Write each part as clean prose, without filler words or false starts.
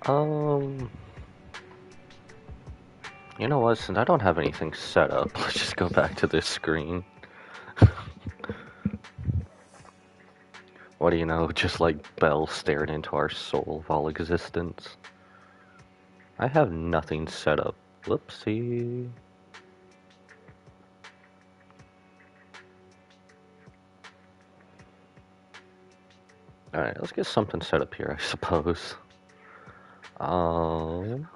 Um, you know what? Since I don't have anything set up, let's just go back to this screen. What do you know? Just like Bell staring into our soul of all existence. I have nothing set up. Whoopsie. Alright, let's get something set up here, I suppose. Um,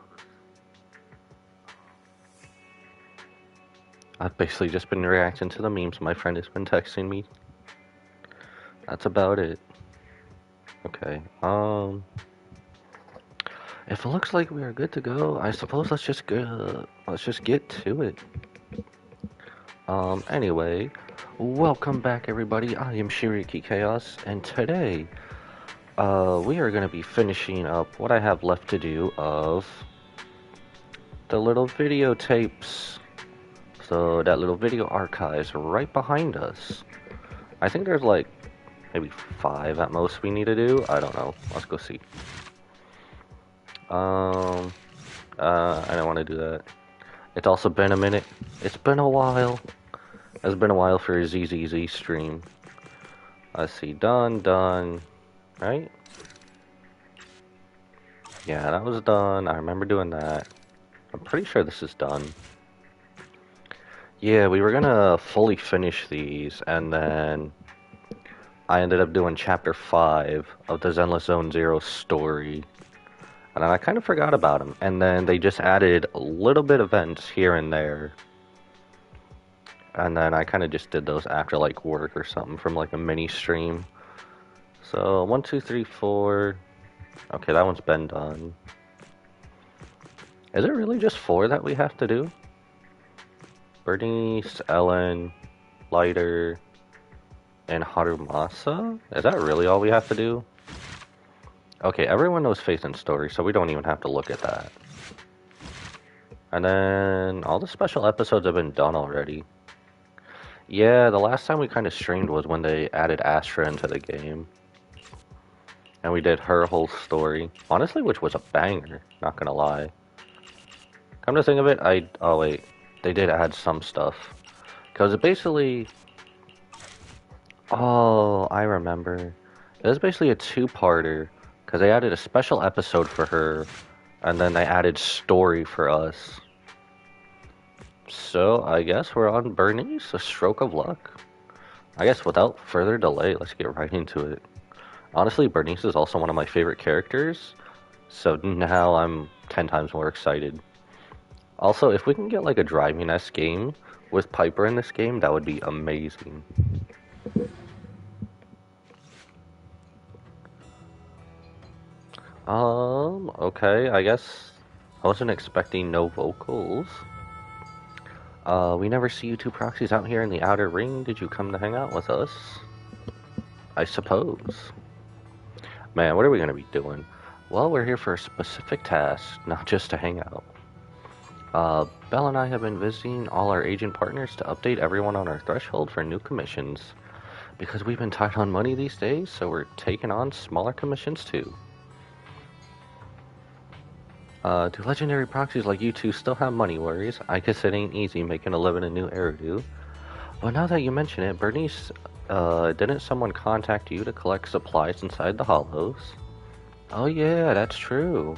I've basically just been reacting to the memes my friend has been texting me. That's about it. Okay, if it looks like we are good to go, I suppose let's just get to it. Anyway, welcome back everybody. I am Shiriki Chaos, and today, we are gonna be finishing up what I have left to do of the little videotapes. So that little video archives right behind us. I think there's like maybe 5 at most we need to do. I don't know. Let's go see. I don't want to do that. It's also been a minute. It's been a while. It's been a while for a ZZZ stream. Let's see. Done. Right? Yeah, that was done. I remember doing that. I'm pretty sure this is done. Yeah, we were gonna fully finish these, and then I ended up doing chapter 5 of the Zenless Zone Zero story. And then I kind of forgot about them. And then they just added a little bit of events here and there. And then I kind of just did those after like work or something from like a mini stream. So 1, 2, 3, 4. Okay, that one's been done. Is it really just 4 that we have to do? Bernice, Ellen, Lighter, and Harumasa? Is that really all we have to do? Okay, everyone knows Faith and Story, so we don't even have to look at that. And then all the special episodes have been done already. Yeah, the last time we kind of streamed was when they added Astra into the game. And we did her whole story. Honestly, which was a banger, not gonna lie. Come to think of it, oh wait, they did add some stuff. Because it basically... Oh, I remember. It was basically a 2-parter. Because they added a special episode for her, and then they added story for us. So, I guess we're on Bernice, a stroke of luck. I guess without further delay, let's get right into it. Honestly, Bernice is also one of my favorite characters, so now I'm 10 times more excited. Also, if we can get like a driving-esque game with Piper in this game, that would be amazing. Okay, I guess I wasn't expecting no vocals. We never see you two proxies out here in the outer ring. Did you come to hang out with us? I suppose. Man, what are we gonna be doing? Well, we're here for a specific task, not just to hang out. Belle and I have been visiting all our agent partners to update everyone on our threshold for new commissions. Because we've been tight on money these days, so we're taking on smaller commissions too. Do legendary proxies like you two still have money worries? I guess it ain't easy making a living in New Eridu. But now that you mention it, Bernice, didn't someone contact you to collect supplies inside the hollows? Oh yeah, that's true.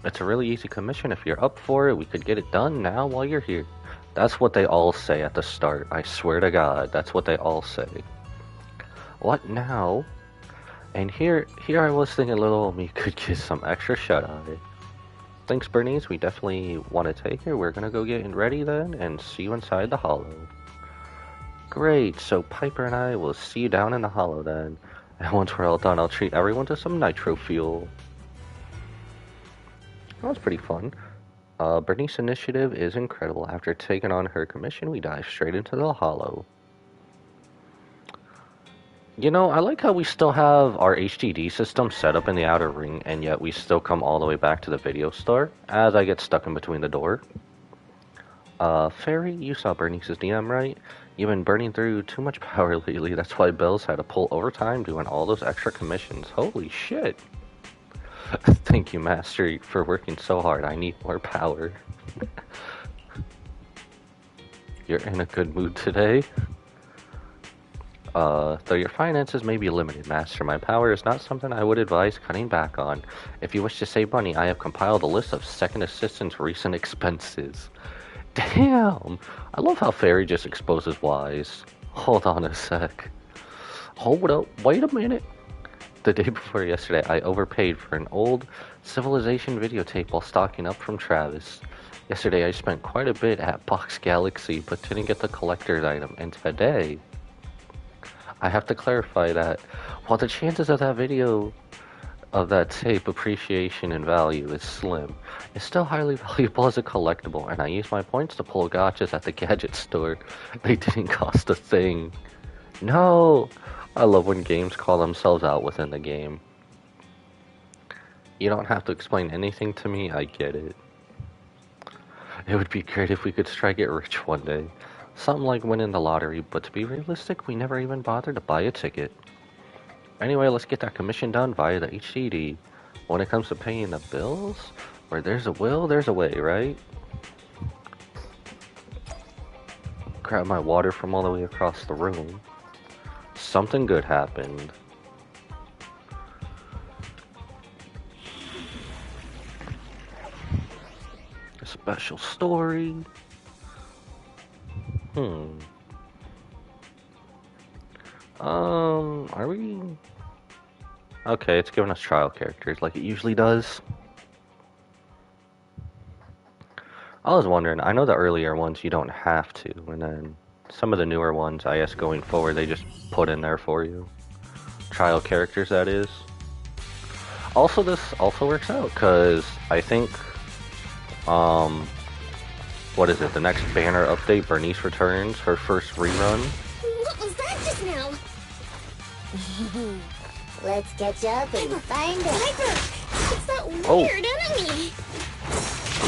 It's a really easy commission. If you're up for it, we could get it done now while you're here. That's what they all say at the start. I swear to God, that's what they all say. What now? And here I was thinking little old me could get some extra shut-eye. Thanks, Bernice. We definitely want to take her. We're gonna go get ready then, and see you inside the hollow. Great. So Piper and I will see you down in the hollow then. And once we're all done, I'll treat everyone to some nitro fuel. That was pretty fun. Bernice's initiative is incredible. After taking on her commission, we dive straight into the hollow. You know, I like how we still have our HDD system set up in the outer ring, and yet we still come all the way back to the video store, as I get stuck in between the door. Fairy, you saw Bernice's DM, right? You've been burning through too much power lately, that's why Bill's had to pull overtime doing all those extra commissions. Holy shit! Thank you, Master, for working so hard. I need more power. You're in a good mood today? Though your finances may be limited, Master, my power is not something I would advise cutting back on. If you wish to save money, I have compiled a list of second assistant's recent expenses. Damn! I love how Fairy just exposes Wise. Hold on a sec. Hold up, wait a minute. The day before yesterday, I overpaid for an old Civilization videotape while stocking up from Travis. Yesterday, I spent quite a bit at Box Galaxy, but didn't get the collector's item, and today, I have to clarify that while the chances of that tape appreciation and value is slim, it's still highly valuable as a collectible, and I use my points to pull gotchas at the gadget store. They didn't cost a thing. No! I love when games call themselves out within the game. You don't have to explain anything to me, I get it. It would be great if we could strike it rich one day. Something like winning the lottery, but to be realistic, we never even bothered to buy a ticket. Anyway, let's get that commission done via the HDD. When it comes to paying the bills, where there's a will, there's a way, right? Grab my water from all the way across the room. Something good happened. A special story. Are we... Okay, it's giving us trial characters like it usually does. I was wondering, I know the earlier ones you don't have to, and then some of the newer ones, I guess going forward, they just put in there for you. Trial characters, that is. Also, this also works out, because I think, what is it, the next banner update, Bernice returns, her first rerun. What was that just now? Let's catch up and find out. Piper! It's that weird enemy!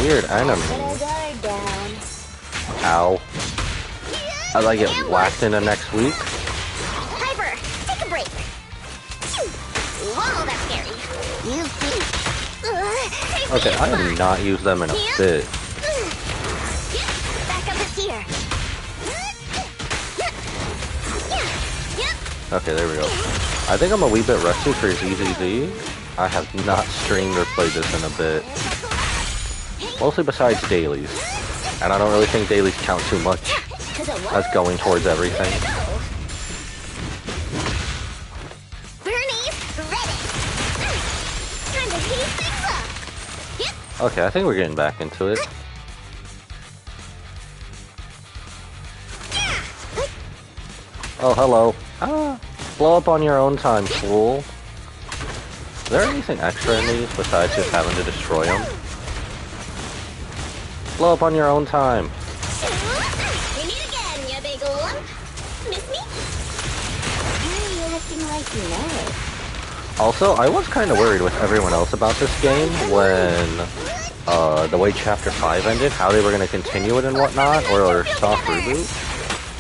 Weird enemy? Put a guard down. Ow. As I get whacked into next week? Piper, take a break. Whoa, that's scary. You think... Okay, I have not used them in a bit. Back up is here. Okay, there we go. I think I'm a wee bit rusty for ZZZ. I have not streamed or played this in a bit. Mostly besides dailies. And I don't really think dailies count too much as going towards everything. Okay, I think we're getting back into it. Oh, hello. Ah, blow up on your own time, fool. Is there anything extra in these besides just having to destroy them? Blow up on your own time. We meet again, you big lump. Miss me? Why are you acting like you know? Also, I was kind of worried with everyone else about this game when the way Chapter 5 ended, how they were going to continue it and whatnot, or a soft reboot.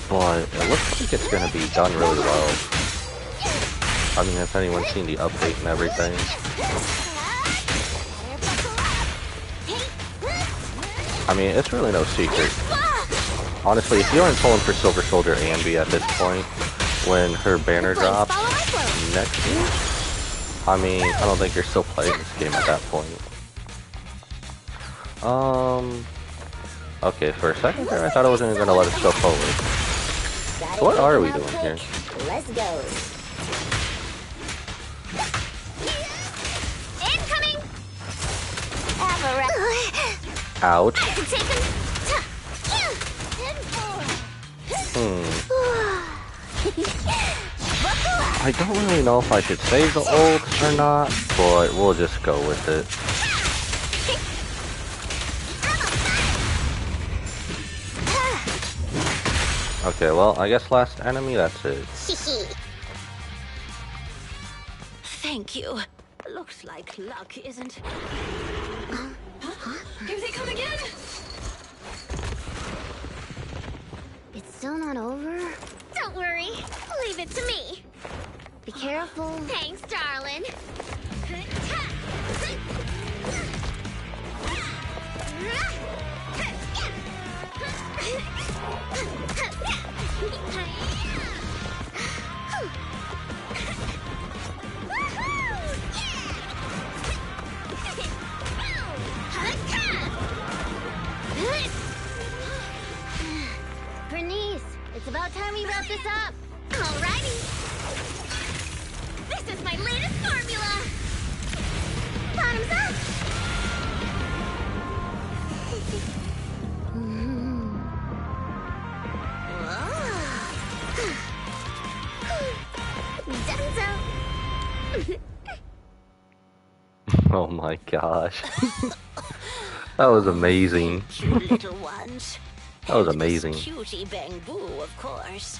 But it looks like it's going to be done really well. I mean, has anyone seen the update and everything? I mean, it's really no secret. Honestly, if you aren't pulling for Silver Soldier Ambi at this point, when her banner drops next year, I mean, I don't think you're still playing this game at that point. Okay, for a second there, I thought I wasn't going to let us go forward. So what are we doing here? Let's go. Incoming. Ouch. I don't really know if I should save the ult or not, but we'll just go with it. Okay, well, I guess last enemy, that's it. Thank you. Looks like luck isn't... Huh? Here they come again! It's still not over? Don't worry. Leave it to me. Be careful. Thanks, darling. Oh my gosh. That was amazing. Thank you, little ones. That was And amazing. Miss Cutie Bang Boo, of course.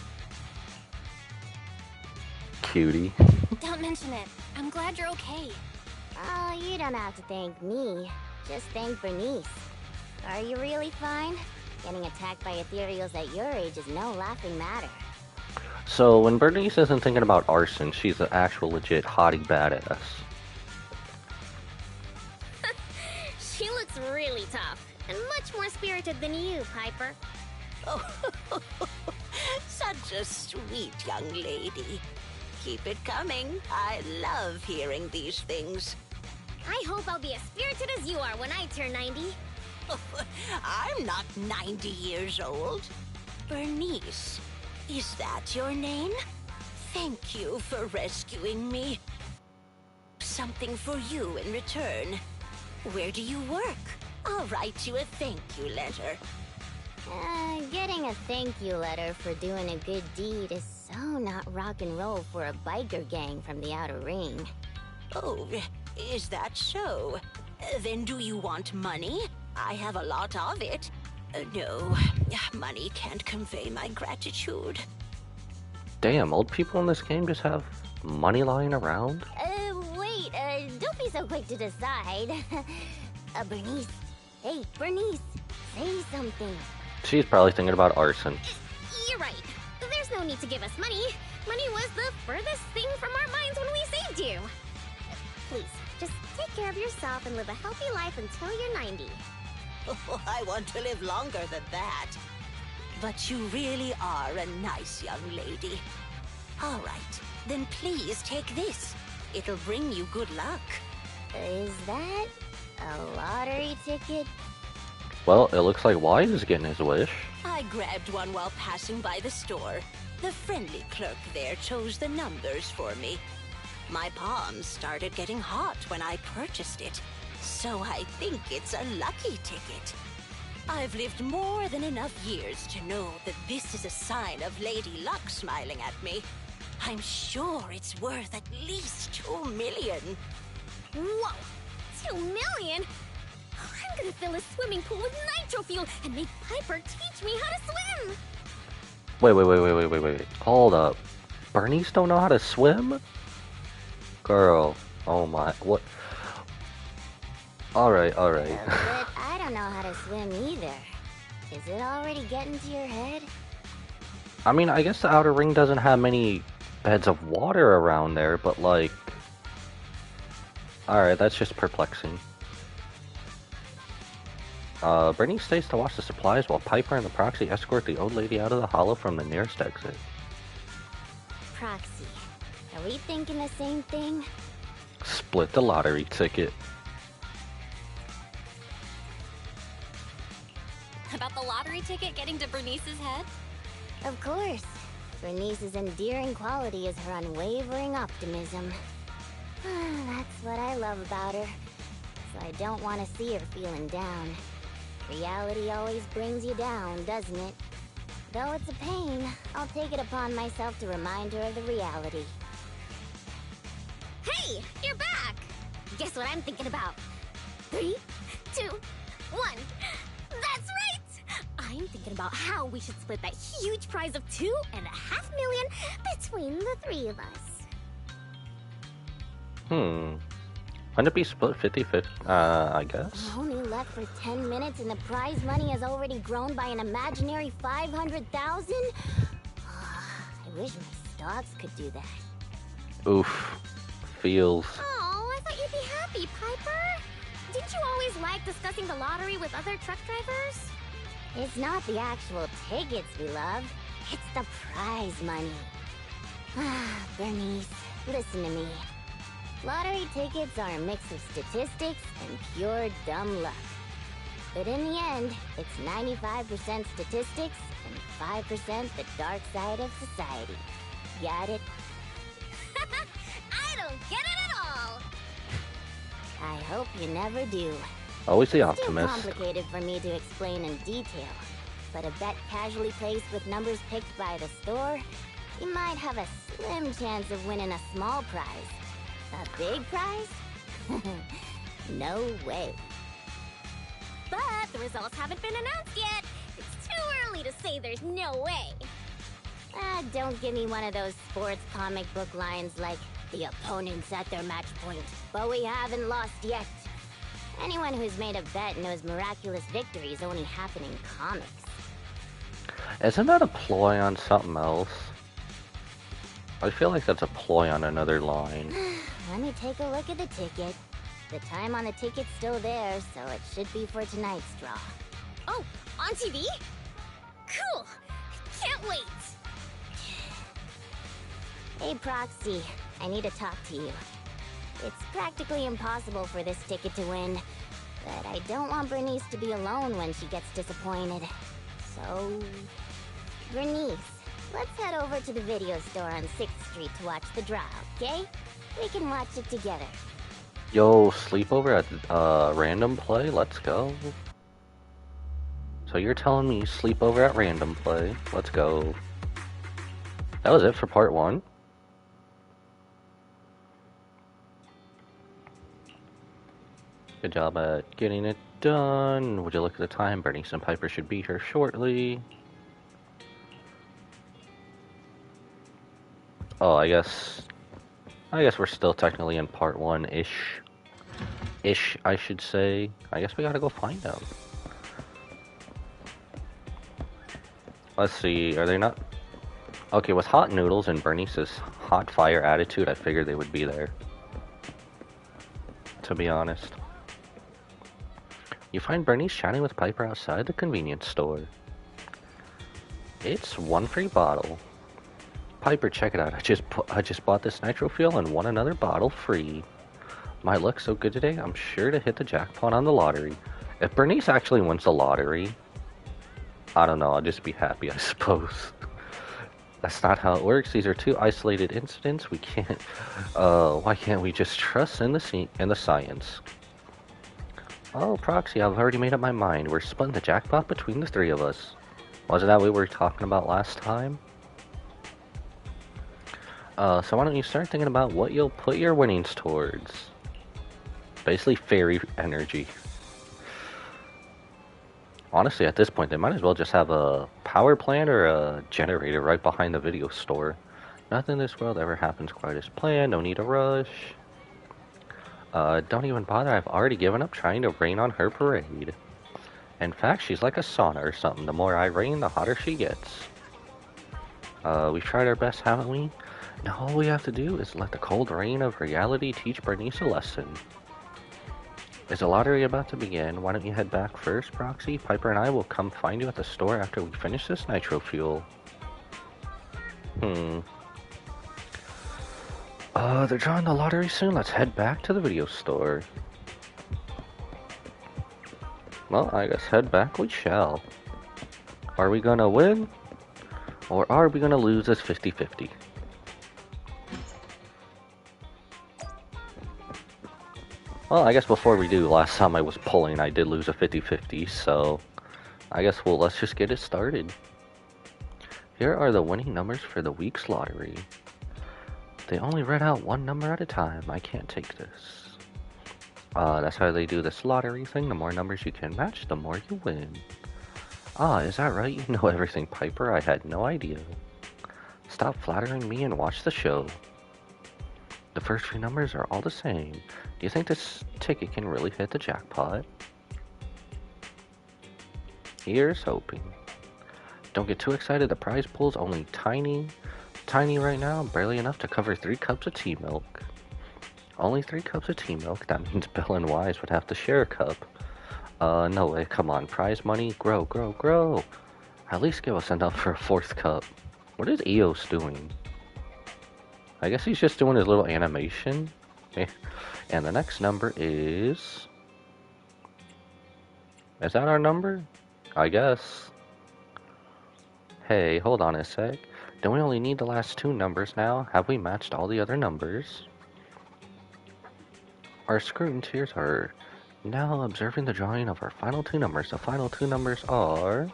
Cutie. Don't mention it. I'm glad you're okay. Oh, you don't have to thank me. Just thank Bernice. Are you really fine? Getting attacked by ethereals at your age is no laughing matter. So when Bernice isn't thinking about arson, she's an actual legit hottie badass. She looks really tough, and much more spirited than you, Piper. Oh, such a sweet young lady. Keep it coming. I love hearing these things. I hope I'll be as spirited as you are when I turn 90. I'm not 90 years old. Bernice, is that your name? Thank you for rescuing me. Something for you in return. Where do you work? I'll write you a thank you letter. Getting a thank you letter for doing a good deed is so not rock and roll for a biker gang from the outer ring. Oh, is that so? Then do you want money? I have a lot of it. No, money can't convey my gratitude. Damn, old people in this game just have money lying around? Wait, don't be so quick to decide. Bernice. Hey, Bernice, say something. She's probably thinking about arson. You're right. There's no need to give us money. Money was the furthest thing from our minds when we saved you. Please, just take care of yourself and live a healthy life until you're 90. Oh, I want to live longer than that. But you really are a nice young lady. All right, then please take this. It'll bring you good luck. Is that a lottery ticket? Well, it looks like Wise is getting his wish. I grabbed one while passing by the store. The friendly clerk there chose the numbers for me. My palms started getting hot when I purchased it, so I think it's a lucky ticket. I've lived more than enough years to know that this is a sign of Lady Luck smiling at me. I'm sure it's worth at least 2 million. Whoa! 2 million? I'm gonna fill a swimming pool with nitro fuel and make Piper teach me how to swim! Wait. Hold up. Bernice don't know how to swim? Girl. Oh my. What? Alright. But I don't know how to swim either. Is it already getting to your head? I mean, I guess the outer ring doesn't have many beds of water around there, but like... Alright, that's just perplexing. Bernice stays to watch the supplies while Piper and the Proxy escort the old lady out of the hollow from the nearest exit. Proxy. Are we thinking the same thing? Split the lottery ticket. About the lottery ticket getting to Bernice's head? Of course. Bernice's endearing quality is her unwavering optimism. That's what I love about her. So I don't want to see her feeling down. Reality always brings you down, doesn't it? Though it's a pain, I'll take it upon myself to remind her of the reality. Hey, you're back! Guess what I'm thinking about? 3, 2, 1. That's right! I'm thinking about how we should split that huge prize of 2.5 million between the 3 of us. Wouldn't it be split 50-50? I guess. We're only left for 10 minutes and the prize money has already grown by an imaginary 500,000? I wish my stocks could do that. Oof. Feels. Oh, I thought you'd be happy, Piper. Didn't you always like discussing the lottery with other truck drivers? It's not the actual tickets we love, it's the prize money. Bernice, listen to me. Lottery tickets are a mix of statistics and pure dumb luck. But in the end, it's 95% statistics and 5% the dark side of society. Got it? I don't get it at all. I hope you never do. Always the It's too optimist. complicated for me to explain in detail, but a bet casually placed with numbers picked by the store, you might have a slim chance of winning a small prize. A big prize? No way. But the results haven't been announced yet. It's too early to say there's no way. Don't give me one of those sports comic book lines like, the opponent's at their match point, but we haven't lost yet. Anyone who's made a bet knows miraculous victories only happen in comics. Isn't that a ploy on something else? I feel like that's a ploy on another line. Let me take a look at the ticket. The time on the ticket's still there, so it should be for tonight's draw. Oh, on TV? Cool. Can't wait. Hey, Proxy, I need to talk to you. It's practically impossible for this ticket to win, but I don't want Bernice to be alone when she gets disappointed. So, Bernice, let's head over to the video store on 6th Street to watch the draw, okay? We can watch it together. Yo, sleepover at Random Play? Let's go. So you're telling me sleepover at Random Play? Let's go. That was it for part 1. Good job at getting it done. Would you look at the time? Bernice and Piper should be here shortly. Oh, I guess we're still technically in part 1-ish. I should say. I guess we gotta go find them. Let's see, are they not? Okay, with Hot Noodles and Bernice's hot fire attitude, I figured they would be there. To be honest. You find Bernice chatting with Piper outside the convenience store. It's one free bottle. Piper, check it out. I just bought this nitro fuel and won another bottle free. My luck's so good today, I'm sure to hit the jackpot on the lottery. If Bernice actually wins the lottery, I don't know, I'll just be happy, I suppose. That's not how it works. These are two isolated incidents. We can't. Why can't we just trust in the science? Oh, Proxy, I've already made up my mind. We're splitting the jackpot between the three of us. Wasn't that what we were talking about last time? So why don't you start thinking about what you'll put your winnings towards? Basically, fairy energy. Honestly, at this point, they might as well just have a power plant or a generator right behind the video store. Nothing in this world ever happens quite as planned. No need to rush. Don't even bother. I've already given up trying to rain on her parade. In fact, she's like a sauna or something. The more I rain, the hotter she gets. We've tried our best, haven't we? Now all we have to do is let the cold rain of reality teach Bernice a lesson. Is the lottery about to begin? Why don't you head back first, Proxy? Piper and I will come find you at the store after we finish this nitro fuel. They're drawing the lottery soon. Let's head back to the video store. Well, I guess head back we shall. Are we gonna win? Or are we gonna lose as 50-50? Well, I guess before we do, last time I was pulling, I did lose a 50-50, so I guess let's just get it started. Here are the winning numbers for the week's lottery. They only read out one number at a time. I can't take this. That's how they do this lottery thing. The more numbers you can match, the more you win. Is that right? You know everything, Piper. I had no idea. Stop flattering me and watch the show. The first few numbers are all the same. Do you think this ticket can really hit the jackpot? Here's hoping. Don't get too excited. The prize pool's only tiny right now. Barely enough to cover 3 cups of tea milk. Only 3 cups of tea milk? That means Bill and Wise would have to share a cup. No way. Come on. Prize money. Grow, grow, grow. At least give us enough for a 4th cup. What is Eos doing? I guess he's just doing his little animation. And the next number is... Is that our number? I guess. Hey, hold on a sec. Don't we only need the last 2 numbers now? Have we matched all the other numbers? Our scrutineers are now observing the drawing of our final 2 numbers. The final 2 numbers are...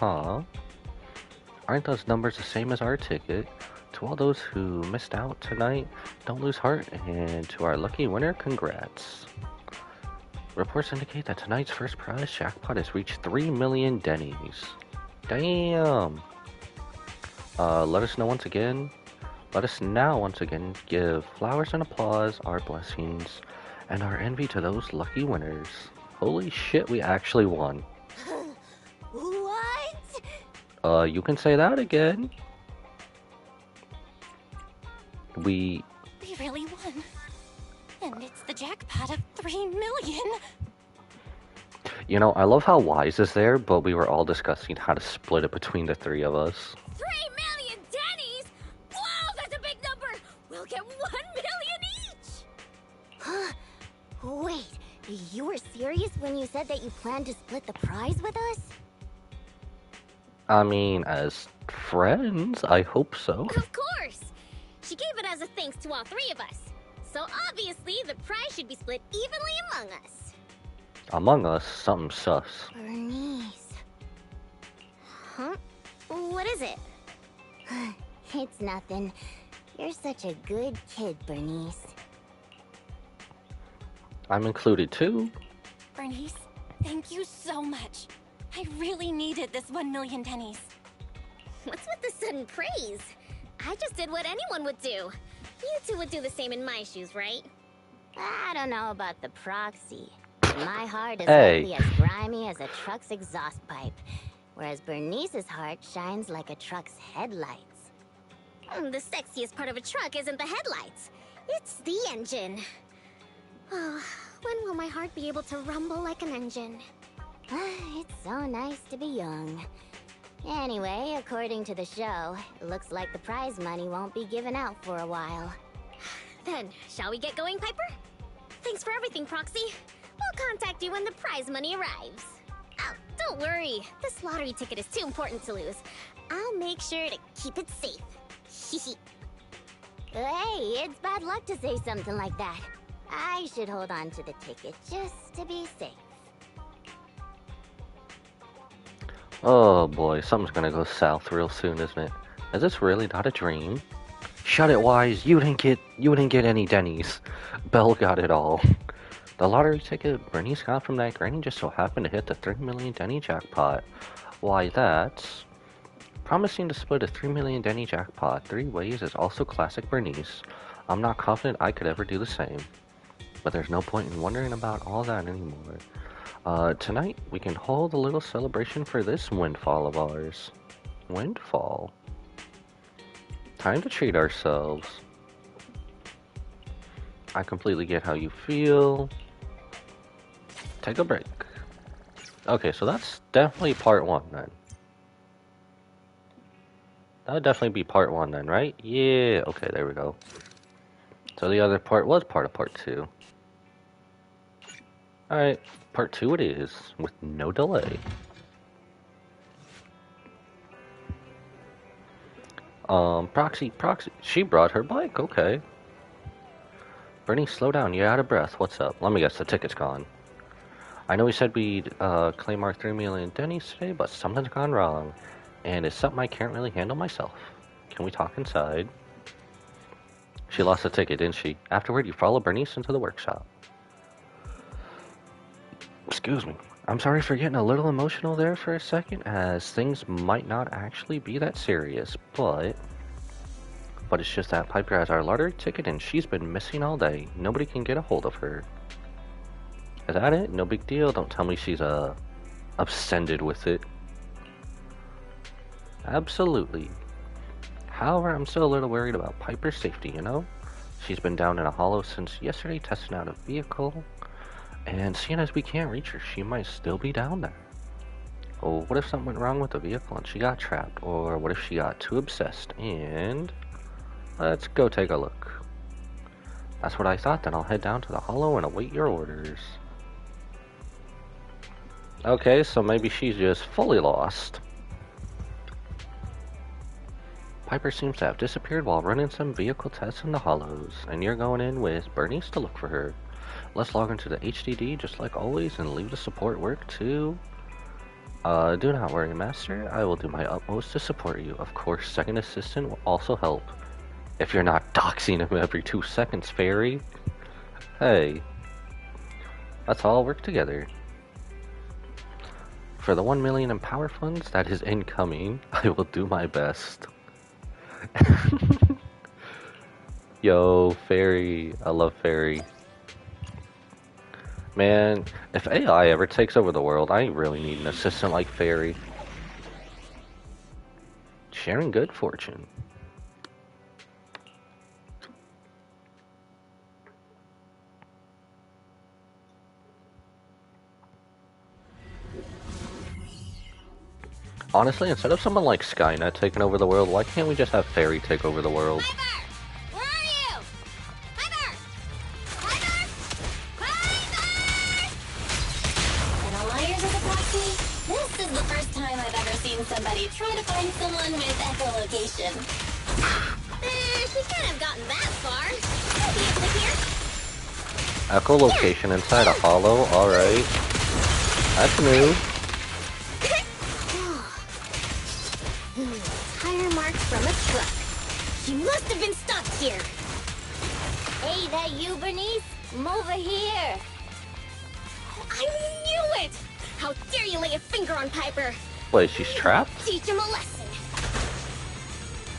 Aren't those numbers the same as our ticket? To all those who missed out tonight, don't lose heart, and to our lucky winner, congrats. Reports indicate that tonight's first prize jackpot has reached 3 million Denny's. Damn! Let us now once again give flowers and applause, our blessings, and our envy to those lucky winners. Holy shit, we actually won. What? You can say that again. We really won. And it's the jackpot of 3 million. You know, I love how Wise is there, but we were all discussing how to split it between the three of us. 3 million Denny's? Wow, that's a big number! We'll get 1 million each! Huh? Wait, you were serious when you said that you planned to split the prize with us? I mean, as friends, I hope so. Of course! She gave it as a thanks to all 3 of us. So obviously, the prize should be split evenly among us. Among us, something sus. Bernice. Huh? What is it? It's nothing. You're such a good kid, Bernice. I'm included too. Bernice, thank you so much. I really needed this 1 million Denny's. What's with the sudden praise? I just did what anyone would do. You two would do the same in my shoes, right? I don't know about the proxy. My heart is Hey. maybe as grimy as a truck's exhaust pipe, whereas Bernice's heart shines like a truck's headlights. The sexiest part of a truck isn't the headlights. It's the engine. Oh, when will my heart be able to rumble like an engine? It's so nice to be young. Anyway, according to the show, it looks like the prize money won't be given out for a while. Then, shall we get going, Piper? Thanks for everything, Proxy. We'll contact you when the prize money arrives. Oh, don't worry. This lottery ticket is too important to lose. I'll make sure to keep it safe. Hey, it's bad luck to say something like that. I should hold on to the ticket just to be safe. Oh boy, something's gonna go south real soon, isn't it? Is this really not a dream? Shut it, Wise. You didn't get any Denny's. Belle got it all. The lottery ticket Bernice got from that granny just so happened to hit the 3 million Denny jackpot. Why, that's... Promising to split a 3 million Denny jackpot 3 ways is also classic Bernice. I'm not confident I could ever do the same. But there's no point in wondering about all that anymore. Tonight, we can hold a little celebration for this windfall of ours. Windfall? Time to treat ourselves. I completely get how you feel. Take a break. Okay, so that's definitely part 1 then. That would definitely be part 1 then, right? Yeah, okay, there we go. So the other part was part of part 2. Alright, part 2 it is, with no delay. Proxy, she brought her bike, okay. Bernie, slow down, you're out of breath, what's up? Let me guess, the ticket's gone. I know we said we'd claim our 3 million Denny's today, but something's gone wrong. And it's something I can't really handle myself. Can we talk inside? She lost the ticket, didn't she? Afterward, you follow Bernice into the workshop. Excuse me. I'm sorry for getting a little emotional there for a second, as things might not actually be that serious, but it's just that Piper has our lottery ticket and she's been missing all day. Nobody can get a hold of her. Is that it? No big deal. Don't tell me she's upsended with it. Absolutely. However, I'm still a little worried about Piper's safety, you know? She's been down in a hollow since yesterday testing out a vehicle. And seeing as we can't reach her, she might still be down there. Oh, what if something went wrong with the vehicle and she got trapped? Or what if she got too obsessed and... Let's go take a look. That's what I thought, then I'll head down to the hollow and await your orders. Okay, so maybe she's just fully lost. Piper seems to have disappeared while running some vehicle tests in the hollows, and you're going in with Bernice to look for her. Let's log into the HDD just like always and leave the support work to... do not worry, Master. I will do my utmost to support you. Of course, second assistant will also help. If you're not doxing him every 2 seconds, Fairy. Hey. Let's all work together. For the 1 million in power funds that is incoming, I will do my best. Yo, Fairy. I love Fairy. Man, if AI ever takes over the world, I really need an assistant like Fairy. Sharing good fortune. Honestly, instead of someone like Skynet taking over the world, why can't we just have Fairy take over the world? Piper! Where are you? Piper! Piper! Piper! And all liars of the proxy, this is the first time I've ever seen somebody try to find someone with echolocation. She can't have gotten that far. I'll be able to hear. Echolocation inside a hollow? Alright. That's new. Tire marks from a truck. She must have been stuck here. Hey, that you, Bernice? Come over here. I knew it! How dare you lay a finger on Piper? Wait, she's trapped? Teach him a lesson.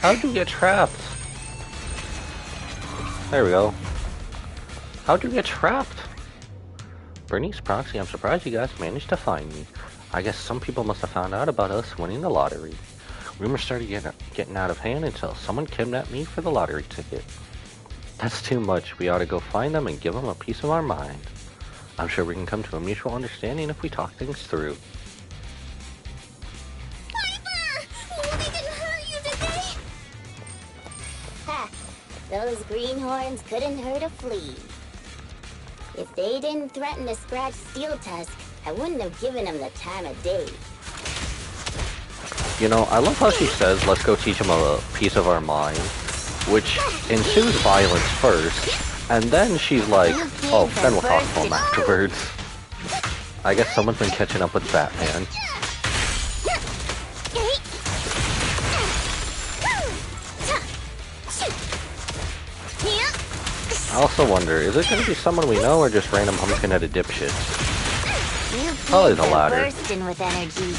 How'd you get trapped? There we go. How'd you get trapped? Bernice Proxy, I'm surprised you guys managed to find me. I guess some people must have found out about us winning the lottery. Rumors started getting out of hand until someone kidnapped me for the lottery ticket. That's too much. We ought to go find them and give them a piece of our mind. I'm sure we can come to a mutual understanding if we talk things through. Piper! Oh, they didn't hurt you, did they? Ha! Those greenhorns couldn't hurt a flea. If they didn't threaten to scratch Steel Tusk, I wouldn't have given them the time of day. You know, I love how she says, let's go teach them a piece of our mind, which ensues violence first, and then she's like, oh, then we'll talk to them afterwards. I guess someone's been catching up with Batman. I also wonder, is it going to be someone we know or just random pumpkin-headed dipshits? Probably the latter. Bursting with energy.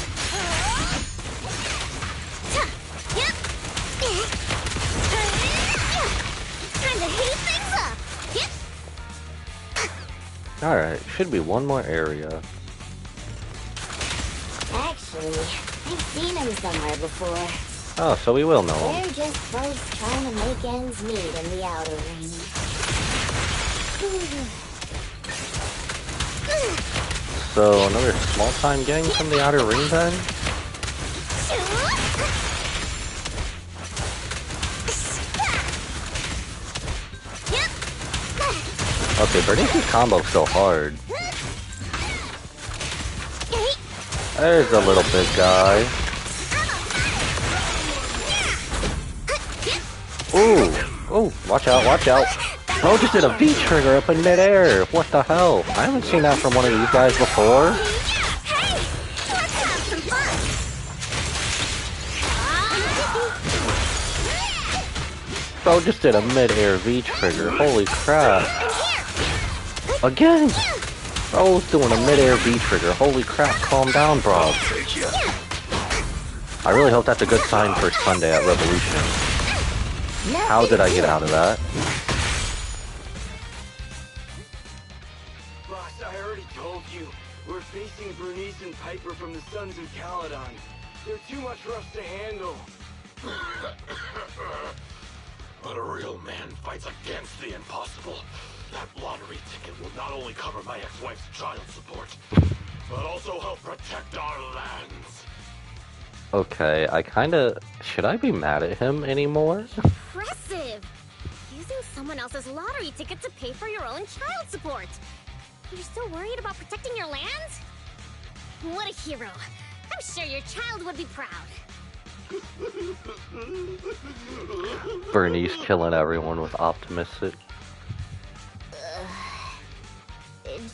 Time to heat things up. Alright, should be one more area. Actually, I've seen them somewhere before. Oh, so we will know them. They're just folks trying to make ends meet in the outer ring. So, another small-time gang from the outer ring then? Okay, Bernice's combo's so hard. There's a little big guy. Ooh, ooh, watch out, watch out. Bro just did a V-trigger up in midair. What the hell? I haven't seen that from one of these guys before. Bro just did a mid-air V-trigger. Holy crap. Again! Bro's doing a mid-air V-trigger. Holy crap, calm down, bro. I really hope that's a good sign for Sunday at Revolution. How did I get out of that? Boss, I already told you. We're facing Bernice and Piper from the Sons of Caledon. They're too much for us to handle. But a real man fights against the impossible. That lottery ticket will not only cover my ex-wife's child support, but also help protect our lands. Okay, I kinda... Should I be mad at him anymore? Impressive! Using someone else's lottery ticket to pay for your own child support. You're still worried about protecting your land? What a hero. I'm sure your child would be proud. Bernice killing everyone with optimistic.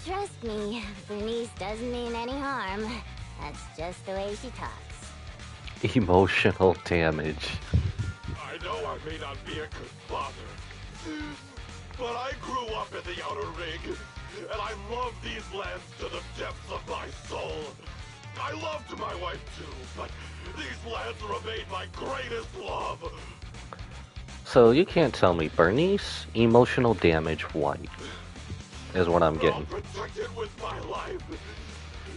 Trust me, Bernice doesn't mean any harm. That's just the way she talks. Emotional damage. I know I may not be a good father, but I grew up in the Outer Ring, and I love these lands to the depths of my soul. I loved my wife too, but these lands remain my greatest love. So you can't tell me Bernice emotional damage white is what I'm I'll getting. protect it with my life.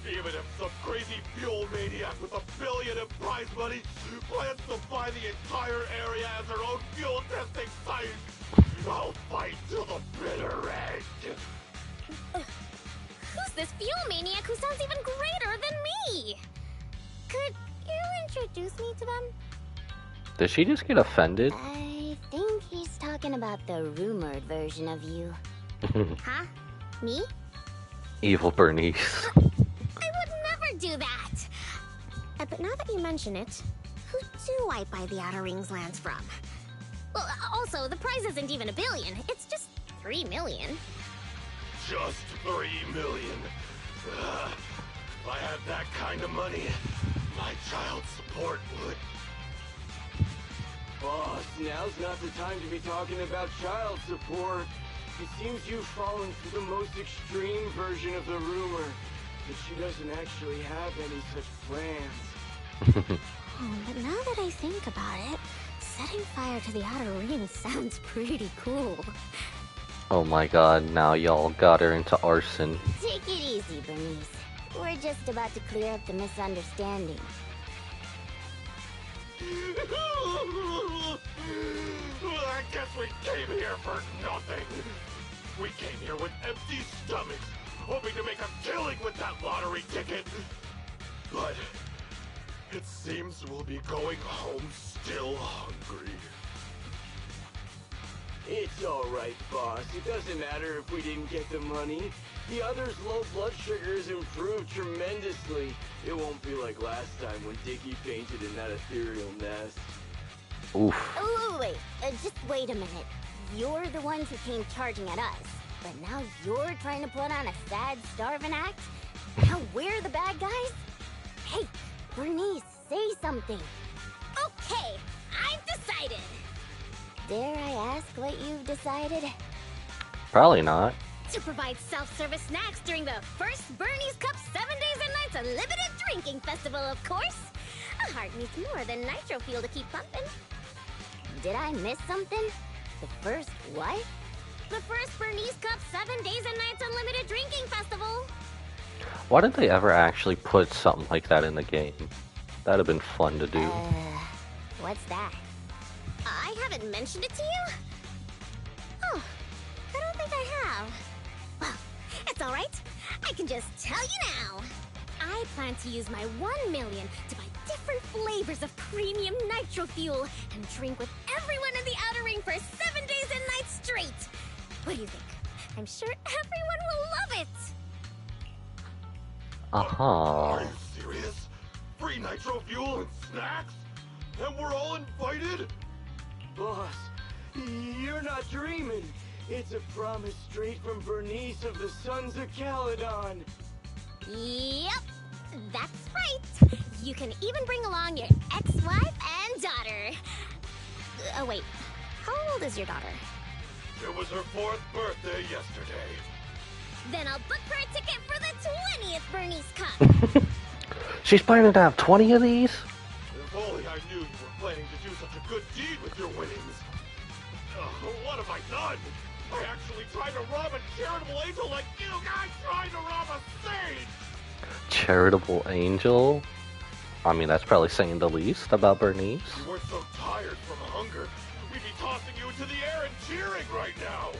Even if some crazy fuel maniac with $1 billion in prize money plans to buy the entire area as their own fuel testing site, I'll fight till the bitter end. Who's this fuel maniac who sounds even greater than me? Could you introduce me to them? Did she just get offended? I think he's talking about the rumored version of you. Huh? Me? Evil Bernice. I would never do that! But now that you mention it, who do I buy the Outer Rings lands from? Well, also, the prize isn't even $1 billion. It's just 3 million. Just 3 million. If I had that kind of money, my child support would. Boss, now's not the time to be talking about child support. It seems you've fallen for the most extreme version of the rumor, that she doesn't actually have any such plans. But now that I think about it, setting fire to the Outer Rings sounds pretty cool. Oh my god, now y'all got her into arson. Take it easy, Bernice. We're just about to clear up the misunderstanding. I guess we came here for nothing. We came here with empty stomachs, hoping to make a killing with that lottery ticket. But it seems we'll be going home still hungry. It's alright, boss. It doesn't matter if we didn't get the money. The other's low blood sugar has improved tremendously. It won't be like last time when Dickie fainted in that ethereal nest. Oof. Oh, wait. Just wait a minute. You're the ones who came charging at us. But now you're trying to put on a sad, starving act? Now we're the bad guys? Hey, Bernice, say something. Okay, I've decided! Dare I ask what you've decided? Probably not. To provide self-service snacks during the first Bernie's Cup 7 Days and Nights Unlimited Drinking Festival, of course! A heart needs more than nitro fuel to keep pumping. Did I miss something? The first what? The first Bernie's Cup 7 Days and Nights Unlimited Drinking Festival! Why did they ever actually put something like that in the game? That'd have been fun to do. What's that? I haven't mentioned it to you? Oh, I don't think I have. Well, it's alright. I can just tell you now. I plan to use my 1 million to buy different flavors of premium nitro fuel and drink with everyone in the Outer Ring for 7 days and nights straight. What do you think? I'm sure everyone will love it. Uh-huh. Are you serious? Free nitro fuel and snacks? And we're all invited? Boss, you're not dreaming. It's a promise straight from Bernice of the Sons of Caledon. Yep, that's right. You can even bring along your ex-wife and daughter. Oh, wait. How old is your daughter? It was her 4th birthday yesterday. Then I'll book her a ticket for the 20th Bernie's Cup. She's planning to have 20 of these? If only I knew you were planning to do such a good deed with your winnings. What have I done? I actually tried to rob a charitable angel like you guys tried to rob a sage! Charitable angel? I mean, that's probably saying the least about Bernice. If you weren't so tired from hunger, we'd be tossing you into the air and cheering right now!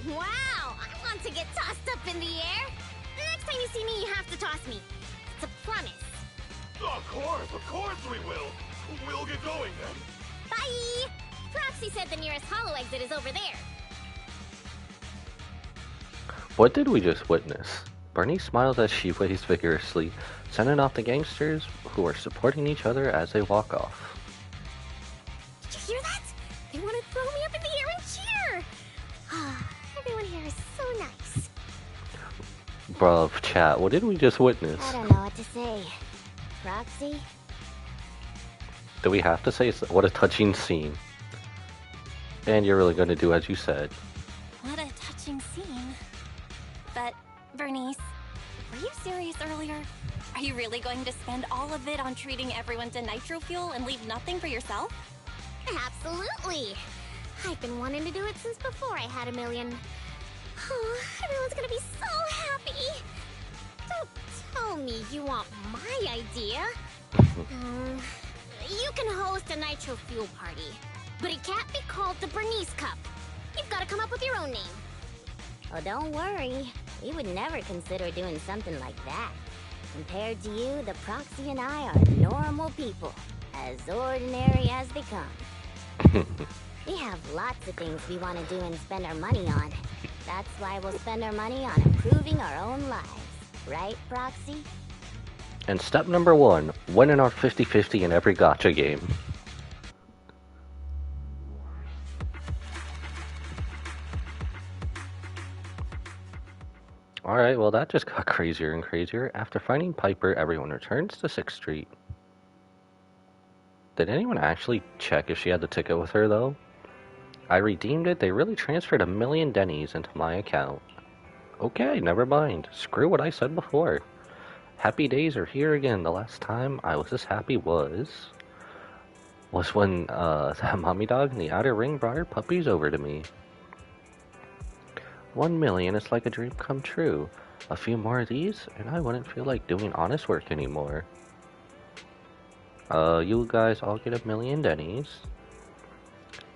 Wow, I want to get tossed up in the air. The next time you see me, you have to toss me. It's a promise. Of course we will! We'll get going then. Bye! Proxy said the nearest hollow exit is over there. What did we just witness? Bernice smiles as she waves vigorously, sending off the gangsters who are supporting each other as they walk off. Did you hear that? They want to throw me up in the air and cheer! Ah, everyone here is so nice. Bruv, chat, what did we just witness? I don't know what to say. Roxy? Do we have to say what a touching scene? And you're really going to do as you said. What a touching scene. Bernice. Were you serious earlier? Are you really going to spend all of it on treating everyone to nitro fuel and leave nothing for yourself? Absolutely! I've been wanting to do it since before I had a million. Oh, everyone's gonna be so happy! Don't tell me you want my idea. You can host a nitro fuel party, but it can't be called the Bernice Cup. You've got to come up with your own name. Oh, don't worry. We would never consider doing something like that. Compared to you, the Proxy and I are normal people, as ordinary as they come. We have lots of things we want to do and spend our money on. That's why we'll spend our money on improving our own lives. Right, Proxy? And step number 1, winning our 50-50 in every gacha game. Alright, well that just got crazier and crazier. After finding Piper, everyone returns to 6th Street. Did anyone actually check if she had the ticket with her, though? I redeemed it. They really transferred 1 million Denny's into my account. Okay, never mind. Screw what I said before. Happy days are here again. The last time I was this happy was when that mommy dog in the outer ring brought her puppies over to me. 1 million is like a dream come true. A few more of these, and I wouldn't feel like doing honest work anymore. You guys all get 1 million Denny's.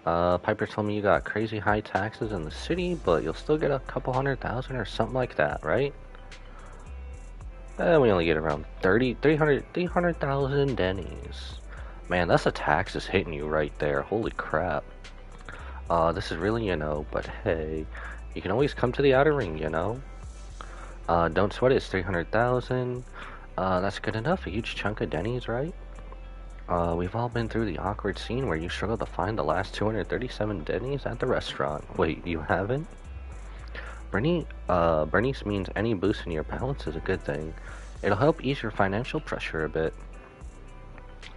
Piper told me you got crazy high taxes in the city, but you'll still get a couple 100,000 or something like that, right? We only get around 300,000 Denny's. Man, that's the taxes hitting you right there. Holy crap. This is really, but hey, you can always come to the outer ring, Don't sweat it, it's 300,000. That's good enough, a huge chunk of Denny's, right? We've all been through the awkward scene where you struggle to find the last 237 Denny's at the restaurant. Wait, you haven't? Bernice means any boost in your balance is a good thing. It'll help ease your financial pressure a bit.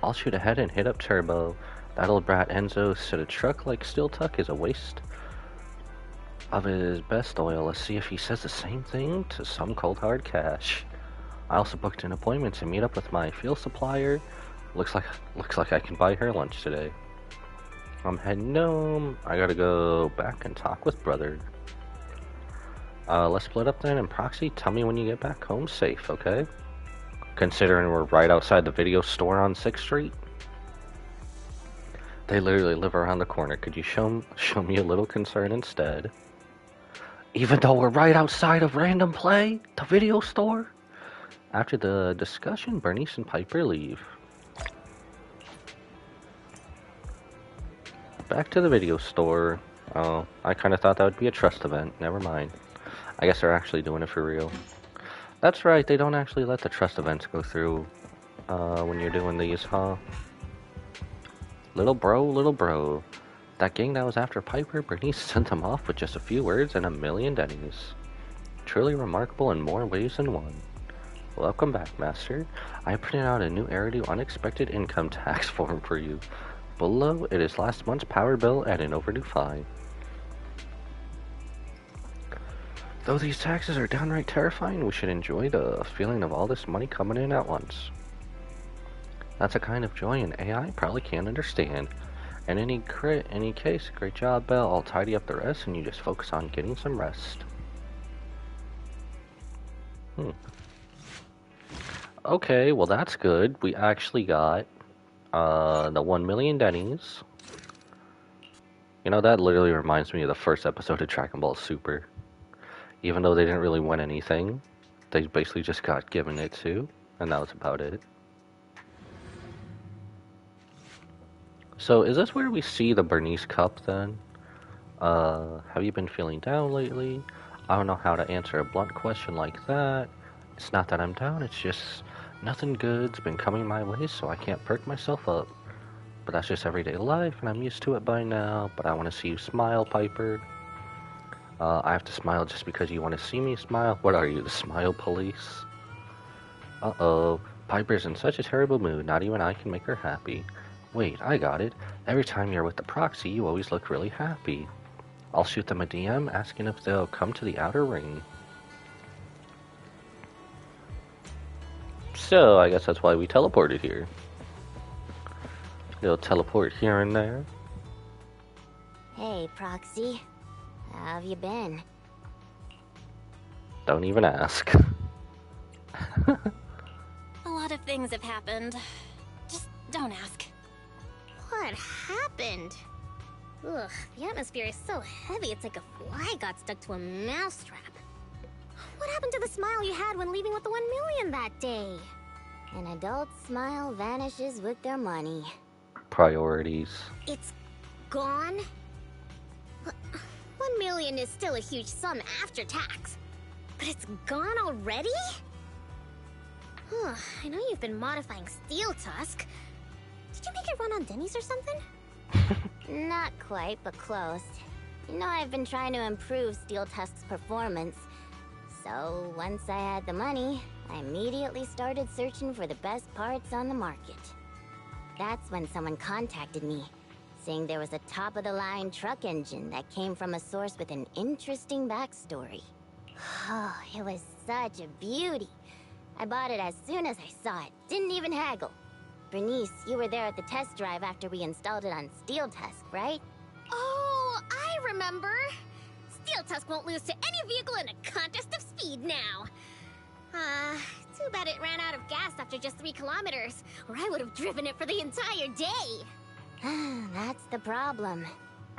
I'll shoot ahead and hit up Turbo. That old brat Enzo said a truck like Steel Tuck is a waste of his best oil. Let's see if he says the same thing to some cold hard cash. I also booked an appointment to meet up with my fuel supplier. Looks like I can buy her lunch today. I'm heading home. I gotta go back and talk with brother. Let's split up then, and Proxy, tell me when you get back home safe, okay? Considering we're right outside the video store on 6th Street. They literally live around the corner. Could you show me a little concern instead? Even though we're right outside of Random Play, the video store? After the discussion, Bernice and Piper leave. Back to the video store. Oh, I kind of thought that would be a trust event. Never mind. I guess they're actually doing it for real. That's right, they don't actually let the trust events go through when you're doing these, huh? Little bro. That gang that was after Piper, Bernice sent them off with just a few words and 1 million Denny's. Truly remarkable in more ways than one. Welcome back, Master. I printed out a new Eridu unexpected income tax form for you. Below, it is last month's power bill and an overdue fine. Though these taxes are downright terrifying, we should enjoy the feeling of all this money coming in at once. That's a kind of joy an AI probably can't understand. In any case, great job, Belle. I'll tidy up the rest and you just focus on getting some rest. Okay, well that's good. We actually got the 1 million Denny's. That literally reminds me of the first episode of Dragon Ball Super. Even though they didn't really win anything, they basically just got given it to, and that was about it. So, is this where we see the Bernice Cup then? Have you been feeling down lately? I don't know how to answer a blunt question like that. It's not that I'm down, it's just nothing good's been coming my way, so I can't perk myself up. But that's just everyday life, and I'm used to it by now, but I want to see you smile, Piper. I have to smile just because you want to see me smile? What are you, the smile police? Uh-oh. Piper's in such a terrible mood, not even I can make her happy. Wait, I got it. Every time you're with the Proxy, you always look really happy. I'll shoot them a DM asking if they'll come to the outer ring. still, I guess that's why we teleported here. You'll teleport here and there. Hey, Proxy. How have you been? Don't even ask. A lot of things have happened. Just don't ask. What happened? Ugh, the atmosphere is so heavy it's like a fly got stuck to a mousetrap. What happened to the smile you had when leaving with the 1 million that day? An adult's smile vanishes with their money. Priorities. It's gone? 1 million is still a huge sum after tax. But it's gone already? I know you've been modifying Steel Tusk. Did you make it run on Denny's or something? Not quite, but close. You know, I've been trying to improve Steel Tusk's performance. So, once I had the money, I immediately started searching for the best parts on the market. That's when someone contacted me, saying there was a top-of-the-line truck engine that came from a source with an interesting backstory. Oh, it was such a beauty. I bought it as soon as I saw it, didn't even haggle. Bernice, you were there at the test drive after we installed it on Steel Tusk, right? Oh, I remember! Steel Tusk won't lose to any vehicle in a contest of speed now. Too bad it ran out of gas after just 3 kilometers, or I would have driven it for the entire day. That's the problem.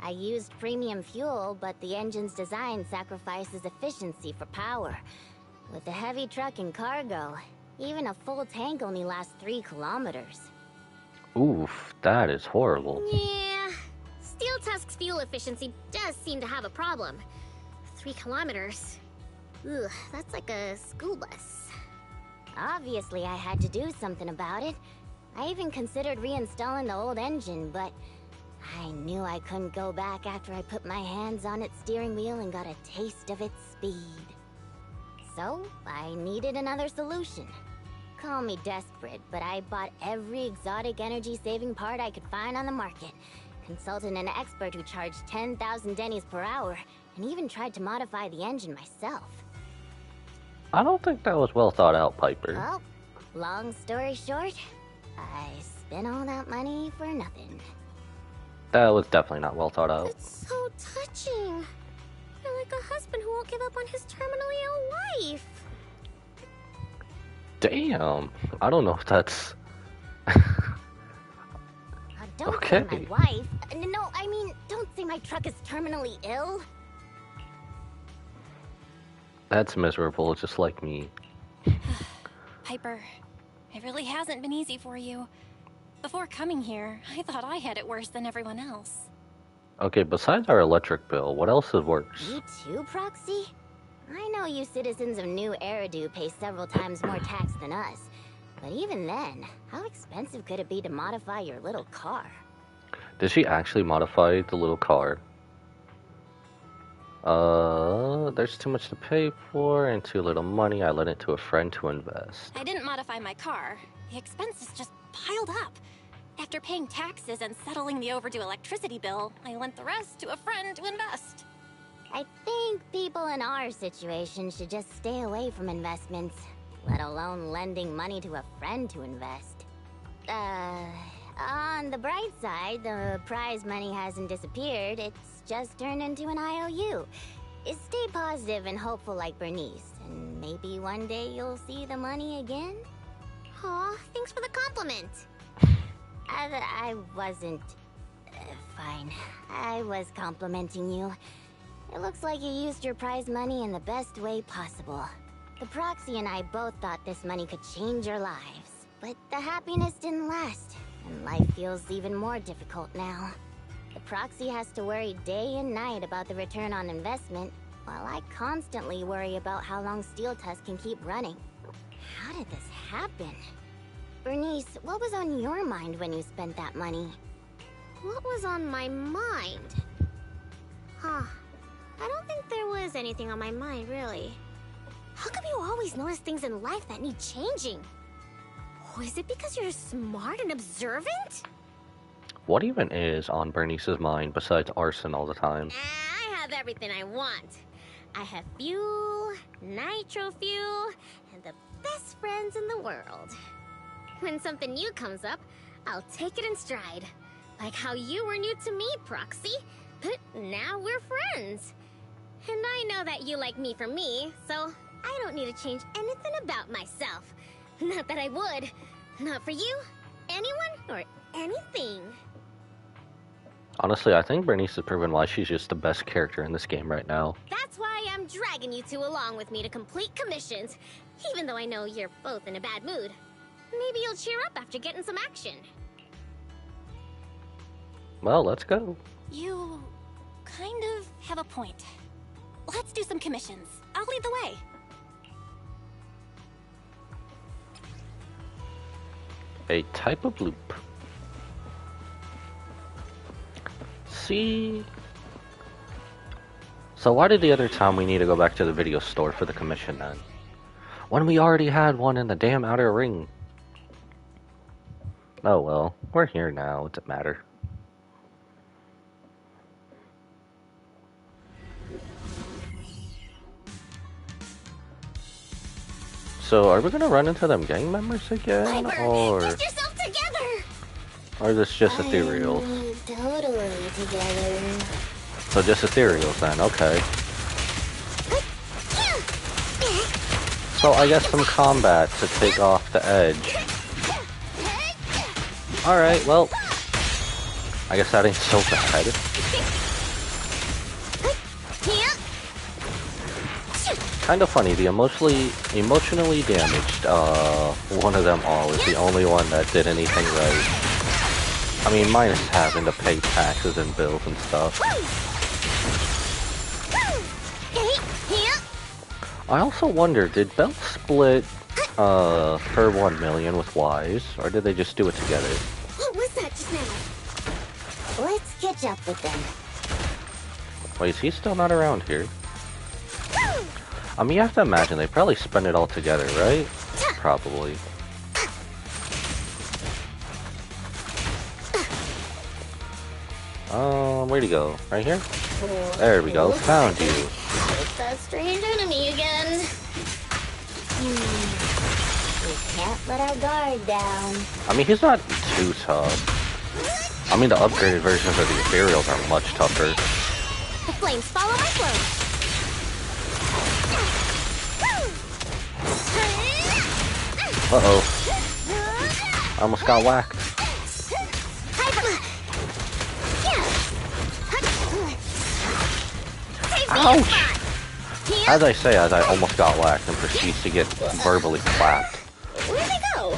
I used premium fuel, but the engine's design sacrifices efficiency for power. With the heavy truck and cargo, even a full tank only lasts 3 kilometers. Oof, that is horrible. Yeah, Steel Tusk's fuel efficiency does seem to have a problem. 3 kilometers? Ugh, that's like a school bus. Obviously, I had to do something about it. I even considered reinstalling the old engine, but I knew I couldn't go back after I put my hands on its steering wheel and got a taste of its speed. So, I needed another solution. Call me desperate, but I bought every exotic energy-saving part I could find on the market, consulted an expert who charged 10,000 Denny's per hour, and even tried to modify the engine myself. I don't think that was well thought out, Piper. Well, long story short, I spent all that money for nothing. That was definitely not well thought out. It's so touching. You're like a husband who won't give up on his terminally ill wife. Damn, I don't know if that's... Don't Okay. say my wife. No, I mean, don't say my truck is terminally ill. That's miserable, just like me. Piper, it really hasn't been easy for you. Before coming here, I thought I had it worse than everyone else. Okay, besides our electric bill, what else is worse? You too, Proxy? I know you citizens of New Eridu pay several times more tax than us. But even then, how expensive could it be to modify your little car? Did she actually modify the little car? There's too much to pay for and too little money. I lent it to a friend to invest. I didn't modify my car. The expenses just piled up. After paying taxes and settling the overdue electricity bill, I lent the rest to a friend to invest. I think people in our situation should just stay away from investments, let alone lending money to a friend to invest. On the bright side, the prize money hasn't disappeared, it's just turned into an IOU. Stay positive and hopeful like Bernice, and maybe one day you'll see the money again? Aw, thanks for the compliment. I wasn't... fine. I was complimenting you. It looks like you used your prize money in the best way possible. The Proxy and I both thought this money could change your lives, but the happiness didn't last, and life feels even more difficult now. The Proxy has to worry day and night about the return on investment, while I constantly worry about how long Steel Tusk can keep running. How did this happen? Bernice, what was on your mind when you spent that money? What was on my mind? Huh. I don't think there was anything on my mind, really. How come you always notice things in life that need changing? Oh, is it because you're smart and observant? What even is on Bernice's mind besides arson all the time? I have everything I want. I have fuel, nitro fuel, and the best friends friends in the world. When something new comes up, I'll take it in stride. Like how you were new to me, Proxy, but now we're friends. And I know that you like me for me, so I don't need to change anything about myself. Not that I would. Not for you, anyone, or anything. Honestly, I think Bernice has proven why she's just the best character in this game right now. That's why I'm dragging you two along with me to complete commissions, even though I know you're both in a bad mood. Maybe you'll cheer up after getting some action. Well, let's go. You kind of have a point. Let's do some commissions. I'll lead the way. A type of loop. See? So why did the other time we need to go back to the video store for the commission then? When we already had one in the damn outer ring. Oh well, we're here now, it doesn't matter. So are we gonna run into them gang members again, Piper, or get yourself together! or is this just ethereal? Totally together. So just ethereals then, okay. So I guess some combat to take off the edge. Alright, well, I guess that ain't so bad. Kind of funny, the emotionally damaged, one of them all is the only one that did anything right. I mean, minus having to pay taxes and bills and stuff. I also wonder, did Belle split, her 1 million with Wise, or did they just do it together? What was that just now? Let's catch up with them. Wait, is he still not around here? I mean, you have to imagine, they probably spend it all together, right? Probably. Where'd he go? Right here? There we go, found you. It's that strange enemy again. We can't let our guard down. I mean, he's not too tough. I mean, the upgraded versions of the Ethereals are much tougher. The flames follow my flow. Uh-oh. I almost got whacked. Ouch! As I say, as I almost got whacked and proceeds to get verbally clapped. Where'd they go?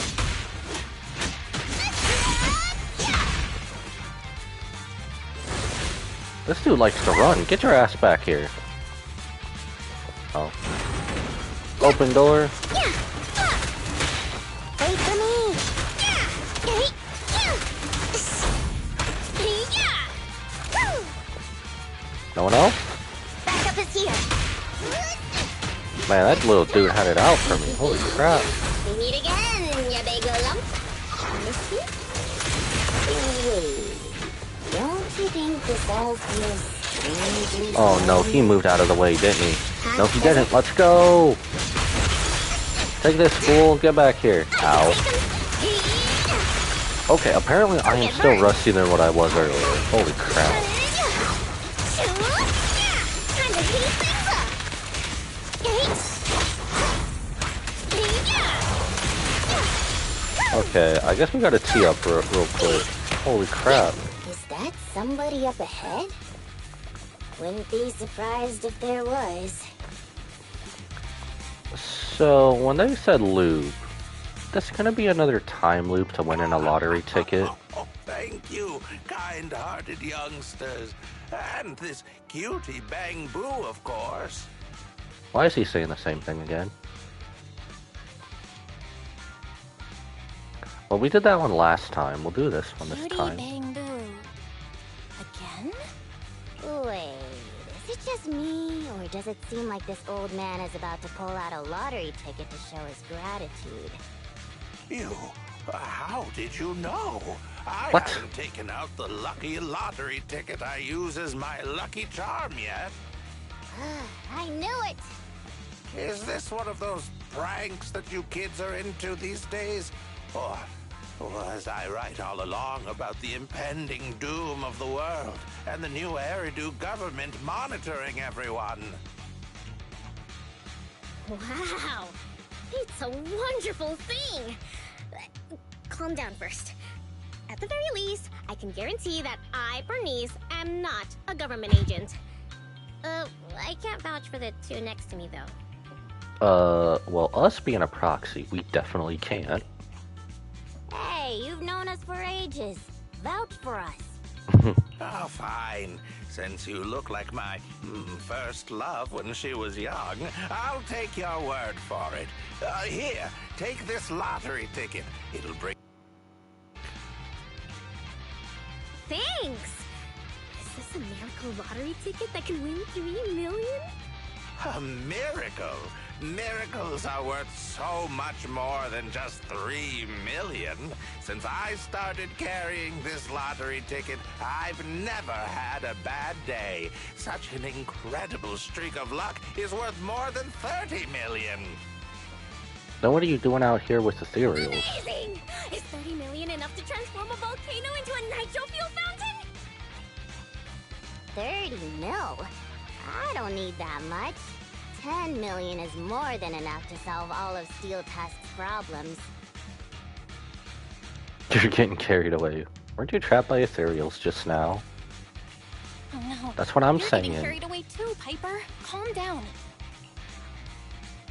This dude likes to run. Get your ass back here. Oh. Open door. Wait for me. No one else? Backup is here. Man, that little dude had it out for me. Holy crap. We meet again, ya big lump. Wait. Don't you think this all feels strangely Oh no, he moved out of the way, didn't he? No, he didn't. Let's go. Take this, fool. Get back here. Ow. Okay, apparently I am still rustier than what I was earlier. Holy crap. Okay, I guess we gotta tee up real quick. Holy crap. Is that somebody up ahead? Wouldn't be surprised if there was. So, when they said loop, that's gonna be another time loop to win in a lottery ticket. Oh, thank you, kind-hearted youngsters. And this cutie Bang Boo, of course. Why is he saying the same thing again? Well, we did that one last time. We'll do this one this Cutie time. Bang Boo. Again? Wait, is it just me, or does it seem like this old man is about to pull out a lottery ticket to show his gratitude? You, how did you know? I What? haven't taken out the lucky lottery ticket I use as my lucky charm yet. I knew it. Is this one of those pranks that you kids are into these days? Or was I right all along about the impending doom of the world and the new Eridu government monitoring everyone? Wow! It's a wonderful thing! Calm down first. At the very least, I can guarantee that I, Bernice, am not a government agent. I can't vouch for the two next to me, though. Well, us being a proxy, we definitely can't. Hey, you've known us for ages. Vouch for us. Oh, fine. Since you look like my first love when she was young, I'll take your word for it. Here, take this lottery ticket. It'll bring... Thanks! Is this a miracle lottery ticket that can win 3 million? A miracle? Miracles are worth so much more than just 3 million. Since I started carrying this lottery ticket, I've never had a bad day. Such an incredible streak of luck is worth more than 30 million. Then what are you doing out here with the cereals? Amazing! Is 30 million enough to transform a volcano into a nitro fuel fountain? 30 mil? I don't need that much. 10 million is more than enough to solve all of Steel Tusk's problems. You're getting carried away. Weren't you trapped by cereals just now? Oh no. That's what I'm You're saying. getting carried away too, Piper. Calm down.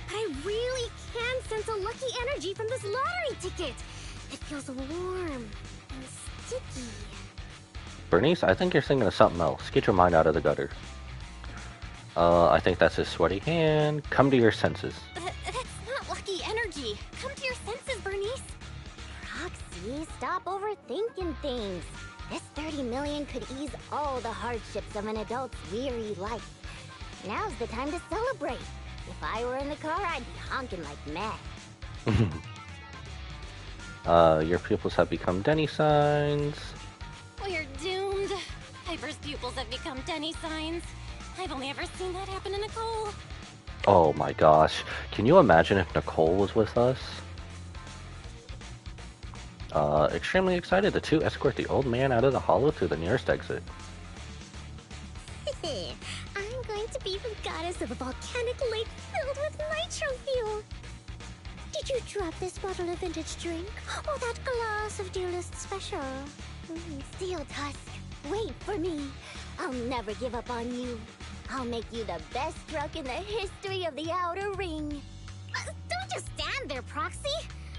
But I really can sense a lucky energy from this lottery ticket. It feels warm and sticky. Bernice, I think you're thinking of something else. Get your mind out of the gutter. I think that's his sweaty hand. Come to your senses. That's not lucky energy. Come to your senses, Bernice. Roxy, stop overthinking things. This 30 million could ease all the hardships of an adult's weary life. Now's the time to celebrate. If I were in the car, I'd be honking like mad. Your pupils have become Denny signs. We're doomed. Piper's pupils have become Denny signs. I've only ever seen that happen to Nicole. Oh my gosh. Can you imagine if Nicole was with us? Extremely excited. The two escort the old man out of the hollow to the nearest exit. I'm going to be the goddess of a volcanic lake filled with nitro fuel. Did you drop this bottle of vintage drink? Or that glass of Duelist Special? Steel Tusk, wait for me. I'll never give up on you. I'll make you the best truck in the history of the Outer Ring. Don't just stand there, Proxy.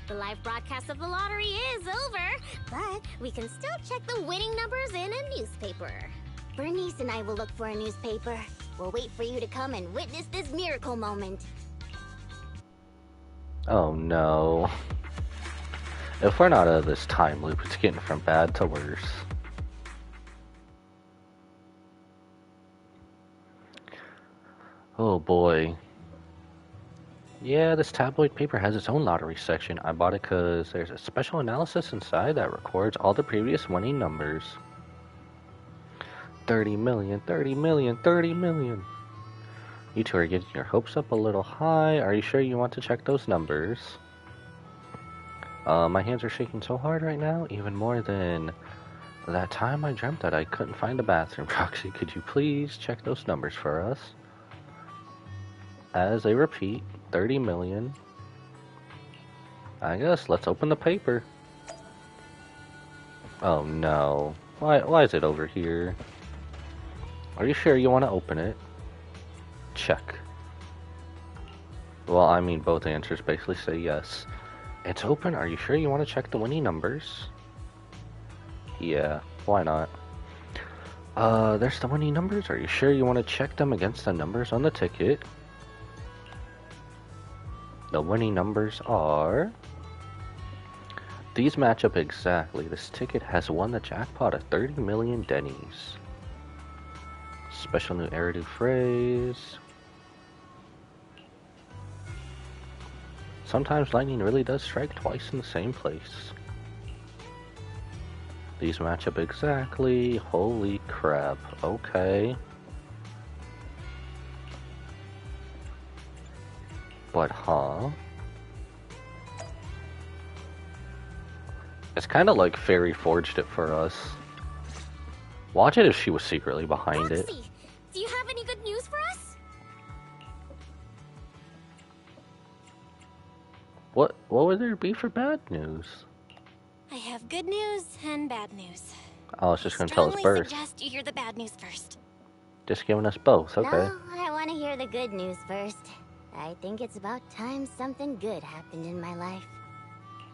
The live broadcast of the lottery is over, but we can still check the winning numbers in a newspaper. Bernice and I will look for a newspaper. We'll wait for you to come and witness this miracle moment. Oh no. If we're not out of this time loop, it's getting from bad to worse. Oh boy. Yeah, this tabloid paper has its own lottery section. I bought it because there's a special analysis inside that records all the previous winning numbers. 30 million, 30 million, 30 million. You two are getting your hopes up a little high. Are you sure you want to check those numbers? My hands are shaking so hard right now, even more than that time I dreamt that I couldn't find the bathroom. Roxy, could you please check those numbers for us? As they repeat, 30 million. I guess let's open the paper. Oh no. Why is it over here? Are you sure you want to open it? Check. Well, I mean, both answers basically say yes. It's open. Are you sure you want to check the winning numbers? Yeah, why not? There's the winning numbers. Are you sure you want to check them against the numbers on the ticket? The winning numbers are... These match up exactly. This ticket has won the jackpot of 30 million Denny's. Special new Eridu phrase. Sometimes lightning really does strike twice in the same place. These match up exactly. Holy crap. Okay. But, huh? It's kind of like Fairy forged it for us. Watch it if she was secretly behind it. Roxy, do you have any good news for us? What would there be for bad news? I have good news and bad news. Oh, it's just gonna tell us Strongly first. suggest you hear the bad news first. Just giving us both, okay. No, I want to hear the good news first. I think it's about time something good happened in my life.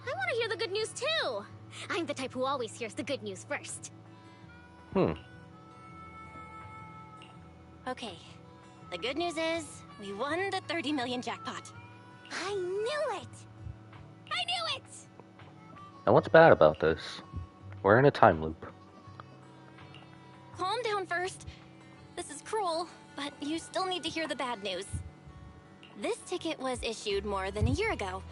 I want to hear the good news too. I'm the type who always hears the good news first. Okay, the good news is we won the 30 million jackpot. I knew it! I knew it! And what's bad about this? We're in a time loop. Calm down first. This is cruel, but you still need to hear the bad news. This ticket was issued more than a year ago.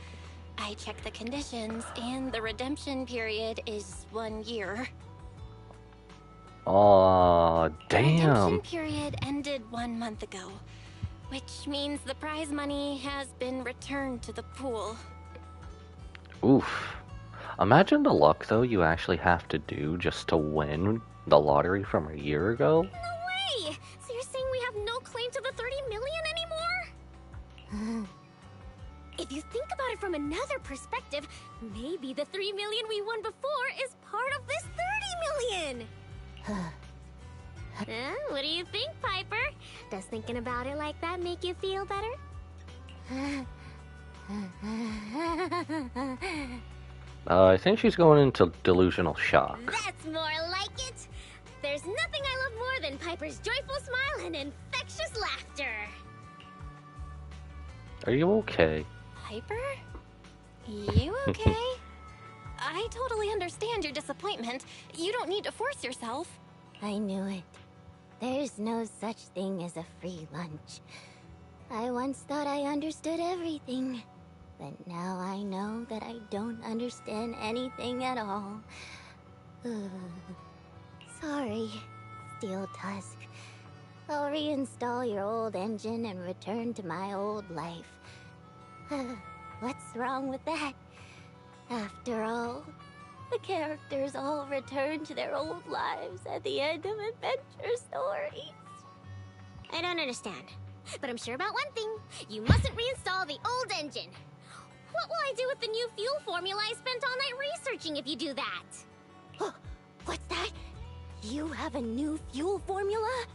I checked the conditions, and the redemption period is 1 year. Aw, The damn. redemption period ended 1 month ago, which means the prize money has been returned to the pool. Oof. Imagine the luck, though, you actually have to do just to win the lottery from a year ago. No way! So you're saying we have no claim to the 30 million anymore? If you think about it from another perspective, maybe the 3 million we won before is part of this 30 million! What do you think, Piper? Does thinking about it like that make you feel better? I think she's going into delusional shock. That's more like it! There's nothing I love more than Piper's joyful smile and infectious laughter! Are you okay? Piper? You okay? I totally understand your disappointment. You don't need to force yourself. I knew it. There's no such thing as a free lunch. I once thought I understood everything, but now I know that I don't understand anything at all. Sorry, Steel Tusk. I'll reinstall your old engine and return to my old life. What's wrong with that? After all, the characters all return to their old lives at the end of adventure stories. I don't understand, but I'm sure about one thing. You mustn't reinstall the old engine. What will I do with the new fuel formula I spent all night researching if you do that? What's that? You have a new fuel formula?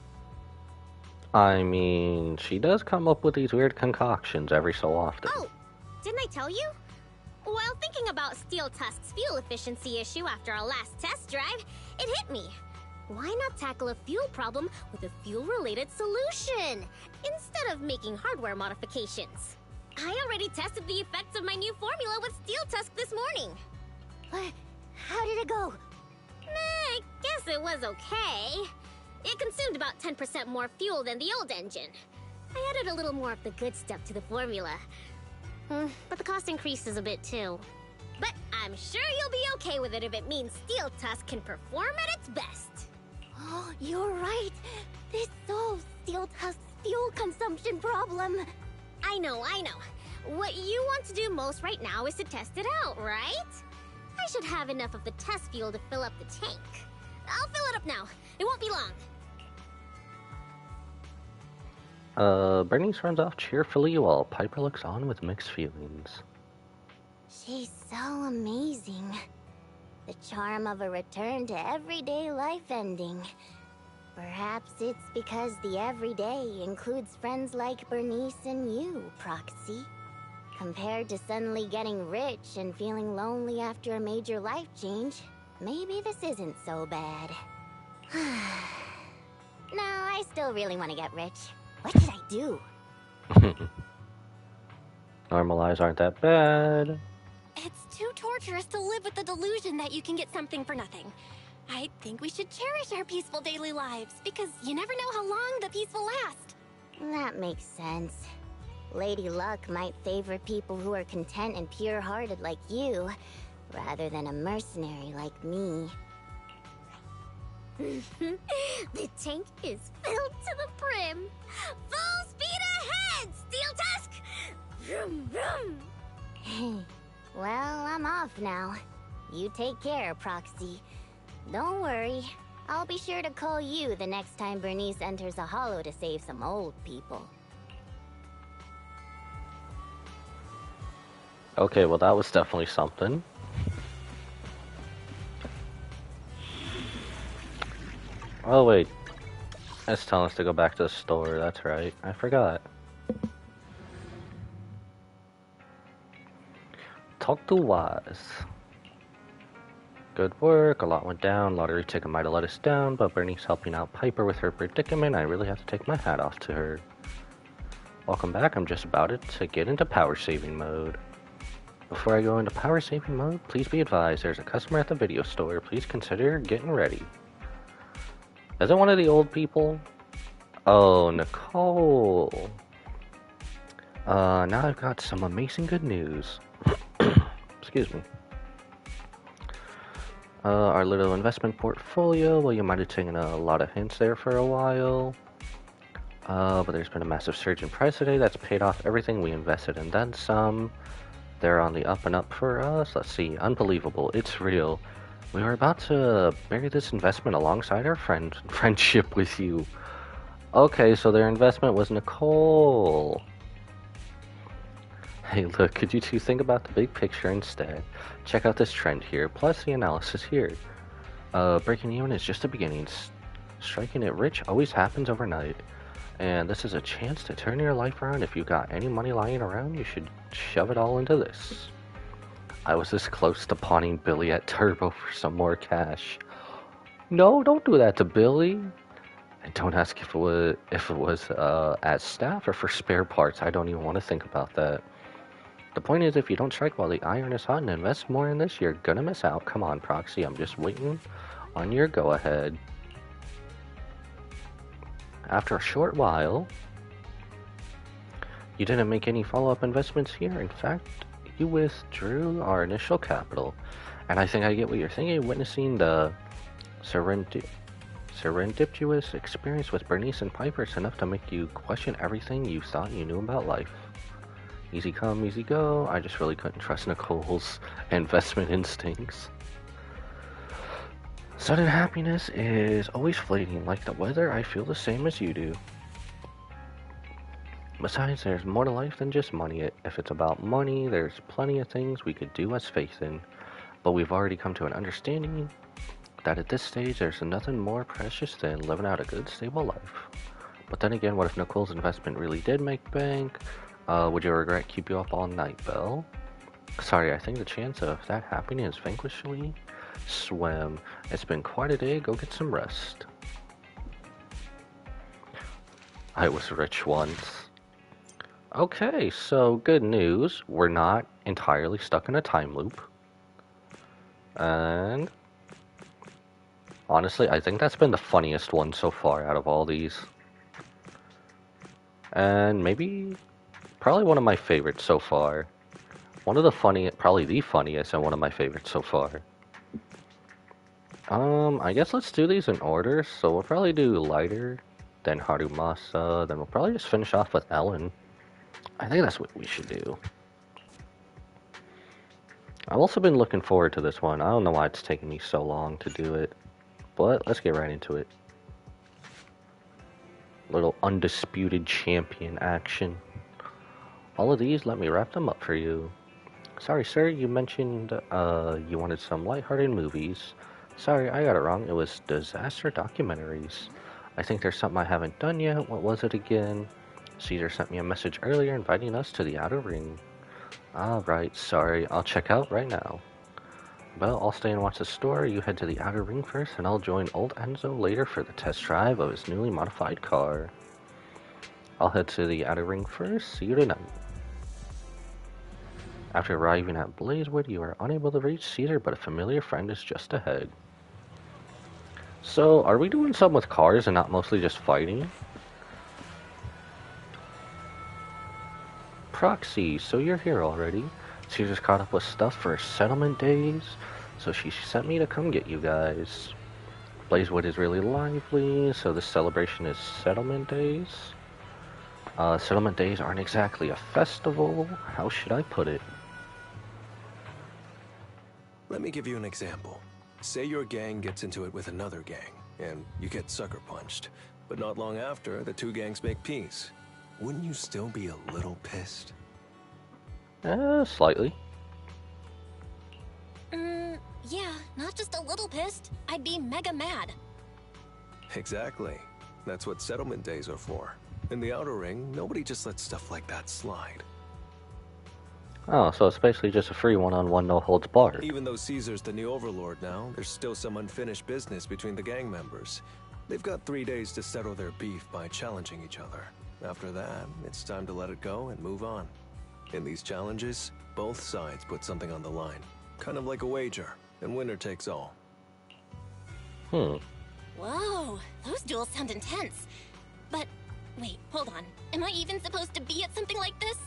I mean, she does come up with these weird concoctions every so often. Oh, didn't I tell you? While thinking about Steel Tusk's fuel efficiency issue after our last test drive, it hit me. Why not tackle a fuel problem with a fuel-related solution, instead of making hardware modifications? I already tested the effects of my new formula with Steel Tusk this morning. What? How did it go? I guess it was okay. It consumed about 10% more fuel than the old engine. I added a little more of the good stuff to the formula. But the cost increases a bit too. But I'm sure you'll be okay with it if it means Steel Tusk can perform at its best. Oh, you're right. This solves Steel Tusk's fuel consumption problem. I know. What you want to do most right now is to test it out, right? I should have enough of the test fuel to fill up the tank. I'll fill it up now. It won't be long. Bernice runs off cheerfully while Piper looks on with mixed feelings. She's so amazing. The charm of a return to everyday life ending. Perhaps it's because the everyday includes friends like Bernice and you, Proxy. Compared to suddenly getting rich and feeling lonely after a major life change, maybe this isn't so bad. No, I still really want to get rich. What should I do? Normal lives aren't that bad. It's too torturous to live with the delusion that you can get something for nothing. I think we should cherish our peaceful daily lives, because you never know how long the peace will last. That makes sense. Lady Luck might favor people who are content and pure-hearted like you, rather than a mercenary like me. The tank is filled to the brim. Full speed ahead, Steel Tusk! Vroom, vroom. Well, I'm off now. You take care, Proxy. Don't worry. I'll be sure to call you the next time Bernice enters a hollow to save some old people. Okay, well that was definitely something. Oh wait, it's telling us to go back to the store, that's right. I forgot. Talk to Wise. Good work, a lot went down, lottery ticket might have let us down, but Bernie's helping out Piper with her predicament. I really have to take my hat off to her. Welcome back, I'm just about to get into power saving mode. Before I go into power saving mode, please be advised there's a customer at the video store. Please consider getting ready. Is it one of the old people? Oh, Nicole. Now I've got some amazing good news. Excuse me. Our little investment portfolio, well, you might have taken a lot of hints there for a while. But there's been a massive surge in price today that's paid off everything we invested and then some. They're on the up and up for us. Let's see, unbelievable, it's real. We were about to bury this investment alongside our friendship with you. Okay, so their investment was Nicole. Hey, look, could you two think about the big picture instead? Check out this trend here, plus the analysis here. Breaking even is just the beginning. Striking it rich always happens overnight. And this is a chance to turn your life around. If you got any money lying around, you should shove it all into this. I was this close to pawning Billy at Turbo for some more cash. No, don't do that to Billy. And don't ask if it was as staff or for spare parts. I don't even want to think about that. The point is, if you don't strike while the iron is hot and invest more in this, you're gonna miss out. Come on, Proxy, I'm just waiting on your go-ahead. After a short while, you didn't make any follow-up investments here. In fact, you withdrew our initial capital. And I think I get what you're thinking. Witnessing the serendipitous experience with Bernice and Piper is enough to make you question everything you thought you knew about life. Easy come, easy go. I just really couldn't trust Nicole's investment instincts. Sudden happiness is always fleeting. Like the weather, I feel the same as you do. Besides, there's more to life than just money. If it's about money, there's plenty of things we could do as faith in. But we've already come to an understanding that at this stage, there's nothing more precious than living out a good, stable life. But then again, what if Nicole's investment really did make bank? Would you regret keep you up all night, Belle? Sorry, I think the chance of that happening is vanquishingly slim. It's been quite a day. Go get some rest. I was rich once. Okay, so good news. We're not entirely stuck in a time loop. And honestly, I think that's been the funniest one so far out of all these. And maybe, probably one of my favorites so far. One of the funniest, probably the funniest, and one of my favorites so far. I guess let's do these in order. So we'll probably do Lighter, then Harumasa, then we'll probably just finish off with Ellen. I think that's what we should do. I've also been looking forward to this one. I don't know why it's taking me so long to do it, but let's get right into it. Little undisputed champion action. All of these, let me wrap them up for you. Sorry, sir, you mentioned you wanted some lighthearted movies. Sorry, I got it wrong. It was disaster documentaries. I think there's something I haven't done yet. What was it again? Caesar sent me a message earlier inviting us to the Outer Ring. Alright, sorry. I'll check out right now. Well, I'll stay and watch the store. You head to the Outer Ring first, and I'll join old Enzo later for the test drive of his newly modified car. I'll head to the Outer Ring first. See you tonight. After arriving at Blazewood, you are unable to reach Caesar, but a familiar friend is just ahead. So, are we doing something with cars and not mostly just fighting? Proxy, so you're here already. Caesar's caught up with stuff for settlement days, so she sent me to come get you guys. Blazewood is really lively, so this celebration is settlement days. Settlement days aren't exactly a festival. How should I put it? Let me give you an example. Say your gang gets into it with another gang, and you get sucker punched. But not long after, the two gangs make peace. Wouldn't you still be a little pissed? Slightly. Yeah, not just a little pissed. I'd be mega mad. Exactly. That's what settlement days are for. In the Outer Ring, nobody just lets stuff like that slide. Oh, so it's basically just a free one-on-one, no holds barred. Even though Caesar's the new overlord now, there's still some unfinished business between the gang members. They've got 3 days to settle their beef by challenging each other. After that, it's time to let it go and move on. In these challenges, both sides put something on the line. Kind of like a wager, and winner takes all. Whoa, those duels sound intense. But, wait, hold on. Am I even supposed to be at something like this?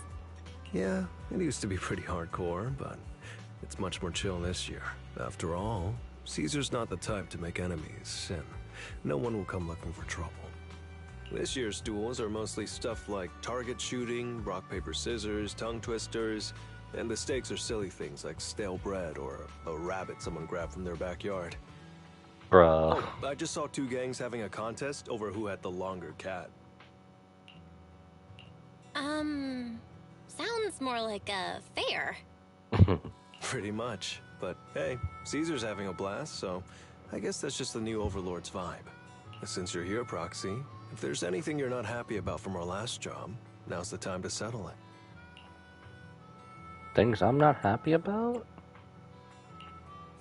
Yeah, it used to be pretty hardcore, but it's much more chill this year. After all, Caesar's not the type to make enemies, and no one will come looking for trouble. This year's duels are mostly stuff like target shooting, rock, paper, scissors, tongue twisters, and the stakes are silly things like stale bread or a rabbit someone grabbed from their backyard. Bruh. Oh, I just saw 2 gangs having a contest over who had the longer cat. Sounds more like a fair. Pretty much. But hey, Caesar's having a blast, so I guess that's just the new Overlord's vibe. Since you're here, Proxy, if there's anything you're not happy about from our last job, now's the time to settle it. Things I'm not happy about?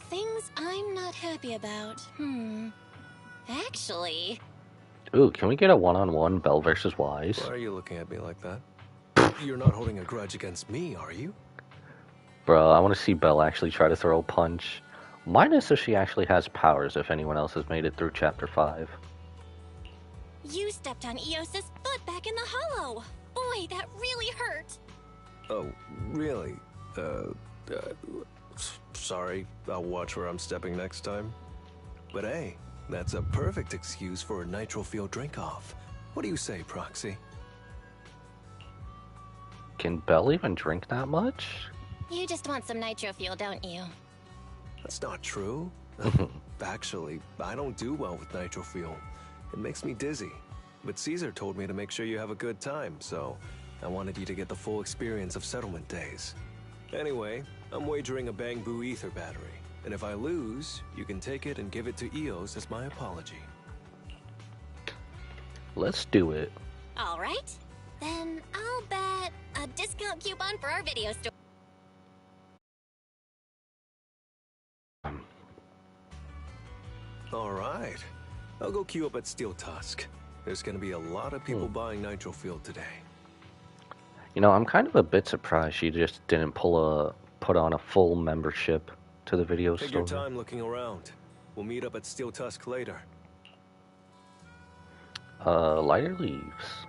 Things I'm not happy about. Actually... Ooh, can we get a one-on-one Bell versus Wise? Why are you looking at me like that? You're not holding a grudge against me, are you? Bro, I want to see Belle actually try to throw a punch. Minus if she actually has powers, if anyone else has made it through Chapter 5. You stepped on Eos's foot back in the hollow. Boy, that really hurt. Oh, really? Sorry, I'll watch where I'm stepping next time. But hey, that's a perfect excuse for a nitro fuel drink-off. What do you say, Proxy? Can Belle even drink that much? You just want some nitro fuel, don't you? That's not true. Actually, I don't do well with nitro fuel. It makes me dizzy. But Caesar told me to make sure you have a good time, so I wanted you to get the full experience of settlement days. Anyway, I'm wagering a Bangbu ether battery, and if I lose, you can take it and give it to Eos as my apology. Let's do it. All right. Then I'll bet a discount coupon for our video store. All right. I'll go queue up at Steel Tusk. There's gonna be a lot of people buying nitro fuel today. You know, I'm kind of a bit surprised she just didn't put on a full membership to the video Take store. your time looking around. We'll meet up at Steel Tusk later. Lighter leaves.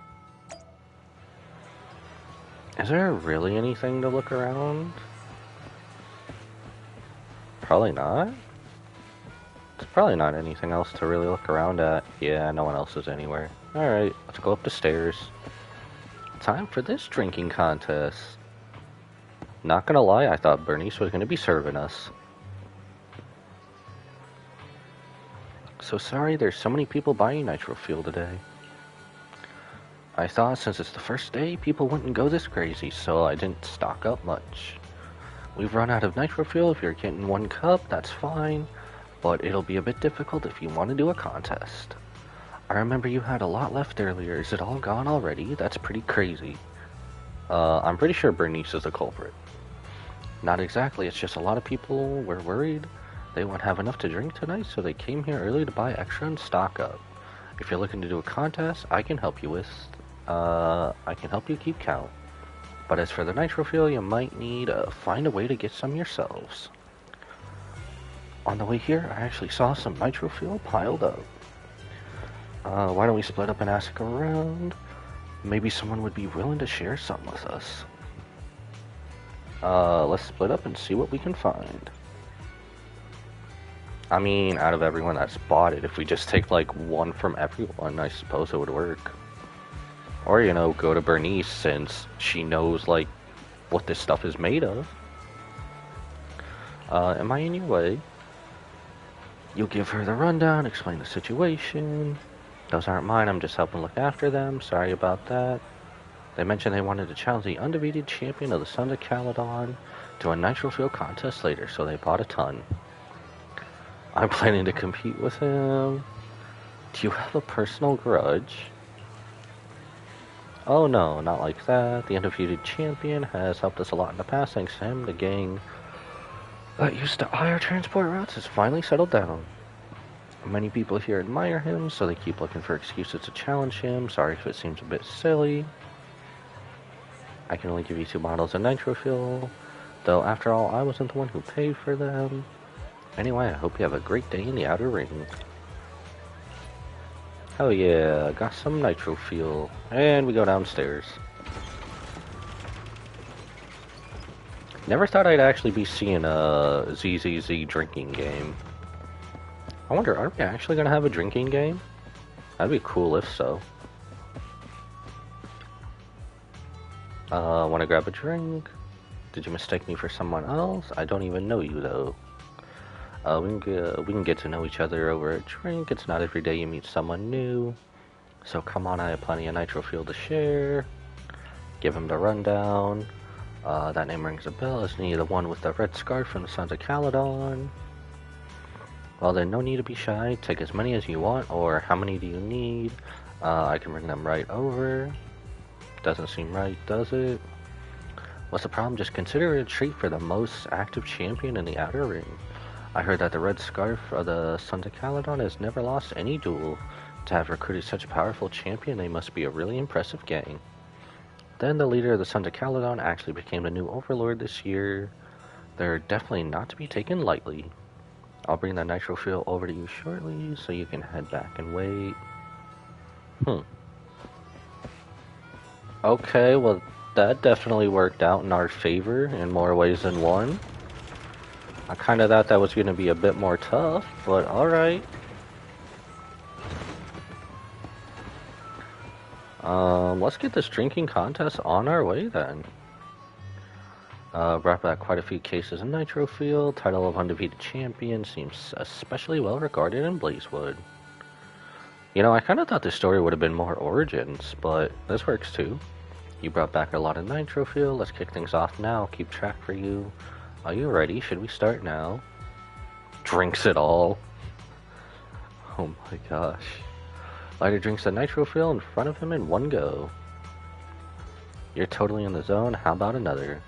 Is there really anything to look around? Probably not. There's probably not anything else to really look around at. Yeah, no one else is anywhere. Alright, let's go up the stairs. Time for this drinking contest. Not gonna lie, I thought Bernice was gonna be serving us. So sorry there's so many people buying nitro fuel today. I thought since it's the first day, people wouldn't go this crazy, so I didn't stock up much. We've run out of nitro fuel. If you're getting 1 cup, that's fine, but it'll be a bit difficult if you want to do a contest. I remember you had a lot left earlier. Is it all gone already? That's pretty crazy. I'm pretty sure Bernice is the culprit. Not exactly, it's just a lot of people were worried they won't have enough to drink tonight, so they came here early to buy extra and stock up. If you're looking to do a contest, I can help you keep count. But as for the nitro fuel, you might need to find a way to get some yourselves. On the way here, I actually saw some nitro fuel piled up. Why don't we split up and ask around? Maybe someone would be willing to share some with us. Let's split up and see what we can find. I mean, out of everyone that's bought it, if we just take like 1 from everyone, I suppose it would work. Or, you know, go to Bernice since she knows, like, what this stuff is made of. Am I in your way? You'll give her the rundown, explain the situation. Those aren't mine, I'm just helping look after them. Sorry about that. They mentioned they wanted to challenge the undefeated champion of the Sons of Caledon to a Nitro Field contest later, so they bought a ton. I'm planning to compete with him. Do you have a personal grudge? Oh no, not like that. The undefeated champion has helped us a lot in the past. Thanks to him, the gang that used to eye our transport routes has finally settled down. Many people here admire him, so they keep looking for excuses to challenge him. Sorry if it seems a bit silly. I can only give you 2 bottles of nitro fuel, though after all, I wasn't the one who paid for them. Anyway, I hope you have a great day in the outer ring. Hell yeah, got some nitro fuel. And we go downstairs. Never thought I'd actually be seeing a ZZZ drinking game. I wonder, are we actually gonna have a drinking game? That'd be cool if so. Wanna grab a drink? Did you mistake me for someone else? I don't even know you though. We can get to know each other over a drink. It's not every day you meet someone new. So come on, I have plenty of nitro fuel to share. Give him the rundown. That name rings a bell. Isn't he the one with the red scarf from the Sons of Caledon? Well then, no need to be shy. Take as many as you want, or how many do you need? I can bring them right over. Doesn't seem right, does it? What's the problem? Just consider it a treat for the most active champion in the outer ring. I heard that the red scarf of the Sons of Caledon has never lost any duel. To have recruited such a powerful champion, they must be a really impressive gang. Then the leader of the Sons of Caledon actually became the new overlord this year. They're definitely not to be taken lightly. I'll bring the nitro fuel over to you shortly, so you can head back and wait. Okay, well, that definitely worked out in our favor in more ways than one. I kinda thought that was gonna be a bit more tough, but alright. Let's get this drinking contest on our way then. Brought back quite a few cases of nitro fuel. Title of undefeated champion seems especially well regarded in Blazewood. You know, I kind of thought this story would have been more origins, but this works too. You brought back a lot of nitro fuel. Let's kick things off now. Keep track for you. Are you ready? Should we start now? Drinks it all. Oh my gosh. Lighter drinks the nitro fuel in front of him in one go. You're totally in the zone. How about another?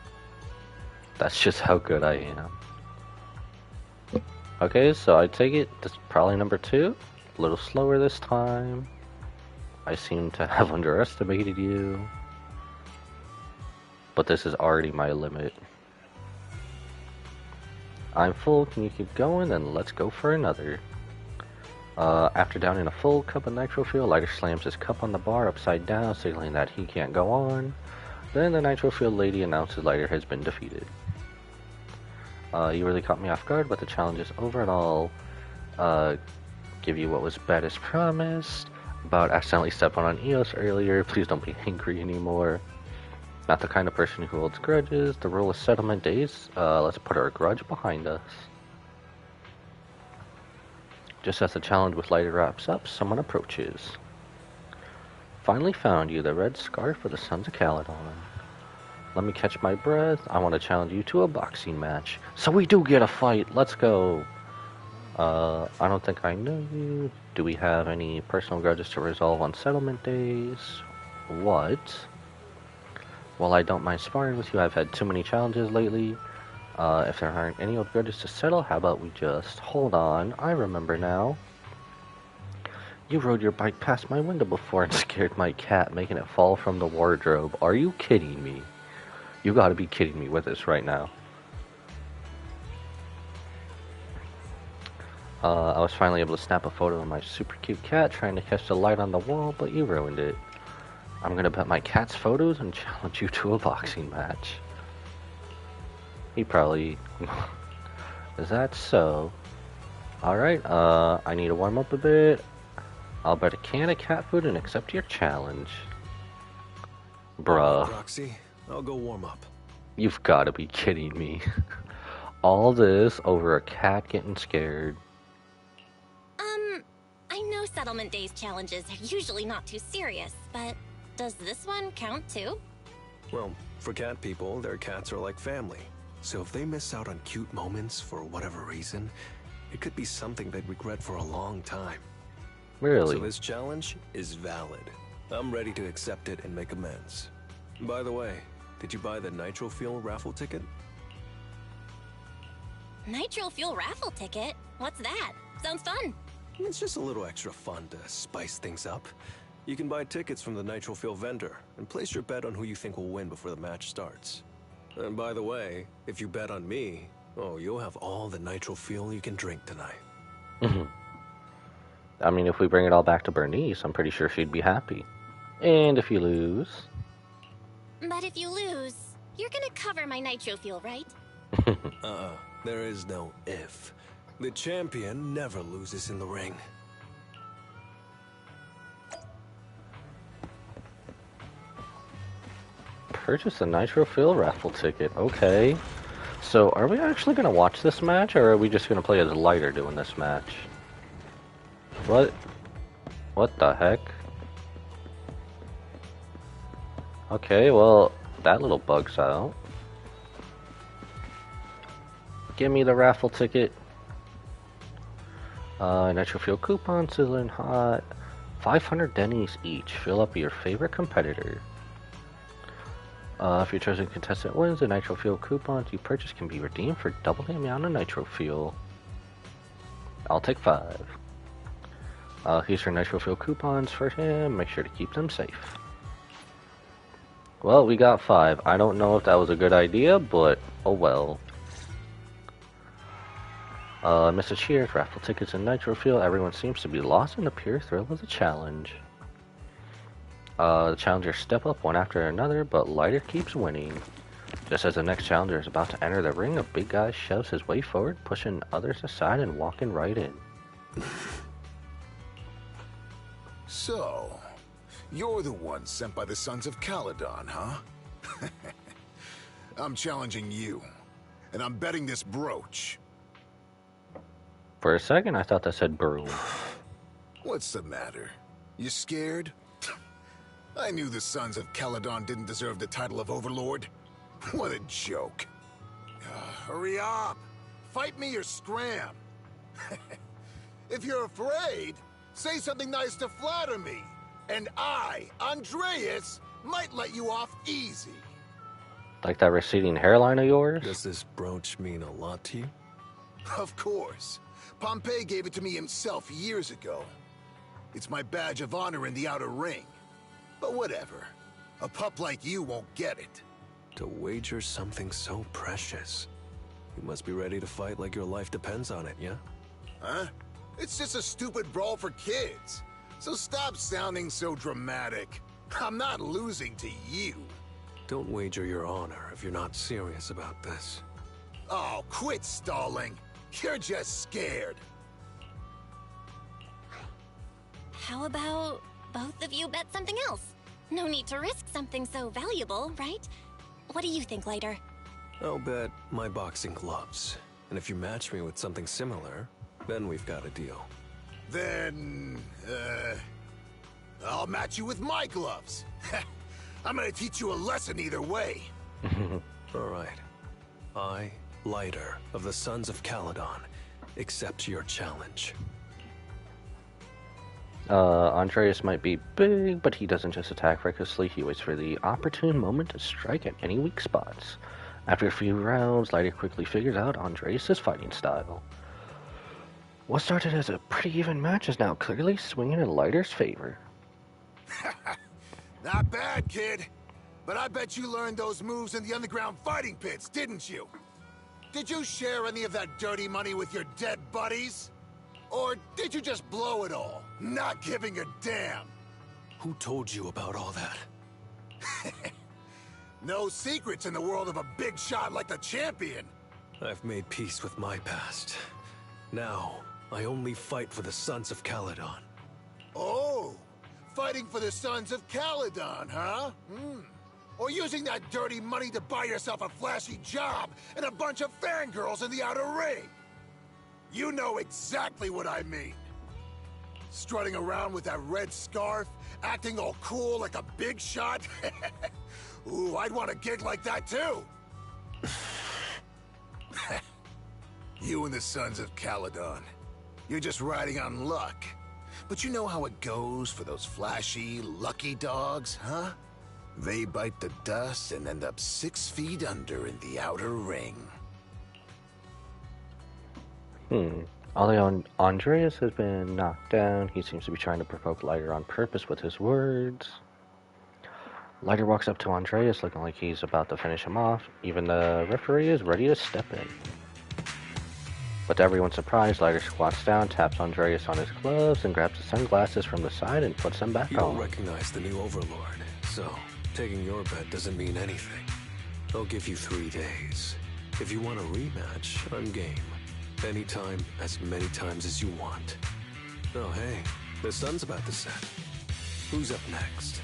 That's just how good I am. Okay, so I take it this is probably number 2. A little slower this time. I seem to have underestimated you. But this is already my limit. I'm full. Can you keep going? Then let's go for another. After downing a full cup of nitro fuel, Lighter slams his cup on the bar upside down, signaling that he can't go on. Then the nitro fuel lady announces Lighter has been defeated. You really caught me off guard, but the challenge is over, and I'll give you what was bad as promised. About accidentally stepping on Eos earlier. Please don't be angry anymore. Not the kind of person who holds grudges. The rule of settlement days. Let's put our grudge behind us. Just as the challenge with Lighter wraps up, someone approaches. Finally found you, the red scarf of the Sons of Caledon. Let me catch my breath. I want to challenge you to a boxing match. So we do get a fight. Let's go. I don't think I know you. Do we have any personal grudges to resolve on settlement days? What? Well, I don't mind sparring with you. I've had too many challenges lately. If there aren't any old grudges to settle, how about we just... Hold on, I remember now. You rode your bike past my window before and scared my cat, making it fall from the wardrobe. Are you kidding me? You gotta be kidding me with this right now. I was finally able to snap a photo of my super cute cat trying to catch the light on the wall, but you ruined it. I'm gonna put my cat's photos and challenge you to a boxing match. He probably... Is that so? Alright, I need to warm up a bit. I'll bet a can of cat food and accept your challenge. Bruh. Proxy, I'll go warm up. You've gotta be kidding me. All this over a cat getting scared. I know Settlement Days challenges are usually not too serious, but does this one count too? Well, for cat people, their cats are like family. So if they miss out on cute moments for whatever reason, it could be something they'd regret for a long time. Really? So this challenge is valid. I'm ready to accept it and make amends. By the way, did you buy the Nitro Fuel raffle ticket? Nitro Fuel raffle ticket? What's that? Sounds fun. It's just a little extra fun to spice things up. You can buy tickets from the Nitro Fuel vendor and place your bet on who you think will win before the match starts. And by the way, if you bet on me, oh, you'll have all the Nitro Fuel you can drink tonight. I mean, if we bring it all back to Bernice, I'm pretty sure she'd be happy. And if you lose... But if you lose, you're gonna cover my Nitro Fuel, right? There is no if. The champion never loses in the ring. Purchase a Nitro Fuel raffle ticket. Okay. So, are we actually going to watch this match, or are we just going to play as Lighter doing this match? What? What the heck? Okay, well, that little bug's out. Give me the raffle ticket. Nitro Fuel coupon, sizzling hot. 500 Denny's each. Fill up your favorite competitor. If your chosen contestant wins, the Nitro Fuel coupons you purchase can be redeemed for double the amount of Nitro Fuel. I'll take 5. Here's your Nitro Fuel coupons for him. Make sure to keep them safe. Well, we got 5. I don't know if that was a good idea, but oh well. Mr. Cheers, raffle tickets and Nitro Fuel. Everyone seems to be lost in the pure thrill of the challenge. The challengers step up one after another, but Lighter keeps winning. Just as the next challenger is about to enter the ring, a big guy shoves his way forward, pushing others aside and walking right in. So, you're the one sent by the Sons of Caledon, huh? I'm challenging you, and I'm betting this brooch. For a second, I thought that said broom. What's the matter? You scared? I knew the Sons of Caledon didn't deserve the title of Overlord. What a joke. Hurry up! Fight me or scram! If you're afraid, say something nice to flatter me, and I, Andreas, might let you off easy. Like that receding hairline of yours? Does this brooch mean a lot to you? Of course. Pompey gave it to me himself years ago. It's my badge of honor in the outer ring. But whatever. A pup like you won't get it. To wager something so precious. You must be ready to fight like your life depends on it, yeah? Huh? It's just a stupid brawl for kids. So stop sounding so dramatic. I'm not losing to you. Don't wager your honor if you're not serious about this. Oh, quit stalling. You're just scared. How about both of you bet something else? No need to risk something so valuable, right? What do you think, Lighter? I'll bet my boxing gloves. And if you match me with something similar, then we've got a deal. Then, I'll match you with my gloves. I'm gonna teach you a lesson either way. All right. I, Lighter, of the Sons of Caledon, accept your challenge. Andreas might be big, but he doesn't just attack recklessly. He waits for the opportune moment to strike at any weak spots. After a few rounds, Lighter quickly figures out Andreas' fighting style. What started as a pretty even match is now clearly swinging in Lighter's favor. Not bad, kid. But I bet you learned those moves in the underground fighting pits, didn't you? Did you share any of that dirty money with your dead buddies? Or did you just blow it all, not giving a damn? Who told you about all that? No secrets in the world of a big shot like the champion. I've made peace with my past. Now, I only fight for the Sons of Caledon. Oh, fighting for the Sons of Caledon, huh? Or using that dirty money to buy yourself a flashy job and a bunch of fangirls in the outer ring? You know exactly what I mean. Strutting around with that red scarf, acting all cool like a big shot? Ooh, I'd want a gig like that too. You and the Sons of Caledon. You're just riding on luck. But you know how it goes for those flashy, lucky dogs, huh? They bite the dust and end up 6 feet under in the outer ring. Although Andreas has been knocked down, he seems to be trying to provoke Lighter on purpose with his words. Lighter walks up to Andreas looking like he's about to finish him off. Even the referee is ready to step in. But to everyone's surprise, Lighter squats down, taps Andreas on his gloves, and grabs the sunglasses from the side and puts them back on. You don't recognize the new Overlord, so taking your bet doesn't mean anything. I'll give you 3 days. If you want a rematch, I'm game. Anytime, as many times as you want. Oh, hey, the sun's about to set. Who's up next?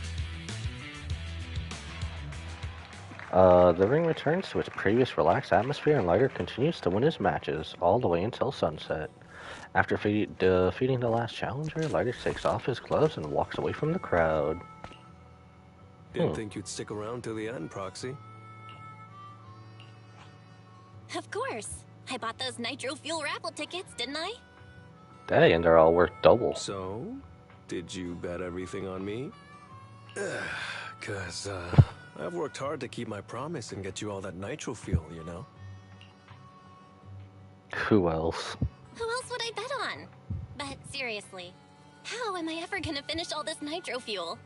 The ring returns to its previous relaxed atmosphere, and Lighter continues to win his matches all the way until sunset. After defeating the last challenger, Lighter takes off his gloves and walks away from the crowd. Didn't think you'd stick around till the end, Proxy. Of course. I bought those nitro fuel raffle tickets, didn't I? Dang, and they're all worth double. So, did you bet everything on me? 'Cause, I've worked hard to keep my promise and get you all that nitro fuel, you know? Who else? Who else would I bet on? But seriously, how am I ever gonna finish all this nitro fuel?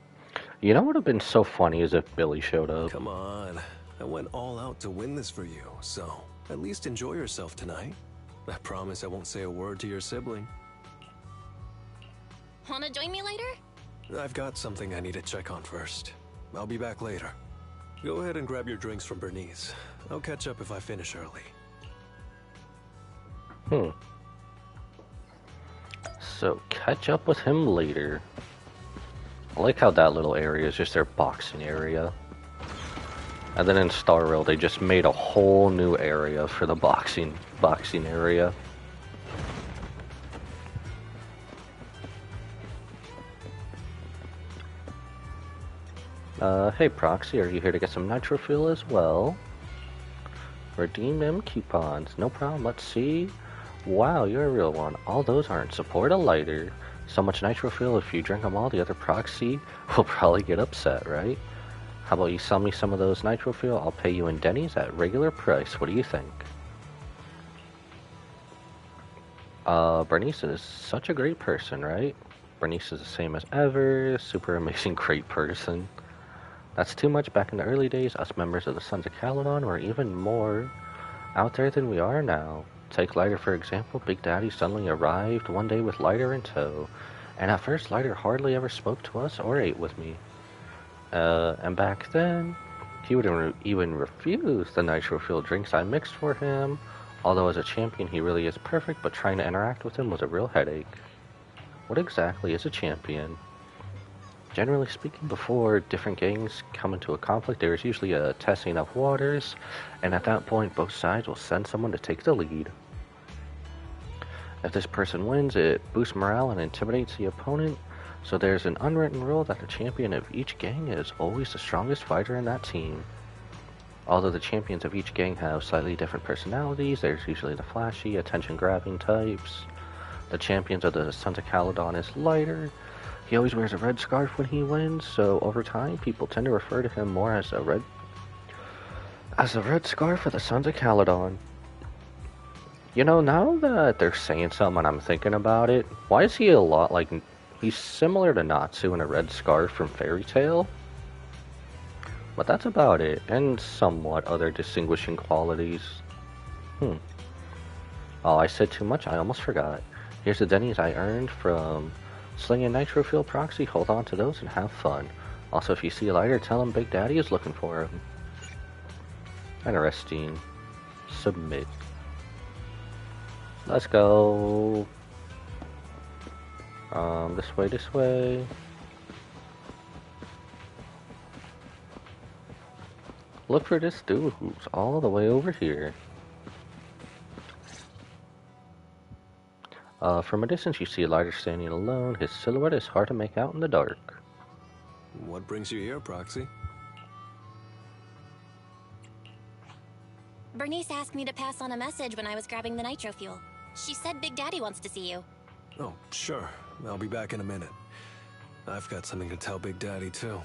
You know what would have been so funny is if Billy showed up. Come on. I went all out to win this for you, so at least enjoy yourself tonight. I promise I won't say a word to your sibling. Wanna join me later? I've got something I need to check on first. I'll be back later. Go ahead and grab your drinks from Bernice. I'll catch up if I finish early. So, catch up with him later. I like how that little area is just their boxing area. And then in Star Rail, they just made a whole new area for the boxing area. Hey Proxy, are you here to get some nitro fuel as well? Redeem them coupons. No problem, let's see. Wow, you're a real one. All those aren't. Support a Lighter. So much nitro fuel, if you drink them all, the other Proxy will probably get upset, right? How about you sell me some of those nitro fuel? I'll pay you in Denny's at regular price. What do you think? Bernice is such a great person, right? Bernice is the same as ever. Super amazing, great person. That's too much. Back in the early days, us members of the Sons of Caledon were even more out there than we are now. Take Lighter for example. Big Daddy suddenly arrived one day with Lighter in tow. And at first, Lighter hardly ever spoke to us or ate with me. And back then, he would even refuse the nitro fuel drinks I mixed for him. Although as a champion, he really is perfect, but trying to interact with him was a real headache. What exactly is a champion? Generally speaking, before different gangs come into a conflict, there is usually a testing of waters, and at that point, both sides will send someone to take the lead. If this person wins, it boosts morale and intimidates the opponent, so there's an unwritten rule that the champion of each gang is always the strongest fighter in that team. Although the champions of each gang have slightly different personalities, there's usually the flashy, attention-grabbing types. The champions of the Sons of Caledon is Lighter. He always wears a red scarf when he wins, so over time, people tend to refer to him more as a red scarf of the Sons of Caledon. You know, now that they're saying something and I'm thinking about it, why is he a lot like... He's similar to Natsu in a red scarf from Fairy Tail? But that's about it, and somewhat other distinguishing qualities. Oh, I said too much, I almost forgot. Here's the Denny's I earned from slinging nitro fuel Proxy. Hold on to those and have fun. Also, if you see Lighter, tell him Big Daddy is looking for him. Interesting. Submit. Let's go. this way. Look for this dude who's all the way over here. From a distance, you see a lighter standing alone. His silhouette is hard to make out in the dark. What brings you here, Proxy? Bernice asked me to pass on a message when I was grabbing the nitro fuel. She said Big Daddy wants to see you. Oh, sure. I'll be back in a minute. I've got something to tell Big Daddy, too.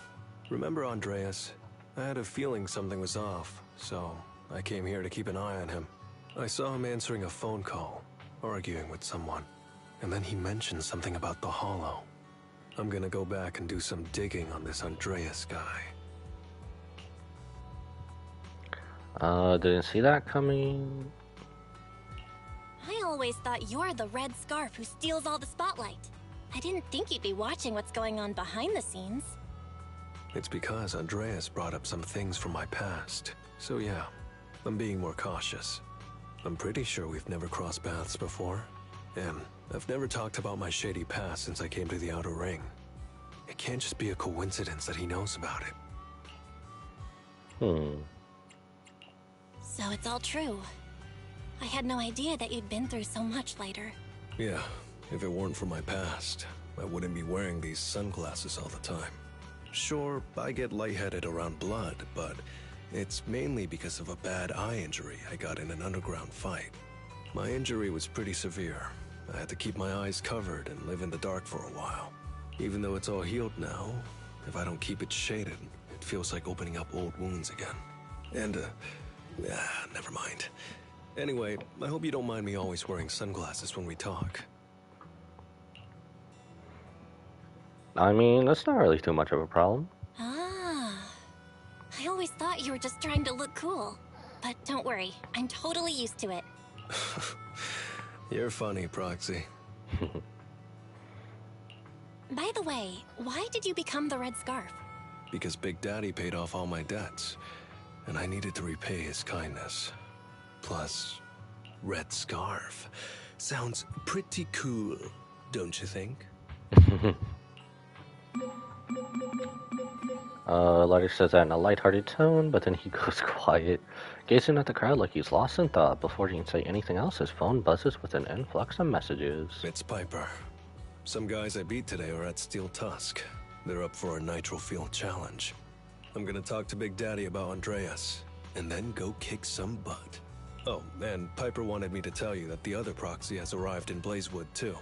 Remember Andreas? I had a feeling something was off, so I came here to keep an eye on him. I saw him answering a phone call, arguing with someone, and then he mentioned something about the Hollow. I'm gonna go back and do some digging on this Andreas guy. Didn't see that coming. I always thought you're the red scarf who steals all the spotlight. I didn't think you'd be watching what's going on behind the scenes. It's because Andreas brought up some things from my past. So yeah, I'm being more cautious. I'm pretty sure we've never crossed paths before. And I've never talked about my shady past since I came to the Outer Ring. It can't just be a coincidence that he knows about it. So it's all true. I had no idea that you'd been through so much later. Yeah, if it weren't for my past, I wouldn't be wearing these sunglasses all the time. Sure, I get lightheaded around blood, but it's mainly because of a bad eye injury I got in an underground fight. My injury was pretty severe. I had to keep my eyes covered and live in the dark for a while. Even though it's all healed now, if I don't keep it shaded, it feels like opening up old wounds again. And, never mind. Anyway, I hope you don't mind me always wearing sunglasses when we talk. I mean, that's not really too much of a problem. Ah. I always thought you were just trying to look cool. But don't worry, I'm totally used to it. You're funny, Proxy. By the way, why did you become the Red Scarf? Because Big Daddy paid off all my debts, and I needed to repay his kindness. Plus, Red Scarf sounds pretty cool, don't you think? Lighter says that in a lighthearted tone, but then he goes quiet, gazing at the crowd like he's lost in thought. Before he can say anything else, his phone buzzes with an influx of messages. It's Piper. Some guys I beat today are at Steel Tusk. They're up for a nitro field challenge. I'm gonna talk to Big Daddy about Andreas, and then go kick some butt. Oh, and Piper wanted me to tell you that the other Proxy has arrived in Blazewood, too.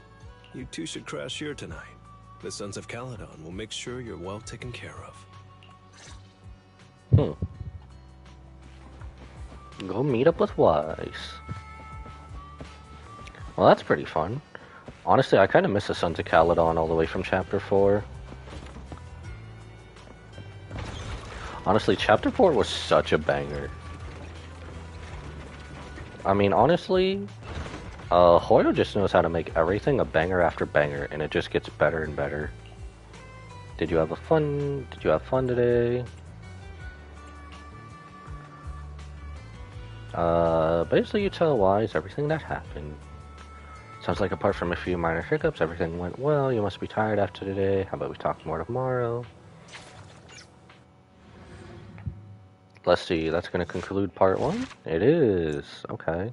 You two should crash here tonight. The Sons of Caledon will make sure you're well taken care of. Go meet up with Wise. Well, that's pretty fun. Honestly, I kind of miss the Sons of Caledon all the way from Chapter 4. Honestly, Chapter 4 was such a banger. I mean, honestly, Hoyle just knows how to make everything a banger after banger, and it just gets better and better. Did you have fun today? Basically you tell Wise everything that happened. Sounds like apart from a few minor hiccups, everything went well. You must be tired after today. How about we talk more tomorrow? Let's see, that's going to conclude part 1? It is. Okay.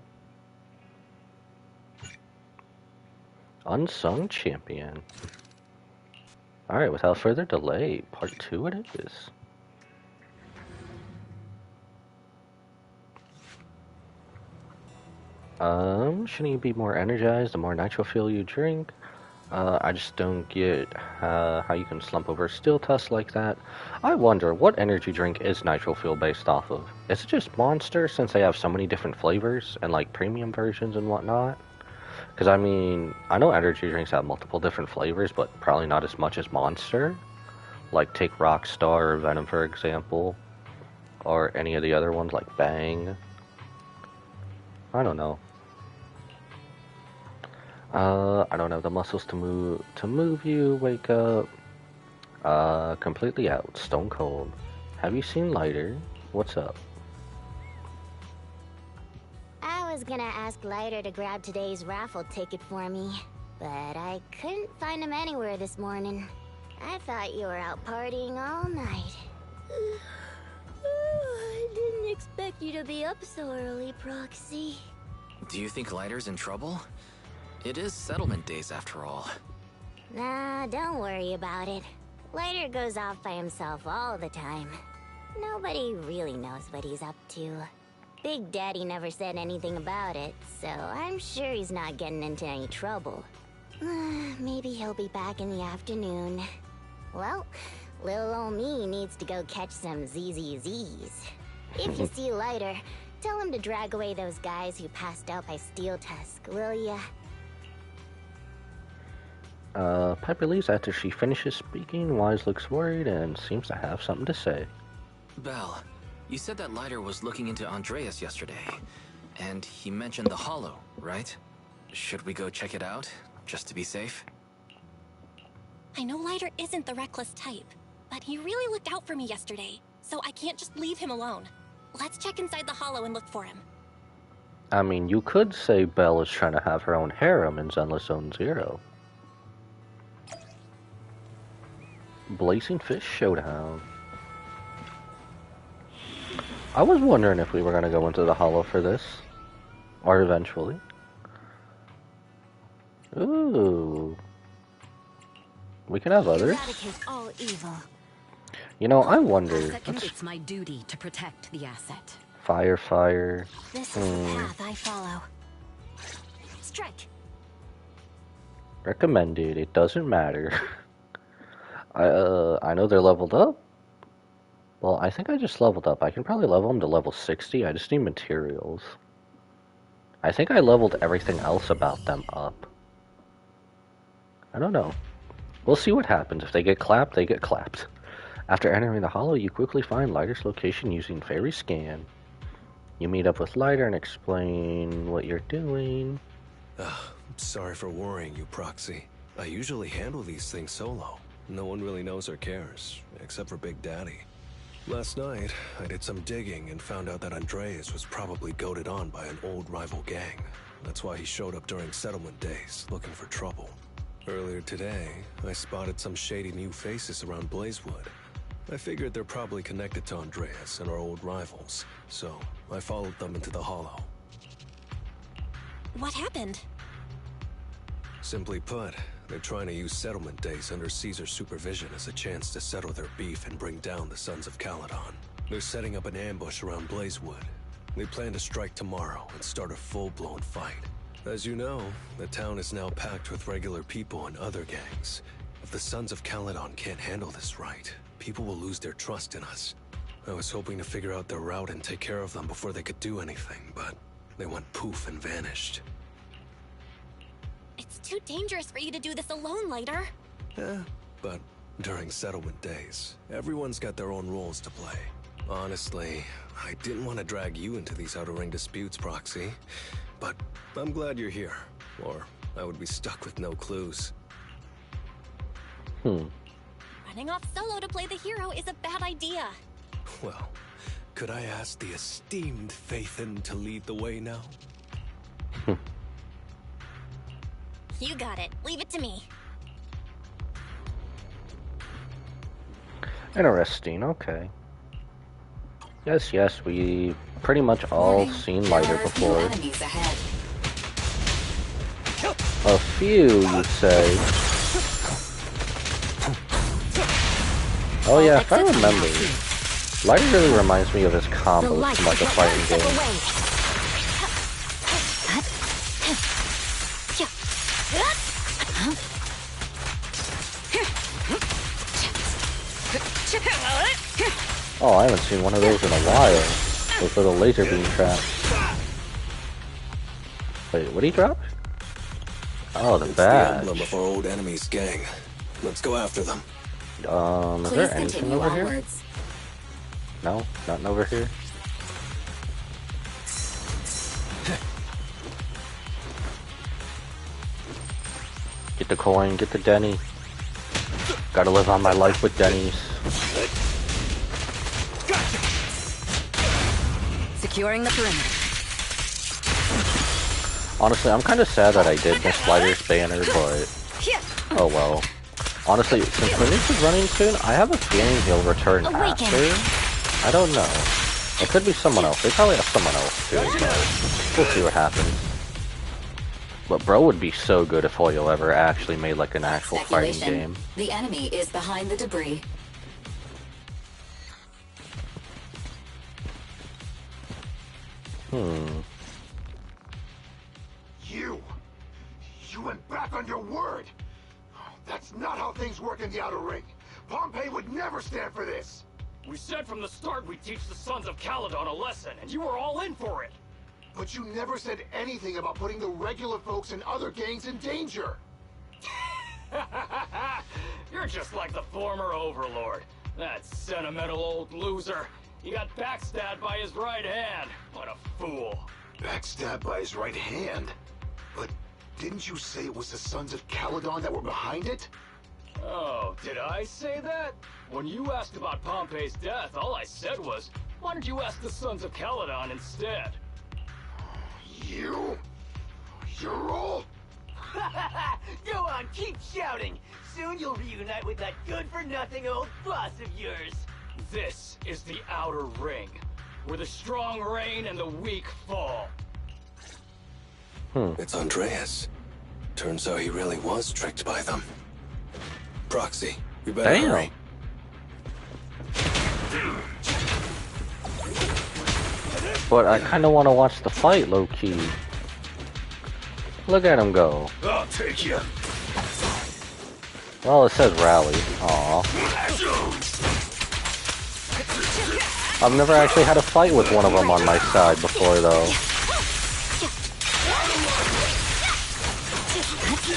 Unsung Champion. Alright, without further delay, part 2 it is. Shouldn't you be more energized the more nitro fuel you drink? I just don't get how you can slump over Steel Tusk like that. I wonder, what energy drink is nitro fuel based off of? Is it just Monster, since they have so many different flavors and like premium versions and whatnot? Because I mean, I know energy drinks have multiple different flavors, but probably not as much as Monster. Like take Rockstar or Venom for example, or any of the other ones like Bang. I don't know. I don't have the muscles to move you. Wake up. Completely out. Stone cold. Have you seen Lighter? What's up? I was gonna ask Lighter to grab today's raffle ticket for me, but I couldn't find him anywhere this morning. I thought you were out partying all night. I expect you to be up so early, Proxy. Do you think Lighter's in trouble? It is settlement days after all. Nah, don't worry about it. Lighter goes off by himself all the time. Nobody really knows what he's up to. Big Daddy never said anything about it, so I'm sure he's not getting into any trouble. Maybe he'll be back in the afternoon. Well, little ol' me needs to go catch some ZZZs. If you see Lighter, tell him to drag away those guys who passed out by Steel Tusk, will ya? Piper leaves after she finishes speaking. Wise looks worried and seems to have something to say. Belle, you said that Lighter was looking into Andreas yesterday, and he mentioned the Hollow, right? Should we go check it out, just to be safe? I know Lighter isn't the reckless type, but he really looked out for me yesterday, so I can't just leave him alone. Let's check inside the Hollow and look for him. I mean, you could say Belle is trying to have her own harem in Zenless Zone Zero. Blazing Fish Showdown. I was wondering if we were going to go into the Hollow for this. Or eventually. Ooh. We can have others. Eradicate all evil. You know, I wonder. It's my duty to protect the asset. Fire. This is the path I follow. Strike. Recommended. It doesn't matter. I know they're leveled up. Well, I think I just leveled up. I can probably level them to level 60. I just need materials. I think I leveled everything else about them up. I don't know. We'll see what happens. If they get clapped, they get clapped. After entering the Hollow, you quickly find Lighter's location using Fairy Scan. You meet up with Lighter and explain what you're doing. Sorry for worrying you, Proxy. I usually handle these things solo. No one really knows or cares, except for Big Daddy. Last night, I did some digging and found out that Andreas was probably goaded on by an old rival gang. That's why he showed up during settlement days, looking for trouble. Earlier today, I spotted some shady new faces around Blazewood. I figured they're probably connected to Andreas and our old rivals, so I followed them into the Hollow. What happened? Simply put, they're trying to use settlement days under Caesar's supervision as a chance to settle their beef and bring down the Sons of Caledon. They're setting up an ambush around Blazewood. They plan to strike tomorrow and start a full-blown fight. As you know, the town is now packed with regular people and other gangs. If the Sons of Caledon can't handle this right, people will lose their trust in us. I was hoping to figure out their route and take care of them before they could do anything, but they went poof and vanished. It's too dangerous for you to do this alone, Lighter. But during settlement days, everyone's got their own roles to play. Honestly, I didn't want to drag you into these outer ring disputes, Proxy. But I'm glad you're here, or I would be stuck with no clues. Running off solo to play the hero is a bad idea. Well, could I ask the esteemed Faithin to lead the way now? You got it. Leave it to me. Interesting, okay. Yes, we pretty much all seen Lighter before. A few, you'd say. Oh yeah, if I remember, Lighter really reminds me of his combos from like a fighting game. Oh, I haven't seen one of those in a while. Those little laser beam traps. Wait, what did he drop? Oh, the badge. The emblem of our old enemy's gang. Let's go after them. Is there anything over here? No, nothing over here. Get the coin, get the Denny. Gotta live on my life with Denny's. Securing the perimeter. Honestly, I'm kind of sad that I did miss Lighter's banner, but oh well. Honestly, since Manise is running soon, I have a feeling he'll return after. I don't know. It could be someone else. They probably have someone else too, but we'll see what happens. But bro would be so good if Hoyo ever actually made like an actual fighting game. The enemy is behind the debris. You went back on your word! That's not how things work in the Outer Ring. Pompey would never stand for this! We said from the start we'd teach the Sons of Caledon a lesson, and you were all in for it! But you never said anything about putting the regular folks and other gangs in danger! You're just like the former Overlord. That sentimental old loser. He got backstabbed by his right hand. What a fool. Backstabbed by his right hand? But didn't you say it was the Sons of Caledon that were behind it? Oh, did I say that? When you asked about Pompey's death, all I said was, why don't you ask the Sons of Caledon instead? You? You're all... Go on, keep shouting! Soon you'll reunite with that good-for-nothing old boss of yours! This is the Outer Ring, where the strong reign and the weak fall. It's Andreas. Turns out he really was tricked by them. Proxy, we better hurry. But I kind of want to watch the fight, low-key. Look at him go. I'll take you. Well, it says rally. Aw. I've never actually had a fight with one of them on my side before, though.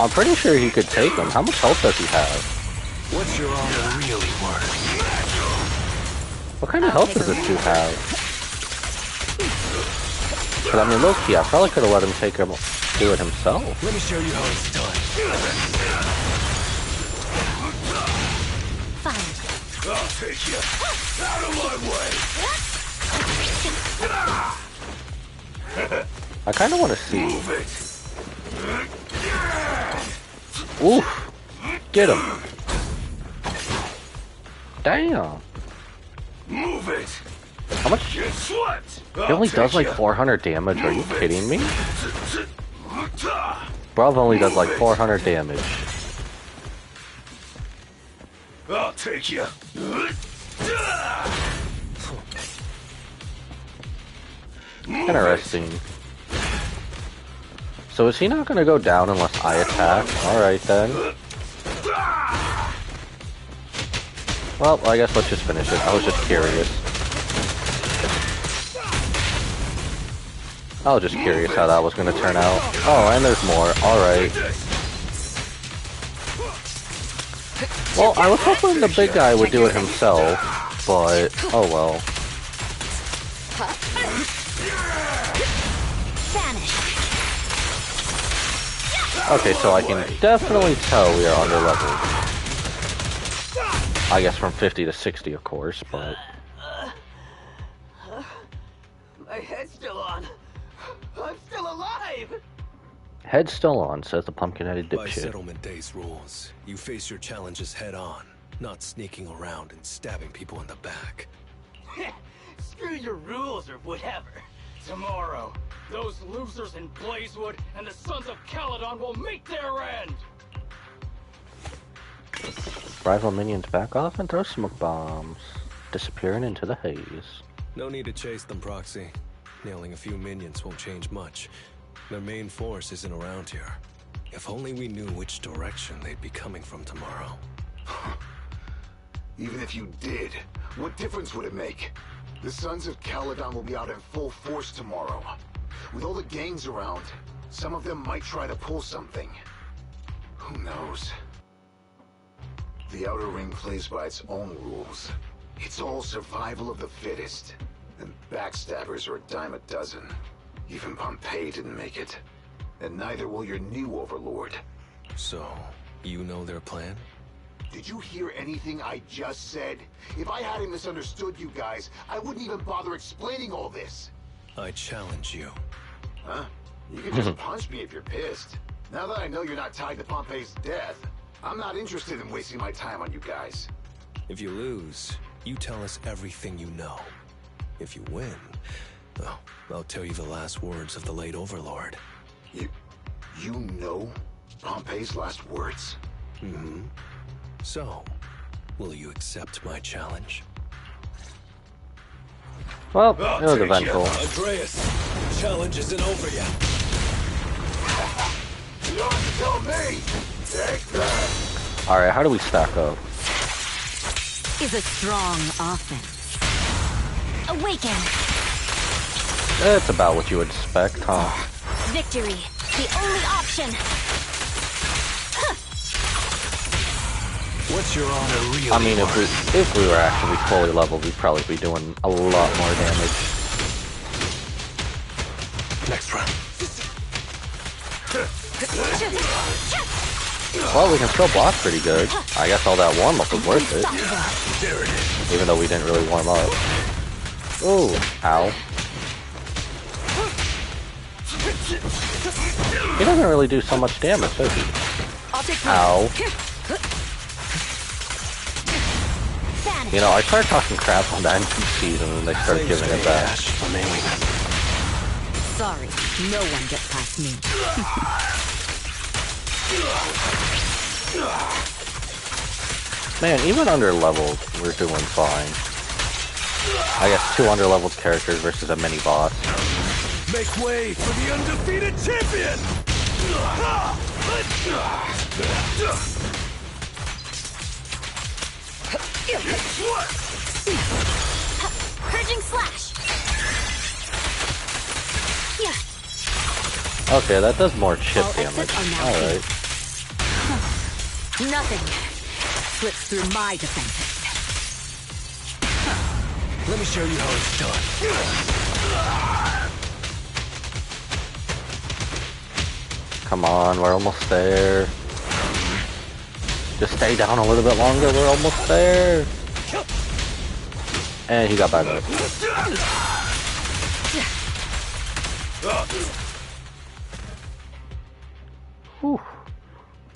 I'm pretty sure he could take him. How much health does he have? What's your armor really worth? What kind of health does this dude have? But I mean, low-key, I probably could have let him do it himself. Let me show you how it's done. Fine. I'll take you. Out of my way. I kind of want to see. Move it. Oof. Get him. Damn. Move it. How much? He only does like 400 damage. Are you kidding me? Bro only does like 400 damage. I'll take you. Interesting. So is he not going to go down unless I attack? Alright then. Well, I guess let's just finish it. I was just curious. I was just curious how that was going to turn out. Oh, and there's more. Alright. Well, I was hoping the big guy would do it himself, but oh well. Okay, so I can definitely tell we are under leveled. I guess from 50 to 60, of course, but... My head's still on. I'm still alive! Head's still on, says the pumpkin-headed By dipshit. Settlement Day's rules, you face your challenges head-on, not sneaking around and stabbing people in the back. Screw your rules or whatever. Tomorrow, those losers in Blazewood and the Sons of Caledon will meet their end! Rival minions back off and throw smoke bombs, disappearing into the haze. No need to chase them, Proxy. Nailing a few minions won't change much. Their main force isn't around here. If only we knew which direction they'd be coming from tomorrow. Even if you did, what difference would it make? The Sons of Caledon will be out in full force tomorrow. With all the gangs around, some of them might try to pull something. Who knows? The Outer Ring plays by its own rules. It's all survival of the fittest. And backstabbers are a dime a dozen. Even Pompey didn't make it. And neither will your new overlord. So, you know their plan? Did you hear anything I just said? If I hadn't misunderstood you guys, I wouldn't even bother explaining all this. I challenge you. Huh? You can just punch me if you're pissed. Now that I know you're not tied to Pompey's death, I'm not interested in wasting my time on you guys. If you lose, you tell us everything you know. If you win, oh, I'll tell you the last words of the late Overlord. You know Pompey's last words? Mm-hmm. So, will you accept my challenge? Well, it was eventual. Andreas, the challenge isn't over yet. You don't have to tell me! Take that! Alright, how do we stack up? Is a strong offense. Awaken! It's about what you would expect, huh? Victory! The only option! What's your honor really? I mean, if we were actually fully leveled, we'd probably be doing a lot more damage. Next round. Well, we can still block pretty good. I guess all that warm-up was worth it. Even though we didn't really warm up. Ooh, ow. He doesn't really do so much damage, does he? Ow. You know, I started talking crap on the NPCs and then they started giving it back. Sorry, no one gets past me. Man, even under-leveled, we're doing fine. I guess 2 under-leveled characters versus a mini-boss. Make way for the undefeated champion! Purging slash! Okay, that does more chip damage. Alright. Nothing slips through my defenses. Let me show you how it's done. Come on, we're almost there. Just stay down a little bit longer, we're almost there. And he got back up. Whew.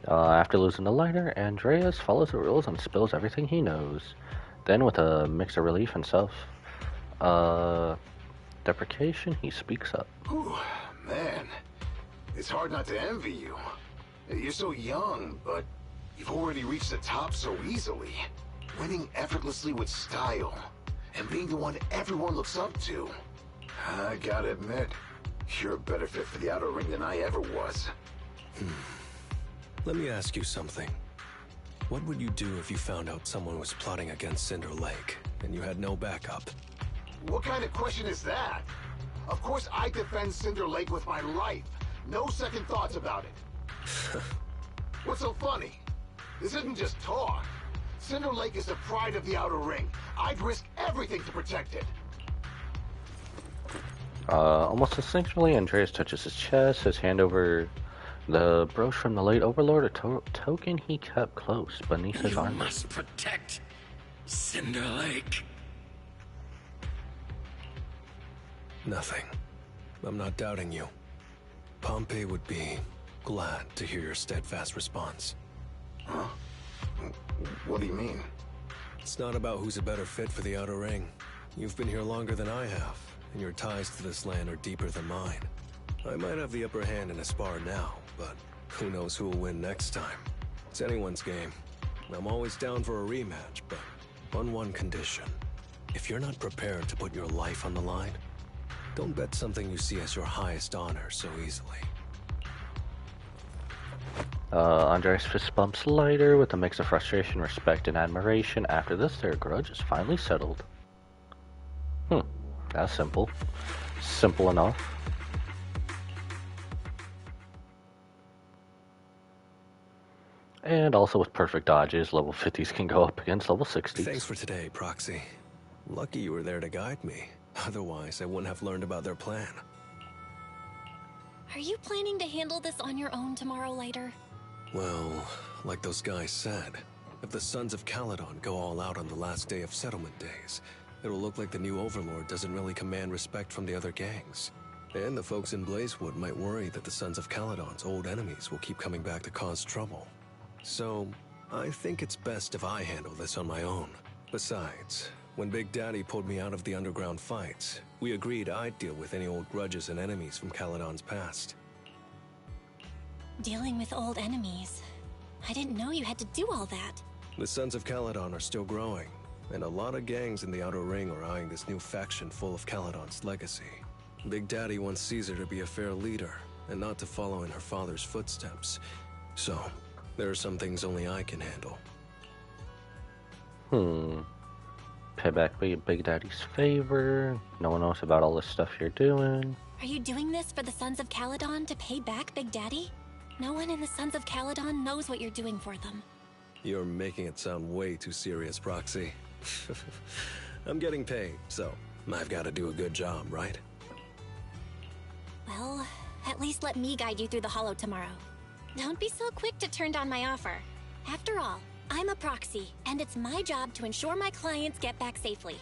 After losing the lighter, Andreas follows the rules and spills everything he knows. Then, with a mix of relief and self-deprecation, he speaks up. Whew, man, it's hard not to envy you. You're so young, but you've already reached the top so easily. Winning effortlessly with style, and being the one everyone looks up to. I gotta admit, you're a better fit for the outer ring than I ever was. Let me ask you something. What would you do if you found out someone was plotting against Cinder Lake, and you had no backup? What kind of question is that? Of course I defend Cinder Lake with my life. No second thoughts about it. What's so funny? This isn't just talk. Cinder Lake is the pride of the Outer Ring. I'd risk everything to protect it. Almost instinctively, Andreas touches his chest, his hand over the brooch from the late Overlord, a token he kept close beneath his armor. You must protect Cinder Lake. Nothing. I'm not doubting you. Pompey would be glad to hear your steadfast response. Huh? What do you mean? It's not about who's a better fit for the Outer Ring. You've been here longer than I have, and your ties to this land are deeper than mine. I might have the upper hand in a spar now, but who knows who will win next time. It's anyone's game. I'm always down for a rematch, but on one condition. If you're not prepared to put your life on the line, don't bet something you see as your highest honor so easily. Andreas fist bumps lighter with a mix of frustration, respect, and admiration. After this, their grudge is finally settled. That's simple. Simple enough. And also with perfect dodges, level 50s can go up against level 60s. Thanks for today, Proxy. Lucky you were there to guide me. Otherwise, I wouldn't have learned about their plan. Are you planning to handle this on your own tomorrow, Lighter? Well, like those guys said, if the Sons of Caledon go all out on the last day of settlement days, it'll look like the new Overlord doesn't really command respect from the other gangs. And the folks in Blazewood might worry that the Sons of Caledon's old enemies will keep coming back to cause trouble. So, I think it's best if I handle this on my own. Besides, When Big Daddy pulled me out of the underground fights, we agreed I'd deal with any old grudges and enemies from Caledon's past. Dealing with old enemies. I didn't know you had to do all that. The Sons of Caledon are still growing, and a lot of gangs in the Outer Ring are eyeing this new faction full of Caledon's legacy. Big Daddy wants Caesar to be a fair leader, and not to follow in her father's footsteps. So, there are some things only I can handle. Pay back Big Daddy's favor. No one knows about all this stuff you're doing. Are you doing this for the Sons of Caledon to pay back Big Daddy? No one in the Sons of Caledon knows what you're doing for them. You're making it sound way too serious, Proxy. I'm getting paid, so I've got to do a good job, right? Well, at least let me guide you through the Hollow tomorrow. Don't be so quick to turn down my offer. After all, I'm a proxy, and it's my job to ensure my clients get back safely.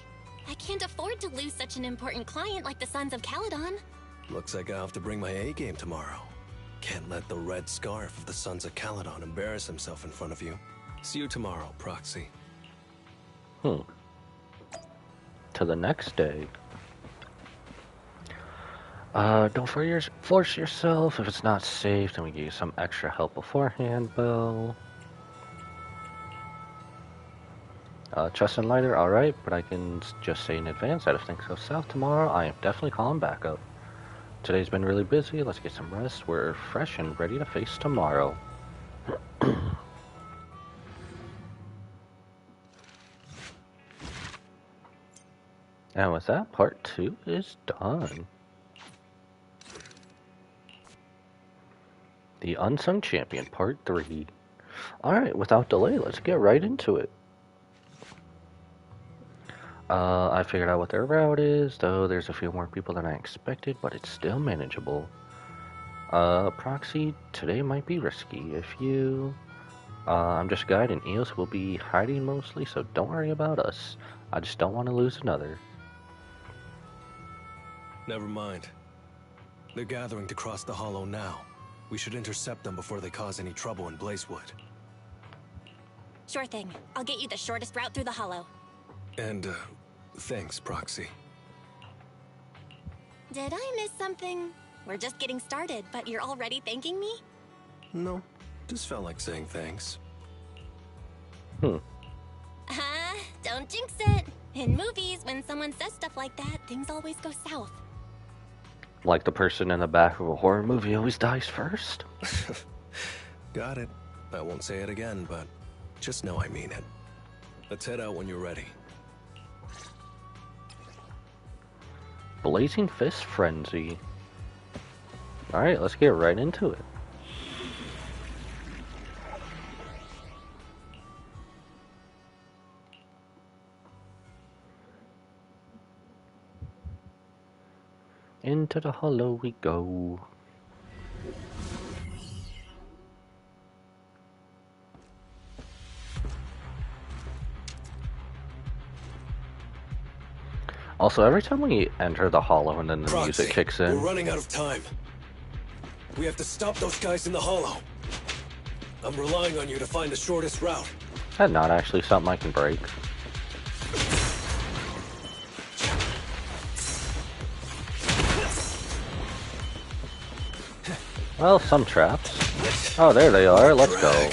I can't afford to lose such an important client like the Sons of Caledon. Looks like I'll have to bring my A-game tomorrow. Can't let the red scarf of the Sons of Caledon embarrass himself in front of you. See you tomorrow, Proxy. To the next day. Don't force yourself. If it's not safe, then we give you some extra help beforehand, Bill. Trust and lighter, alright, but I can just say in advance that if things go south tomorrow, I am definitely calling backup. Today's been really busy, let's get some rest. We're fresh and ready to face tomorrow. And with that, part 2 is done. The Unsung Champion, part 3. Alright, without delay, let's get right into it. I figured out what their route is, though there's a few more people than I expected, but it's still manageable. Proxy, today might be risky. If you... I'm just a guide, and Eos will be hiding mostly, so don't worry about us. I just don't want to lose another. Never mind. They're gathering to cross the Hollow now. We should intercept them before they cause any trouble in Blazewood. Sure thing. I'll get you the shortest route through the Hollow. And, thanks, Proxy. Did I miss something? We're just getting started, but you're already thanking me? No, just felt like saying thanks. Don't jinx it. In movies, when someone says stuff like that, things always go south. Like the person in the back of a horror movie always dies first? Got it. I won't say it again, but just know I mean it. Let's head out when you're ready. Blazing Fist Frenzy. Alright, let's get right into it. Into the Hollow we go. Also, every time we enter the Hollow and then the music kicks in... We're running out of time. We have to stop those guys in the Hollow. I'm relying on you to find the shortest route. That's not actually something I can break. Well, some traps. Oh, there they are. Let's go.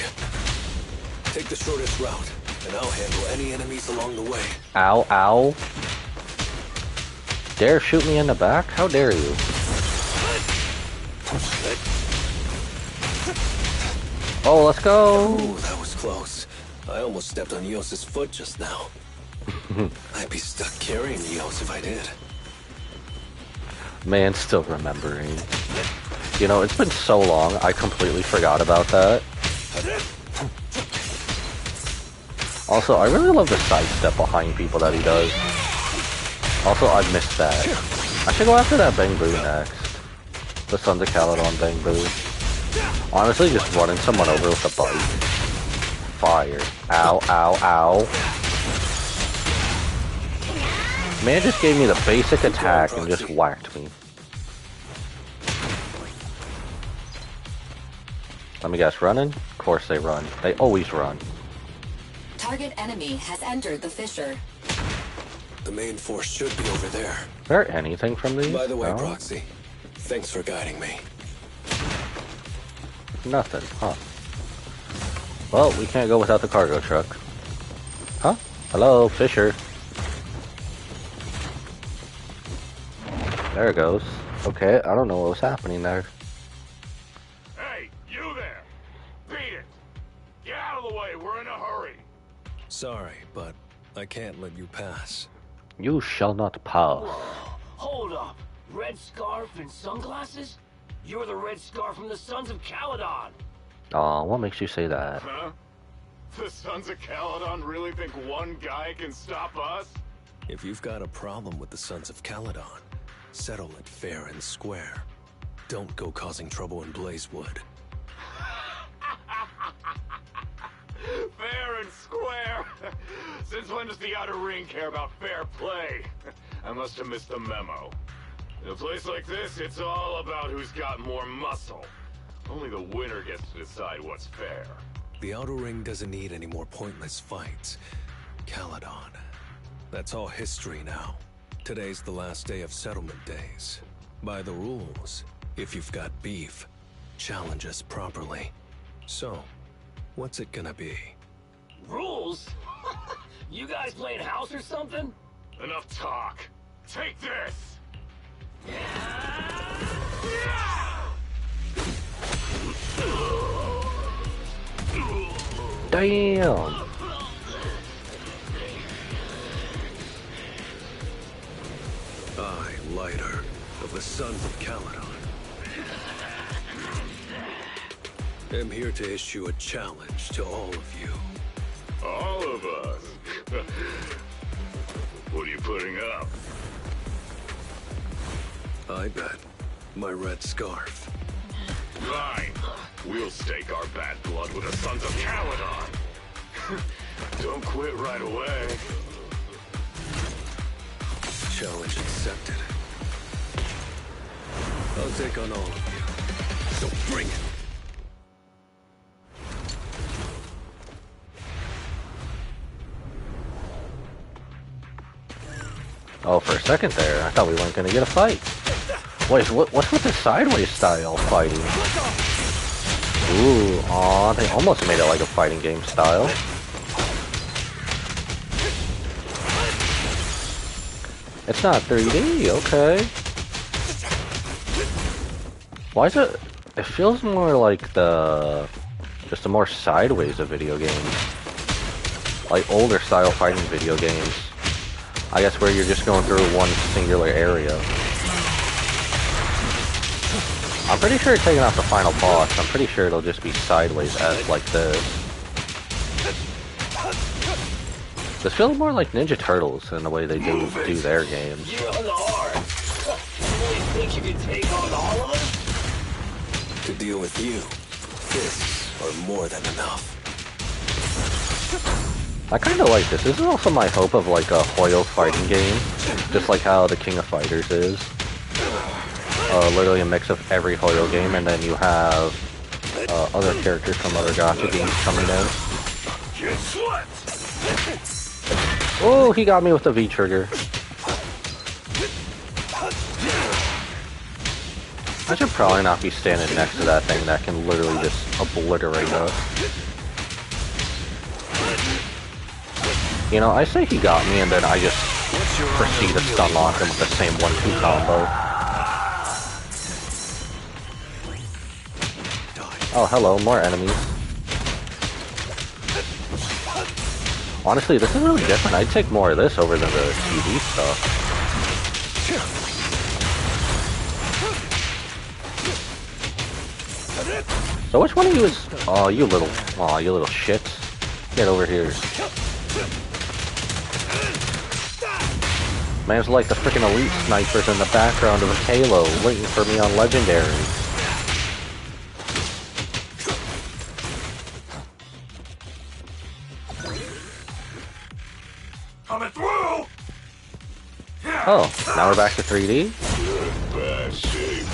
Take the shortest route, and I'll handle any enemies along the way. Ow, ow. Dare shoot me in the back? How dare you? Oh, let's go. Ooh, that was close. I almost stepped on Eos's foot just now. I'd be stuck carrying Eos if I did. Man, still remembering. You know, it's been so long, I completely forgot about that. Also, I really love the sidestep behind people that he does. Also, I missed that. I should go after that Bang Boo next. The Sons of Caledon Bang Boo. Honestly, just running someone over with a bite. Fire. Ow, ow, ow. Man just gave me the basic attack and just whacked me. Let me guess, running? Of course they run. They always run. Target enemy has entered the fissure. The main force should be over there. Is there anything from these? By the way, No? Proxy, thanks for guiding me. Nothing, huh? Well, we can't go without the cargo truck. Huh? Hello, Fisher. There it goes. Okay, I don't know what was happening there. Hey, you there! Beat it! Get out of the way, we're in a hurry! Sorry, but I can't let you pass. You shall not pass. Hold up. Red scarf and sunglasses? You're the red scarf from the Sons of Caledon. Aw, what makes you say that? Huh? The Sons of Caledon really think one guy can stop us? If you've got a problem with the Sons of Caledon, settle it fair and square. Don't go causing trouble in Blazewood. Fair and square? Since when does the Outer Ring care about fair play? I must have missed the memo. In a place like this, it's all about who's got more muscle. Only the winner gets to decide what's fair. The Outer Ring doesn't need any more pointless fights. Caledon. That's all history now. Today's the last day of settlement days. By the rules, if you've got beef, challenge us properly. So, what's it gonna be? Rules? You guys playing house or something? Enough talk. Take this! Damn! I, Lighter, of the Sons of Caledon, am here to issue a challenge to all of you. All of us? What are you putting up? I bet my red scarf. Fine. We'll stake our bad blood with the Sons of Caledon. Don't quit right away. Challenge accepted. I'll take on all of you. So bring it. Oh, for a second there, I thought we weren't gonna get a fight. Wait, what's with the sideways style fighting? Ooh, aw, they almost made it like a fighting game style. It's not 3D, okay. Why is it... It feels more like just a more sideways of video games. Like older style fighting video games. I guess where you're just going through one singular area. I'm pretty sure taking out the final boss, I'm pretty sure it'll just be sideways as like this. This feels more like Ninja Turtles in the way they do their games. You're on the hard. You really think you can take on all of us? To deal with you, fists are more than enough. I kind of like this. This is also my hope of like a Hoyo fighting game, just like how the King of Fighters is. Literally a mix of every Hoyo game, and then you have other characters from other gacha games coming in. Oh, he got me with the V trigger. I should probably not be standing next to that thing that can literally just obliterate us. You know, I say he got me, and then I just proceed to stun lock him with the same 1-2 combo. Oh, hello, more enemies. Honestly, this is really different. I'd take more of this over than the TV stuff. So which one of you is... Oh, you little shits. Get over here. Man's like the freaking elite snipers in the background of a Halo, waiting for me on Legendary. Coming through! Oh, now we're back to 3D? Bad shape.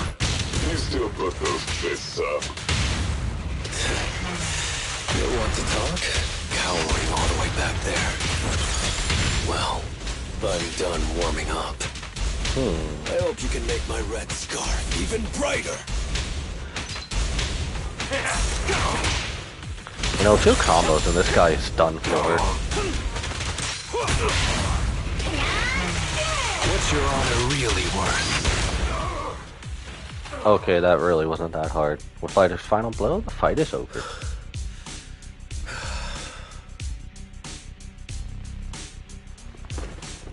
You still put those fists up. You want to talk? Cowering all the way back there. Well, I'm done warming up. I hope you can make my red scarf even brighter. You know, 2 combos and this guy is done for. What's your honor really worth? Okay, that really wasn't that hard. With Lighter's final blow, the fight is over.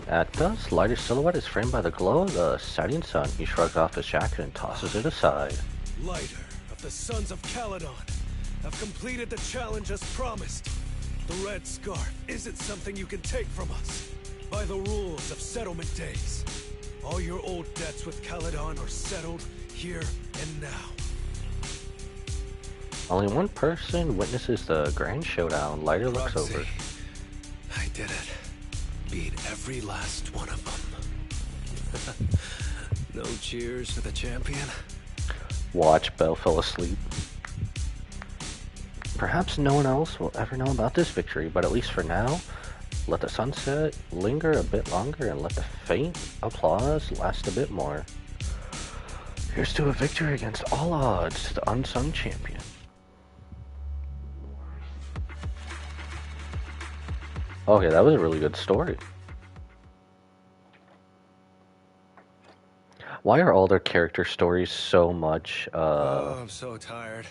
At dusk, Lighter's silhouette is framed by the glow of the setting sun. He shrugs off his jacket and tosses it aside. Lighter of the Sons of Caledon have completed the challenge as promised. The red scarf isn't something you can take from us. By the rules of settlement days, all your old debts with Caledon are settled here and now. Only one person witnesses the grand showdown. Lighter looks over. I did it. Beat every last one of them. No cheers for the champion? Watch, Belle fell asleep. Perhaps no one else will ever know about this victory, but at least for now, let the sunset linger a bit longer and let the faint applause last a bit more. Here's to a victory against all odds, the unsung champion. Okay, that was a really good story. Why are all their character stories so much, Oh, I'm so tired.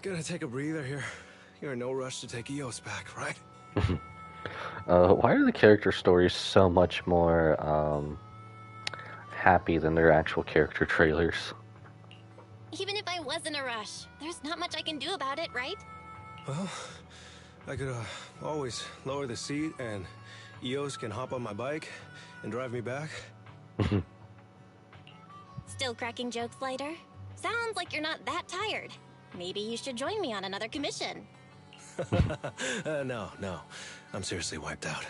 Gonna take a breather here. You're in no rush to take Eos back, right? why are the character stories so much more, happy than their actual character trailers? Even if I was in a rush, there's not much I can do about it, right? Well, I could always lower the seat and Eos can hop on my bike and drive me back. Still cracking jokes, Lighter? Sounds like you're not that tired. Maybe you should join me on another commission. No. I'm seriously wiped out.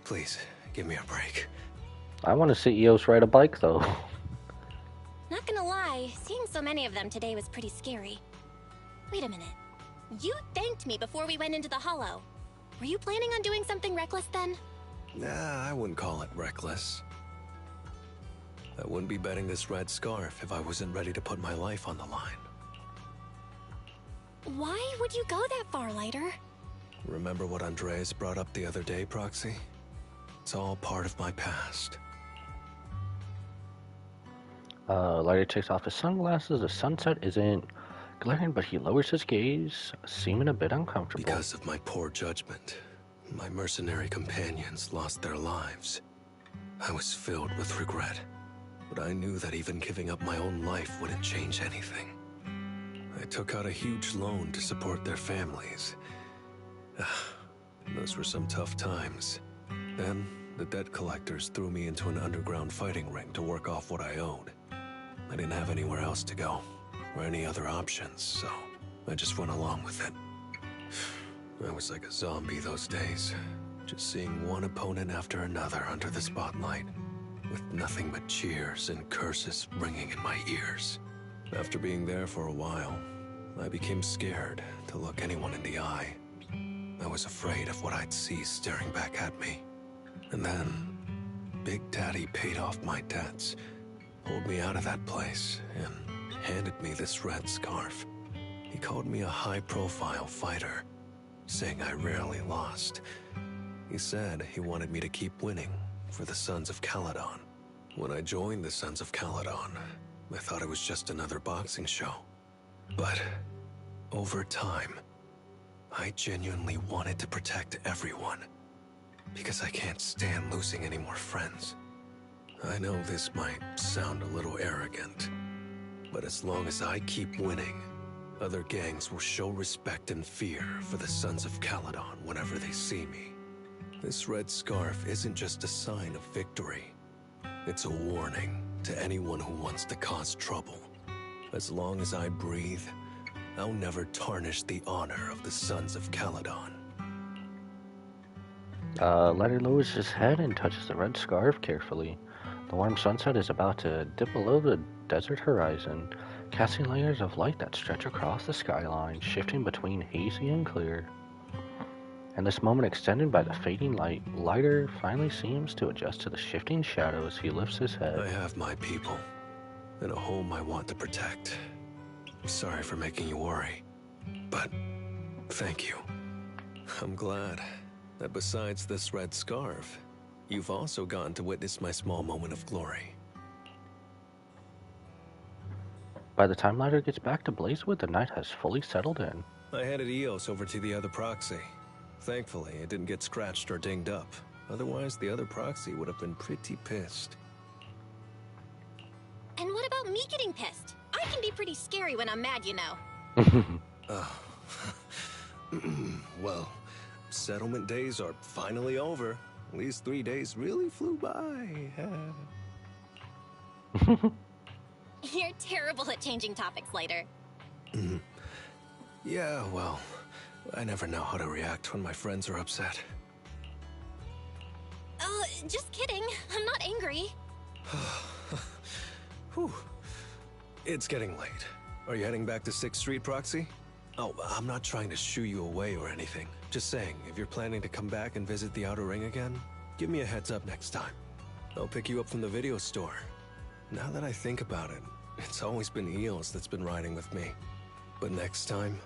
Please, give me a break. I want to see Eos ride a bike, though. Not gonna lie, seeing so many of them today was pretty scary. Wait a minute. You thanked me before we went into the Hollow. Were you planning on doing something reckless then? Nah, I wouldn't call it reckless. I wouldn't be betting this red scarf if I wasn't ready to put my life on the line. Why would you go that far, Lighter? Remember what Andreas brought up the other day, Proxy? It's all part of my past. Lighter takes off his sunglasses. The sunset isn't glaring, but he lowers his gaze, seeming a bit uncomfortable. Because of my poor judgment, my mercenary companions lost their lives. I was filled with regret, but I knew that even giving up my own life wouldn't change anything. I took out a huge loan to support their families. Those were some tough times. Then, the debt collectors threw me into an underground fighting ring to work off what I owed. I didn't have anywhere else to go, or any other options, so I just went along with it. I was like a zombie those days, just seeing one opponent after another under the spotlight, with nothing but cheers and curses ringing in my ears. After being there for a while, I became scared to look anyone in the eye. I was afraid of what I'd see staring back at me. And then, Big Daddy paid off my debts, pulled me out of that place, and handed me this red scarf. He called me a high-profile fighter, saying I rarely lost. He said he wanted me to keep winning for the Sons of Caledon. When I joined the Sons of Caledon, I thought it was just another boxing show. But over time, I genuinely wanted to protect everyone, because I can't stand losing any more friends. I know this might sound a little arrogant, but as long as I keep winning, other gangs will show respect and fear for the Sons of Caledon whenever they see me. This red scarf isn't just a sign of victory. It's a warning to anyone who wants to cause trouble. As long as I breathe, I'll never tarnish the honor of the Sons of Caledon. Lighter lowers his head and touches the red scarf carefully. The warm sunset is about to dip below the desert horizon, casting layers of light that stretch across the skyline, shifting between hazy and clear. In this moment extended by the fading light, Lighter finally seems to adjust to the shifting shadow as he lifts his head. I have my people, and a home I want to protect. Sorry for making you worry, but thank you. I'm glad that besides this red scarf, you've also gotten to witness my small moment of glory. By the time Lighter gets back to Blazewood, the night has fully settled in. I handed Eos over to the other proxy. Thankfully, it didn't get scratched or dinged up. Otherwise, the other proxy would have been pretty pissed. And what about me getting pissed? I can be pretty scary when I'm mad, you know. Well, settlement days are finally over. These 3 days really flew by. You're terrible at changing topics later. Yeah, well, I never know how to react when my friends are upset. Oh, just kidding. I'm not angry. Whew. It's getting late. Are you heading back to 6th Street, Proxy? Oh, I'm not trying to shoo you away or anything. Just saying, if you're planning to come back and visit the Outer Ring again, give me a heads up next time. I'll pick you up from the video store. Now that I think about it, it's always been Eos that's been riding with me. But next time,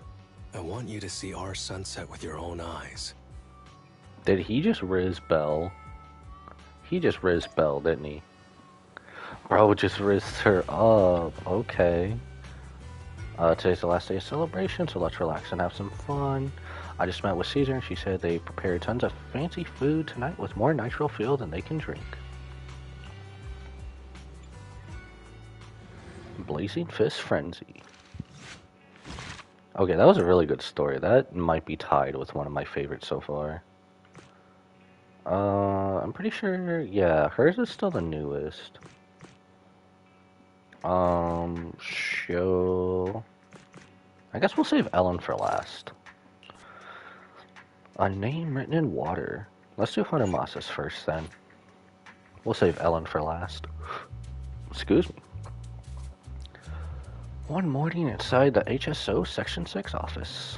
I want you to see our sunset with your own eyes. Did he just Riz Bell? He just Riz Bell, didn't he? Bro just rizzed her up. Okay. Today's the last day of celebration, so let's relax and have some fun. I just met with Caesar and she said they prepared tons of fancy food tonight with more nitro fuel than they can drink. Blazing Fist Frenzy. Okay, that was a really good story. That might be tied with one of my favorites so far. I'm pretty sure, yeah, hers is still the newest. Show... I guess we'll save Ellen for last. A name written in water. Let's do Hunter Moss's first then. We'll save Ellen for last. Excuse me. One morning inside the HSO Section 6 office.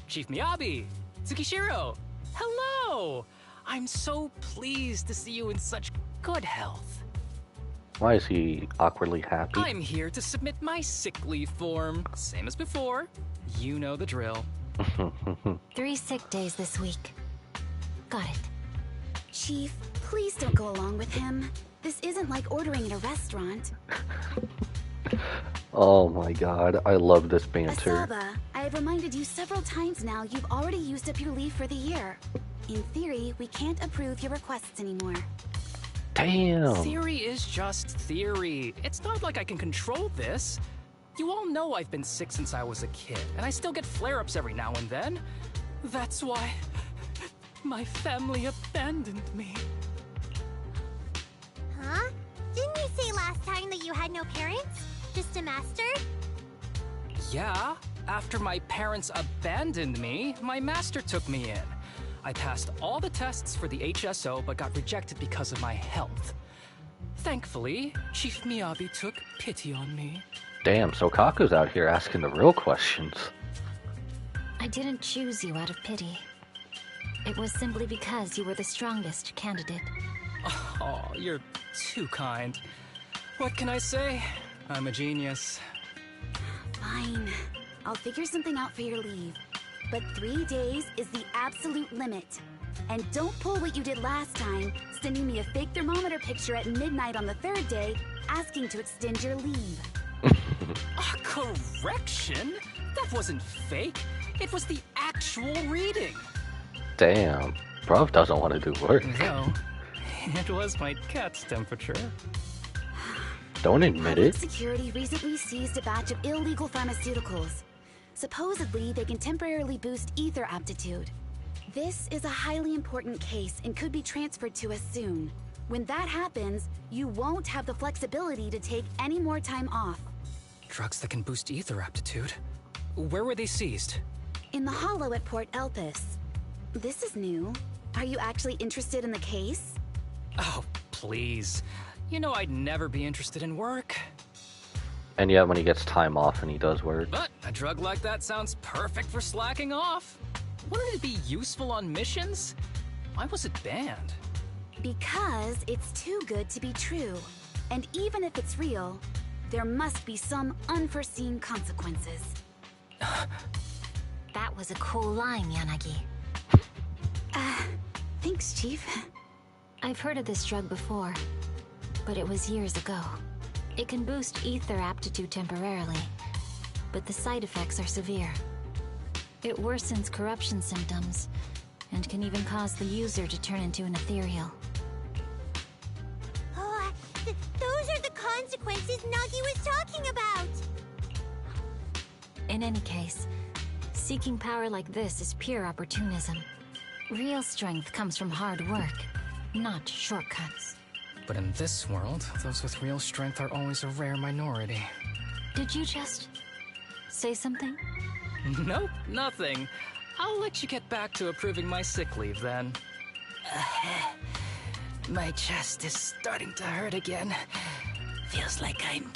Chief Miyabi! Tsukishiro! Hello! I'm so pleased to see you in such good health. Why is he awkwardly happy? I'm here to submit my sick leave form. Same as before. You know the drill. 3 sick days this week. Got it. Chief, please don't go along with him. This isn't like ordering at a restaurant. Oh my god, I love this banter. Asaba, I have reminded you several times now you've already used up your leave for the year. In theory, we can't approve your requests anymore. Damn! Theory is just theory. It's not like I can control this. You all know I've been sick since I was a kid, and I still get flare-ups every now and then. That's why my family abandoned me. Huh? Didn't you say last time that you had no parents? Just a master? Yeah, after my parents abandoned me, my master took me in. I passed all the tests for the HSO, but got rejected because of my health. Thankfully, Chief Miyabi took pity on me. Damn, so Kaku's out here asking the real questions. I didn't choose you out of pity. It was simply because you were the strongest candidate. Oh, you're too kind. What can I say? I'm a genius. Fine. I'll figure something out for your leave. But 3 days is the absolute limit. And don't pull what you did last time, sending me a fake thermometer picture at midnight on the 3rd day, asking to extend your leave. A correction? That wasn't fake. It was the actual reading. Damn, bruv doesn't want to do work. No, it was my cat's temperature. Don't admit Public it. Security recently seized a batch of illegal pharmaceuticals. Supposedly, they can temporarily boost ether aptitude. This is a highly important case and could be transferred to us soon. When that happens, you won't have the flexibility to take any more time off. Drugs that can boost ether aptitude? Where were they seized? In the hollow at Port Elpis. This is new. Are you actually interested in the case? Oh, please. You know I'd never be interested in work. And yet when he gets time off and he does work. But a drug like that sounds perfect for slacking off. Wouldn't it be useful on missions? Why was it banned? Because it's too good to be true. And even if it's real, there must be some unforeseen consequences. That was a cool line, Yanagi. Thanks, Chief. I've heard of this drug before, but it was years ago. It can boost ether aptitude temporarily, but the side effects are severe. It worsens corruption symptoms, and can even cause the user to turn into an ethereal. Oh, those are the consequences Nagi was talking about! In any case, seeking power like this is pure opportunism. Real strength comes from hard work, not shortcuts. But in this world, those with real strength are always a rare minority. Did you just say something? Nope, nothing. I'll let you get back to approving my sick leave then. My chest is starting to hurt again. Feels like I'm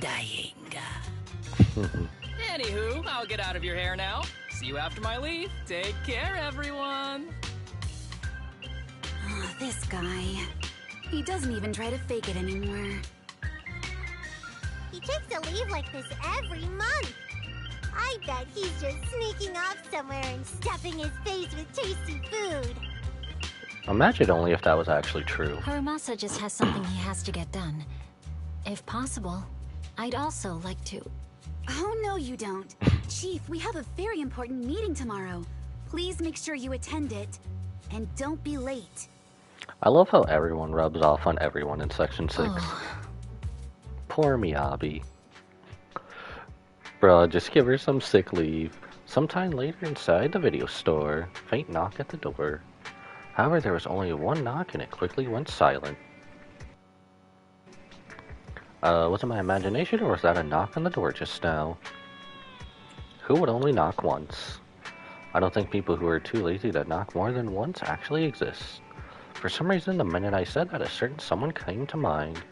dying. Anywho, I'll get out of your hair now. See you after my leave. Take care, everyone. Oh, this guy. He doesn't even try to fake it anymore. He takes a leave like this every month. I bet he's just sneaking off somewhere and stuffing his face with tasty food. Imagine only if that was actually true. Harumasa just has something he has to get done. If possible, I'd also like to... Oh, no, you don't. Chief, we have a very important meeting tomorrow. Please make sure you attend it. And don't be late. I love how everyone rubs off on everyone in Section 6. Oh. Poor Miyabi. Bruh, just give her some sick leave. Sometime later inside the video store, faint knock at the door. However, there was only one knock and it quickly went silent. Was it my imagination or was that a knock on the door just now? Who would only knock once? I don't think people who are too lazy to knock more than once actually exist. For some reason, the minute I said that, a certain someone came to mind.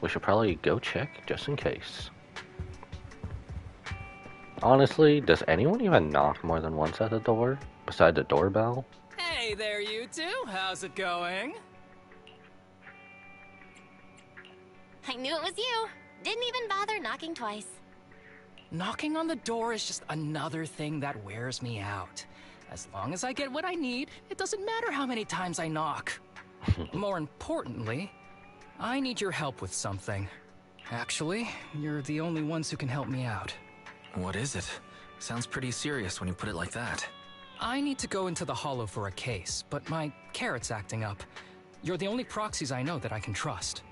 We should probably go check just in case. Honestly, does anyone even knock more than once at the door, besides the doorbell? Hey there, you two. How's it going? I knew it was you. Didn't even bother knocking twice. Knocking on the door is just another thing that wears me out. As long as I get what I need, it doesn't matter how many times I knock. More importantly, I need your help with something. Actually, you're the only ones who can help me out. What is it? Sounds pretty serious when you put it like that. I need to go into the Hollow for a case, but my carrot's acting up. You're the only proxies I know that I can trust.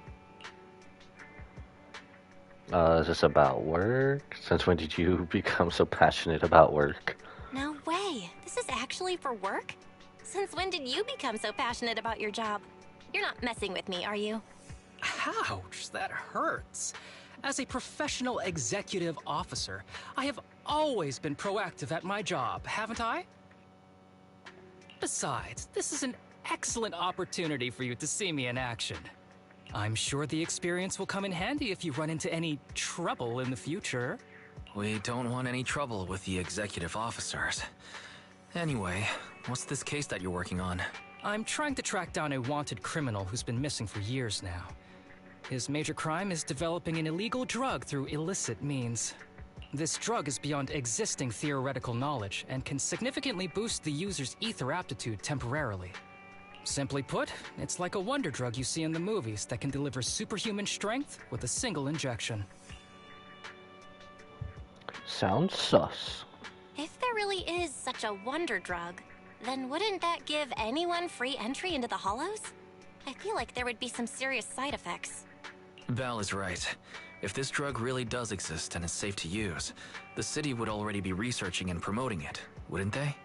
Is this about work? Since when did you become so passionate about work? No way. This is actually for work? Since when did you become so passionate about your job? You're not messing with me, are you? Ouch, that hurts. As a professional executive officer, I have always been proactive at my job, haven't I? Besides, this is an excellent opportunity for you to see me in action. I'm sure the experience will come in handy if you run into any trouble in the future. We don't want any trouble with the executive officers. Anyway, what's this case that you're working on? I'm trying to track down a wanted criminal who's been missing for years now. His major crime is developing an illegal drug through illicit means. This drug is beyond existing theoretical knowledge and can significantly boost the user's ether aptitude temporarily. Simply put, it's like a wonder drug you see in the movies that can deliver superhuman strength with a single injection. Sounds sus. If there really is such a wonder drug, then wouldn't that give anyone free entry into the Hollows? I feel like there would be some serious side effects. Val is right. If this drug really does exist and is safe to use, the city would already be researching and promoting it, wouldn't they?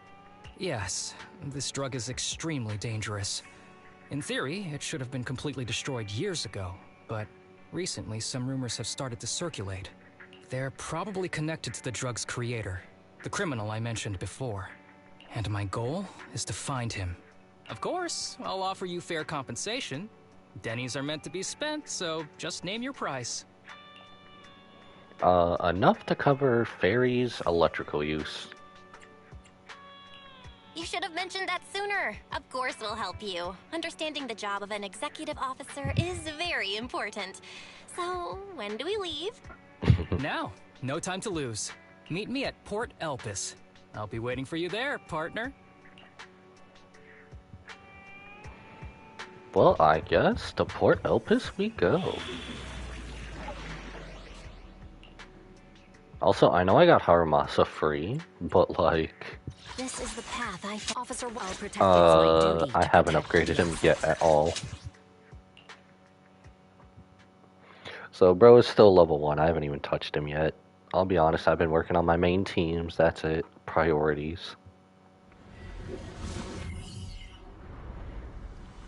Yes, this drug is extremely dangerous. In theory, it should have been completely destroyed years ago, but recently some rumors have started to circulate. They're probably connected to the drug's creator, the criminal I mentioned before. And my goal is to find him. Of course, I'll offer you fair compensation. Dennies are meant to be spent, so just name your price. Enough to cover Fairy's electrical use. You should have mentioned that sooner. Of course we'll help you. Understanding the job of an executive officer is very important. So, when do we leave? Now. No time to lose. Meet me at Port Elpis. I'll be waiting for you there, partner. Well, I guess to Port Elpis we go. Also, I know I got Haramasa free, but like... This is the path Officer well protected my duty. I haven't upgraded him yet at all. So, bro is still level 1. I haven't even touched him yet. I'll be honest, I've been working on my main teams. That's it. Priorities.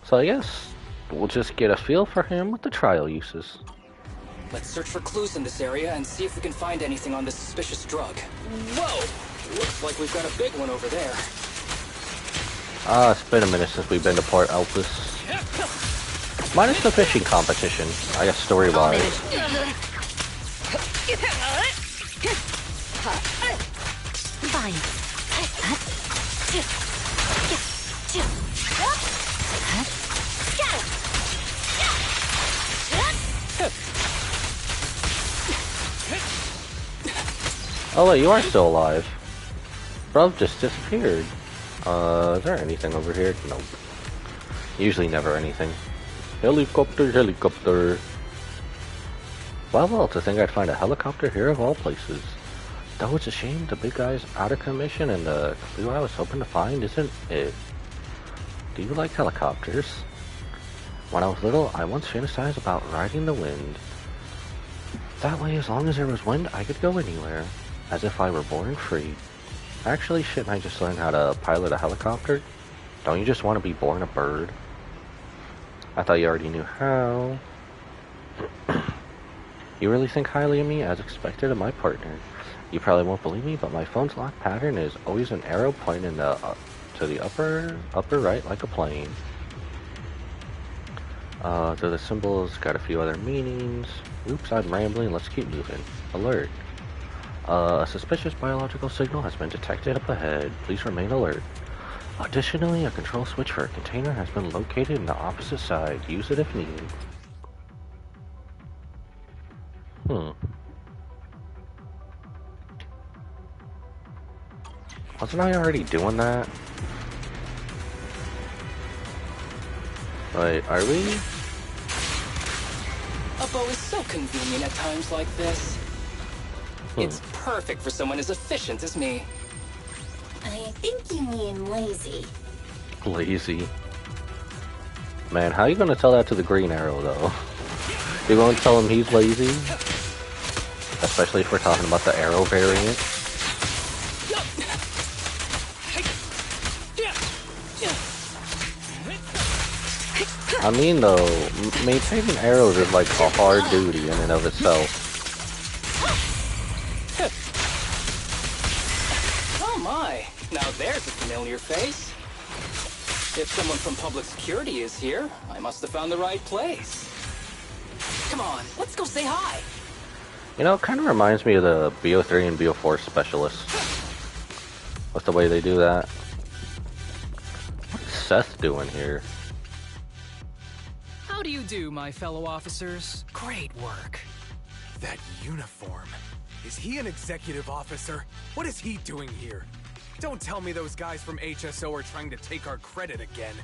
So I guess we'll just get a feel for him with the trial uses. Let's search for clues in this area and see if we can find anything on this suspicious drug. Whoa! Looks like we've got a big one over there. It's been a minute since we've been to Port Elpis. Minus the fishing competition, I guess story-wise. Fine. Oh wait, you are still alive. Bruv just disappeared. Is there anything over here? Nope. Usually never anything. Helicopter, helicopter. Well, to think I'd find a helicopter here of all places. Though it's a shame the big guy's out of commission and the clue I was hoping to find isn't it. Do you like helicopters? When I was little, I once fantasized about riding the wind. That way, as long as there was wind, I could go anywhere. As if I were born free. Actually, shouldn't I just learn how to pilot a helicopter? Don't you just want to be born a bird? I thought you already knew how. You really think highly of me, as expected of my partner. You probably won't believe me, but my phone's lock pattern is always an arrow pointing to the upper right, like a plane. So the symbol's got a few other meanings. Oops, I'm rambling. Let's keep moving. Alert. A suspicious biological signal has been detected up ahead. Please remain alert. Additionally, a control switch for a container has been located in the opposite side. Use it if needed. Wasn't I already doing that? Wait, are we? A bow is so convenient at times like this. It's perfect for someone as efficient as me. I think you mean lazy. Lazy. Man, how you gonna tell that to the Green Arrow, though? You gonna tell him he's lazy? Especially if we're talking about the Arrow variant. I mean, though, maintaining arrows is like a hard duty in and of itself. Oh my, now there's a familiar face. If someone from public security is here, I must have found the right place. Come on, let's go say hi. You know, it kind of reminds me of the BO3 and BO4 specialists. What's the way they do that? What's Seth doing here? How do you do, my fellow officers? Great work. That uniform. Is he an executive officer? What is he doing here? Don't tell me those guys from HSO are trying to take our credit again.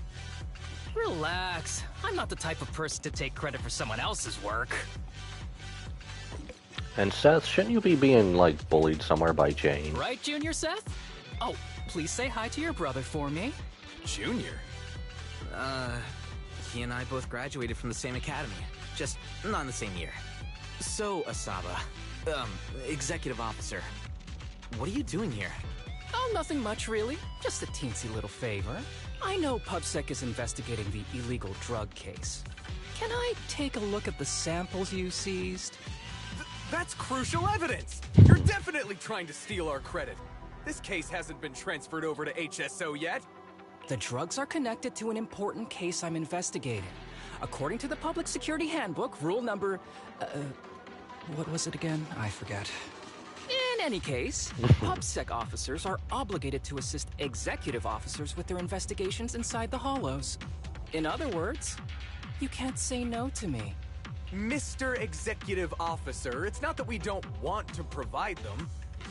Relax. I'm not the type of person to take credit for someone else's work. And Seth, shouldn't you be being, like, bullied somewhere by Jane? Right, Junior Seth? Oh, please say hi to your brother for me. Junior? He and I both graduated from the same academy. Just not in the same year. So, Asaba, executive officer, what are you doing here? Oh, nothing much, really. Just a teensy little favor. I know PubSec is investigating the illegal drug case. Can I take a look at the samples you seized? That's crucial evidence! You're definitely trying to steal our credit. This case hasn't been transferred over to HSO yet. The drugs are connected to an important case I'm investigating. According to the Public Security Handbook, rule number... what was it again? I forget. In any case, PubSec officers are obligated to assist executive officers with their investigations inside the Hollows. In other words, you can't say no to me. Mr. Executive Officer, it's not that we don't want to provide them.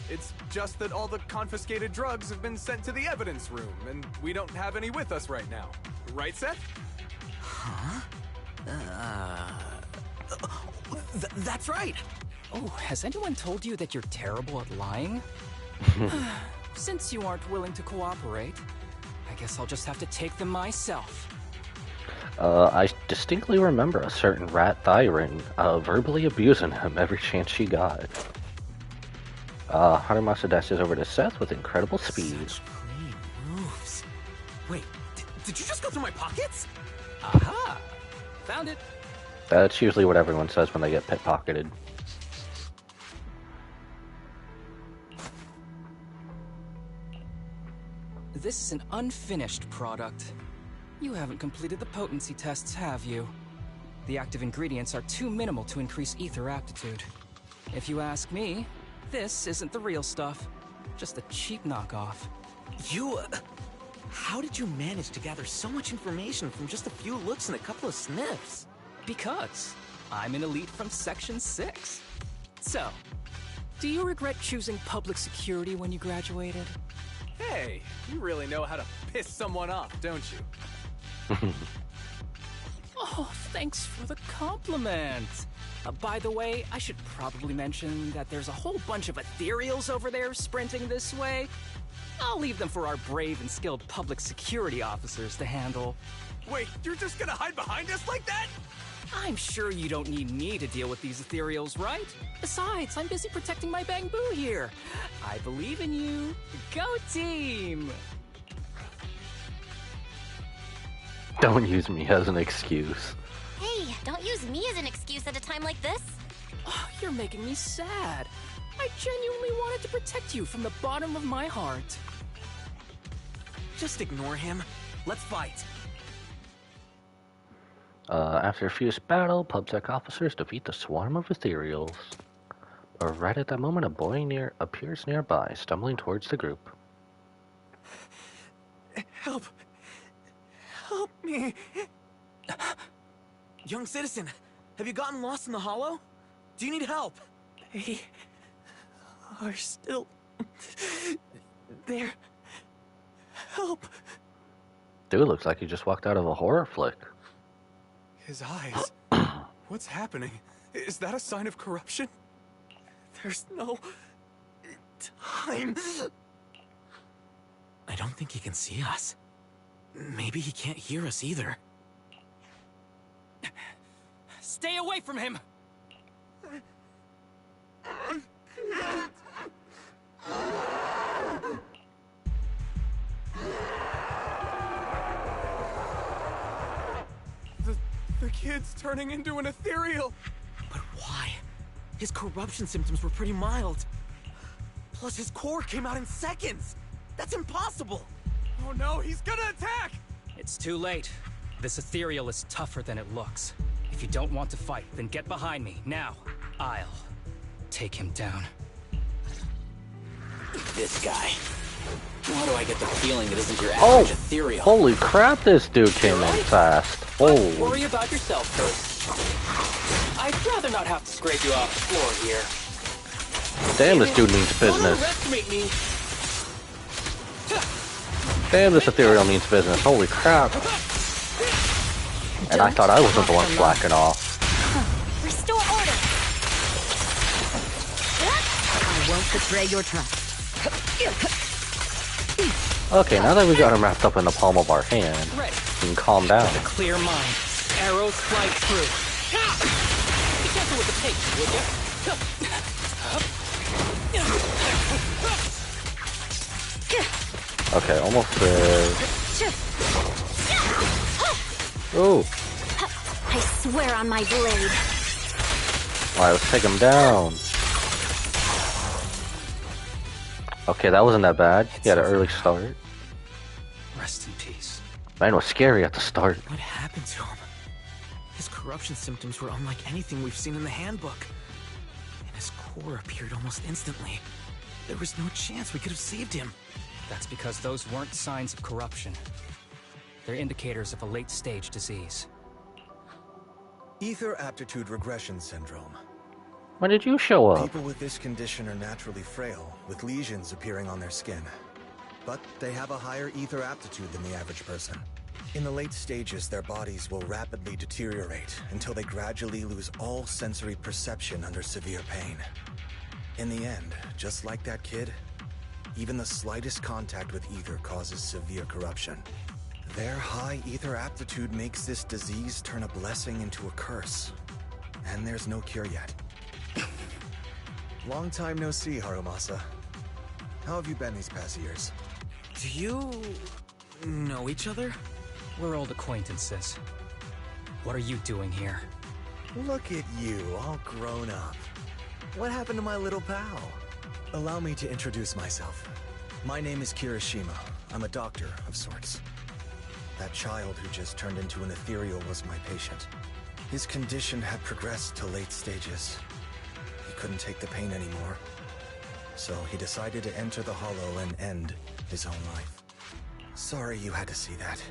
It's just that all the confiscated drugs have been sent to the evidence room, and we don't have any with us right now. Right, Seth? Huh? That's right! Oh, has anyone told you that you're terrible at lying? Since you aren't willing to cooperate, I guess I'll just have to take them myself. I distinctly remember a certain rat Thyrin verbally abusing him every chance she got. Hunter Master dashes over to Seth with incredible speed. Such great moves. Wait, did you just go through my pockets? Aha! Found it. That's usually what everyone says when they get pickpocketed. This is an unfinished product. You haven't completed the potency tests, have you? The active ingredients are too minimal to increase ether aptitude. If you ask me, this isn't the real stuff. Just a cheap knockoff. You... how did you manage to gather so much information from just a few looks and a couple of sniffs? Because I'm an elite from Section 6. So, do you regret choosing public security when you graduated? Hey, you really know how to piss someone off, don't you? Oh, thanks for the compliment. By the way, I should probably mention that there's a whole bunch of ethereals over there sprinting this way. I'll leave them for our brave and skilled public security officers to handle. Wait, you're just gonna hide behind us like that? I'm sure you don't need me to deal with these ethereals, right? Besides, I'm busy protecting my bamboo here. I believe in you. Go team! Don't use me as an excuse. Hey, don't use me as an excuse at a time like this. Oh, you're making me sad. I genuinely wanted to protect you from the bottom of my heart. Just ignore him. Let's fight. After a fierce battle, PubSec officers defeat the swarm of ethereals. Right at that moment, a boy appears nearby, stumbling towards the group. Help! Help me! Young citizen, have you gotten lost in the hollow? Do you need help? They are still there. Help! Dude looks like he just walked out of a horror flick. His eyes. What's happening? Is that a sign of corruption? There's no time. I don't think he can see us. Maybe he can't hear us either. Stay away from him! The kid's turning into an ethereal. But why? His corruption symptoms were pretty mild. Plus his core came out in seconds. That's impossible. Oh no, he's gonna attack! It's too late. This ethereal is tougher than it looks. If you don't want to fight, then get behind me, now. I'll take him down. This guy. Why do I get the feeling it isn't your average ethereal? Holy crap, this dude came in fast. Don't worry about yourself first. I'd rather not have to scrape you off the floor here. Damn, this dude means business. Underestimate me. Damn, this ethereal means business. Holy crap. And I thought I wasn't the one slacking off. Restore order. I won't betray your trust. Okay, now that we got him wrapped up in the palm of our hand, we can calm down. With a clear mind, arrows fly through. Be careful with the pace, would you? Okay, almost there. Oh. I swear on my blade. Alright, let's take him down. Okay, that wasn't that bad. He had an early start. Rest in peace. Man, it was scary at the start. What happened to him? His corruption symptoms were unlike anything we've seen in the handbook. And his core appeared almost instantly. There was no chance we could have saved him. That's because those weren't signs of corruption. They're indicators of a late-stage disease. Ether aptitude regression syndrome. When did you show up? People with this condition are naturally frail, with lesions appearing on their skin. But they have a higher ether aptitude than the average person. In the late stages, their bodies will rapidly deteriorate until they gradually lose all sensory perception under severe pain. In the end, just like that kid, even the slightest contact with ether causes severe corruption. Their high ether aptitude makes this disease turn a blessing into a curse. And there's no cure yet. Long time no see, Harumasa. How have you been these past years? Do you know each other? We're old acquaintances. What are you doing here? Look at you, all grown up. What happened to my little pal? Allow me to introduce myself. My name is Kirishima. I'm a doctor of sorts. That child who just turned into an ethereal was my patient. His condition had progressed to late stages. He couldn't take the pain anymore. So he decided to enter the Hollow and end his own life. Sorry you had to see that.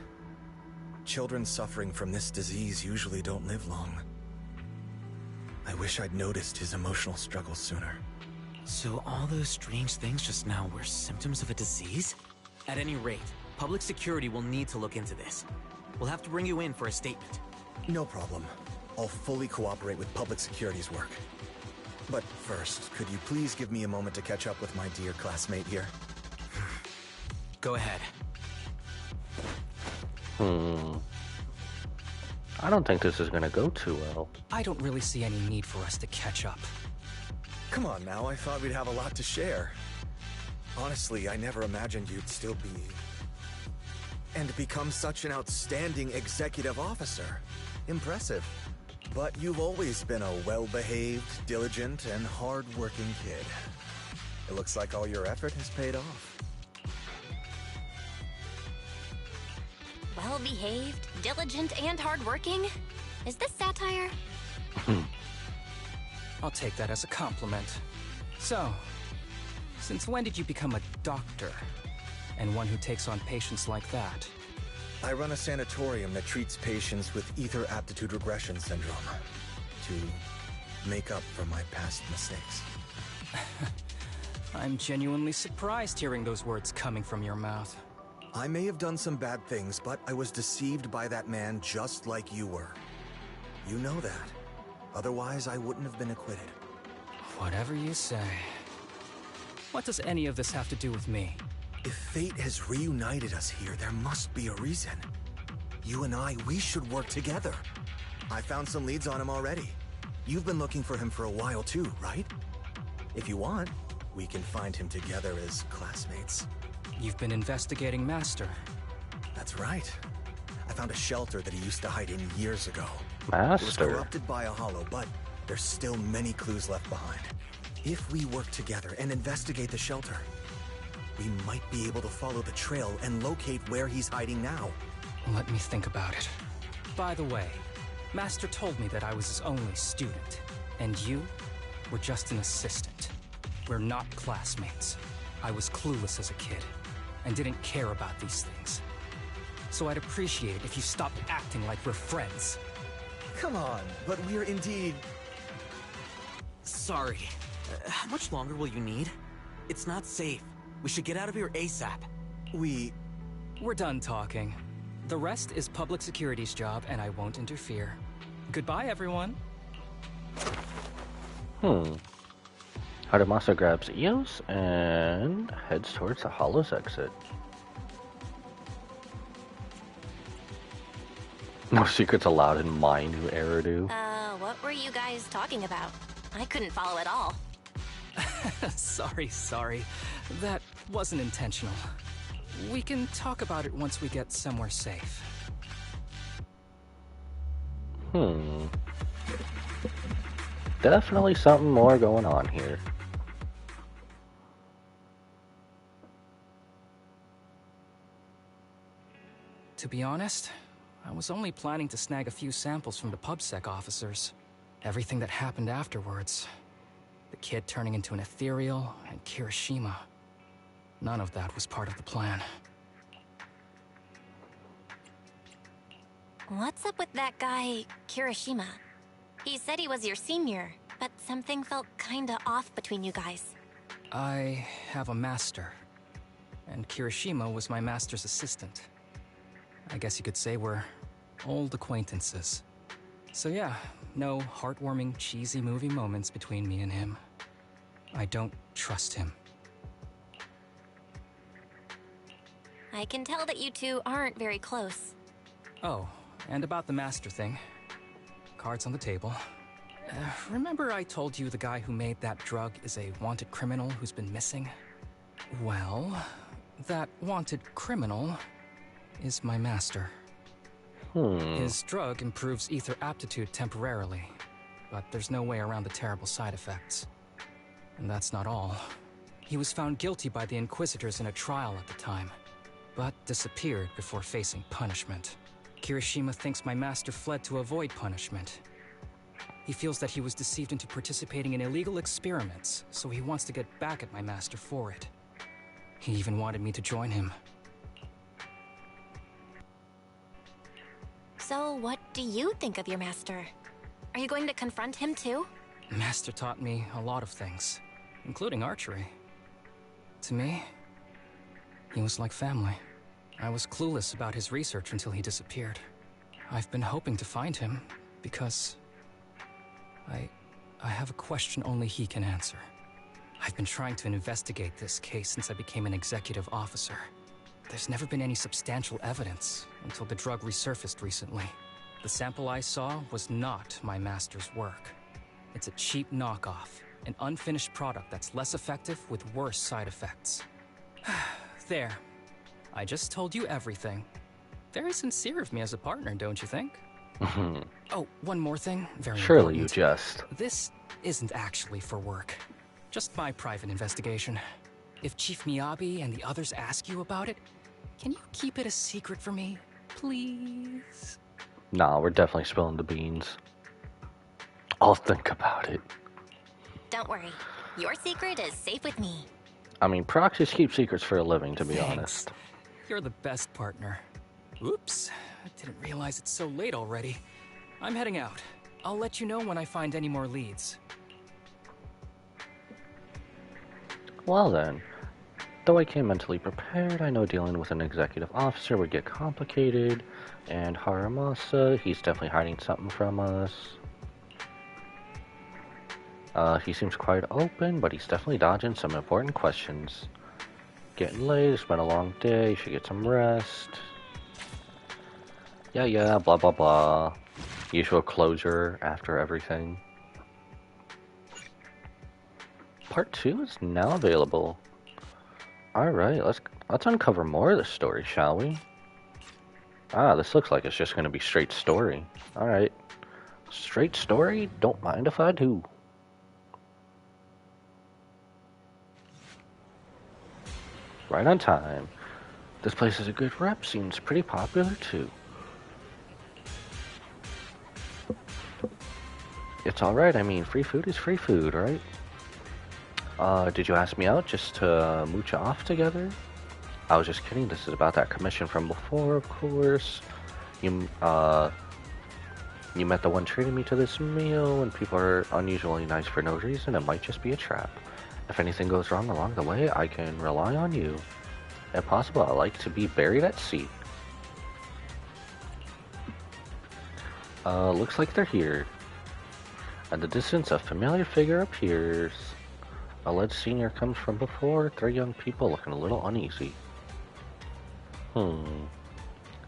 Children suffering from this disease usually don't live long. I wish I'd noticed his emotional struggles sooner. So all those strange things just now were symptoms of a disease? At any rate, public security will need to look into this. We'll have to bring you in for a statement. No problem. I'll fully cooperate with public security's work. But first, could you please give me a moment to catch up with my dear classmate here? Go ahead. I don't think this is gonna go too well. I don't really see any need for us to catch up. Come on now, I thought we'd have a lot to share. Honestly, I never imagined you'd still be... and become such an outstanding executive officer. Impressive. But you've always been a well-behaved, diligent, and hard-working kid. It looks like all your effort has paid off. Well-behaved, diligent, and hardworking? Is this satire? I'll take that as a compliment. So, since when did you become a doctor? And one who takes on patients like that? I run a sanatorium that treats patients with ether aptitude regression syndrome to make up for my past mistakes. I'm genuinely surprised hearing those words coming from your mouth. I may have done some bad things, but I was deceived by that man just like you were. You know that. Otherwise, I wouldn't have been acquitted. Whatever you say. What does any of this have to do with me? If fate has reunited us here, there must be a reason. You and I, we should work together. I found some leads on him already. You've been looking for him for a while too, right? If you want, we can find him together as classmates. You've been investigating Master. That's right. I found a shelter that he used to hide in years ago. Master? It was corrupted by a hollow, but there's still many clues left behind. If we work together and investigate the shelter, we might be able to follow the trail and locate where he's hiding now. Let me think about it. By the way, Master told me that I was his only student, and you were just an assistant. We're not classmates. I was clueless as a kid, and didn't care about these things. So I'd appreciate it if you stopped acting like we're friends. Come on, but we're indeed... Sorry. How much longer will you need? It's not safe. We should get out of here ASAP. We're done talking. The rest is public security's job, and I won't interfere. Goodbye, everyone. Harumasa grabs Eos and heads towards the Hollow's exit. No secrets allowed in my new Eridu. What were you guys talking about? I couldn't follow at all. Sorry. That wasn't intentional. We can talk about it once we get somewhere safe. Definitely something more going on here. To be honest, I was only planning to snag a few samples from the PubSec officers. Everything that happened afterwards... The kid turning into an ethereal, and Kirishima. None of that was part of the plan. What's up with that guy, Kirishima? He said he was your senior, but something felt kinda off between you guys. I have a master, and Kirishima was my master's assistant. I guess you could say we're old acquaintances. So yeah, no heartwarming, cheesy movie moments between me and him. I don't trust him. I can tell that you two aren't very close. Oh, and about the master thing. Cards on the table. Remember I told you the guy who made that drug is a wanted criminal who's been missing? Well, that wanted criminal is my master. His drug improves ether aptitude temporarily, but there's no way around the terrible side effects. And that's not all. He was found guilty by the Inquisitors in a trial at the time, but disappeared before facing punishment. Kirishima thinks my master fled to avoid punishment. He feels that he was deceived into participating in illegal experiments, so he wants to get back at my master for it. He even wanted me to join him. So what do you think of your master? Are you going to confront him too? Master taught me a lot of things, including archery. To me, he was like family. I was clueless about his research until he disappeared. I've been hoping to find him because I have a question only he can answer. I've been trying to investigate this case since I became an executive officer. There's never been any substantial evidence until the drug resurfaced recently. The sample I saw was not my master's work. It's a cheap knockoff, an unfinished product that's less effective with worse side effects. There. I just told you everything. Very sincere of me as a partner, don't you think? Oh, one more thing. Very Surely important. you just... This isn't actually for work. Just my private investigation. If Chief Miyabi and the others ask you about it, can you keep it a secret for me, please? Nah, we're definitely spilling the beans. I'll think about it. Don't worry. Your secret is safe with me. I mean, proxies keep secrets for a living, to be Thanks. honest. You're the best partner. Oops, I didn't realize it's so late already. I'm heading out. I'll let you know when I find any more leads. Well then, though I came mentally prepared, I know dealing with an executive officer would get complicated, and Haramasa, he's definitely hiding something from us. He seems quite open, but he's definitely dodging some important questions. Getting late, it's been a long day, you should get some rest. Yeah, blah blah blah. Usual closure after everything. Part 2 is now available. Alright, let's uncover more of the story, shall we? Ah, this looks like it's just gonna be straight story. Alright. Straight story? Don't mind if I do. Right on time. This place is a good rep, seems pretty popular too. It's alright, I mean, free food is free food, right? Did you ask me out just to mooch off together? I was just kidding, this is about that commission from before, of course. You met the one treating me to this meal, and people are unusually nice for no reason. It might just be a trap. If anything goes wrong along the way, I can rely on you. If possible, I like to be buried at sea. Looks like they're here. At the distance, a familiar figure appears. A lead senior comes from before, 3 young people looking a little uneasy.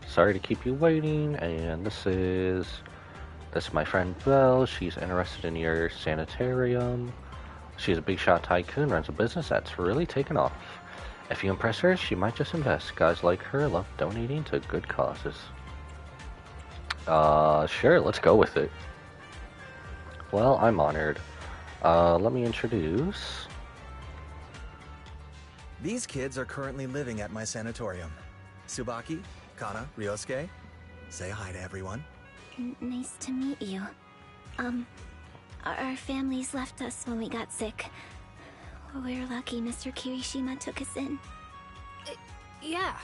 Sorry to keep you waiting, and this is my friend Belle. She's interested in your sanitarium. She's a big shot tycoon, runs a business that's really taken off. If you impress her, she might just invest. Guys like her love donating to good causes. Sure, let's go with it. Well, I'm honored. Let me introduce... These kids are currently living at my sanatorium. Tsubaki, Kana, Ryosuke, say hi to everyone. Nice to meet you. Our families left us when we got sick. We're lucky Mr. Kirishima took us in. Yeah.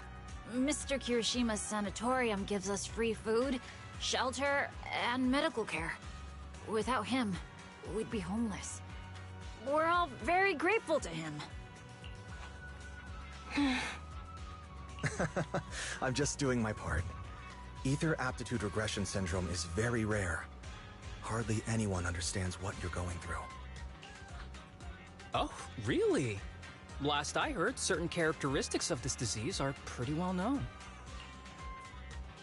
Mr. Kirishima's sanatorium gives us free food, shelter, and medical care. Without him, we'd be homeless. We're all very grateful to him. I'm just doing my part. Ether aptitude regression syndrome is very rare. Hardly anyone understands what you're going through. Oh, really? Last I heard, certain characteristics of this disease are pretty well known.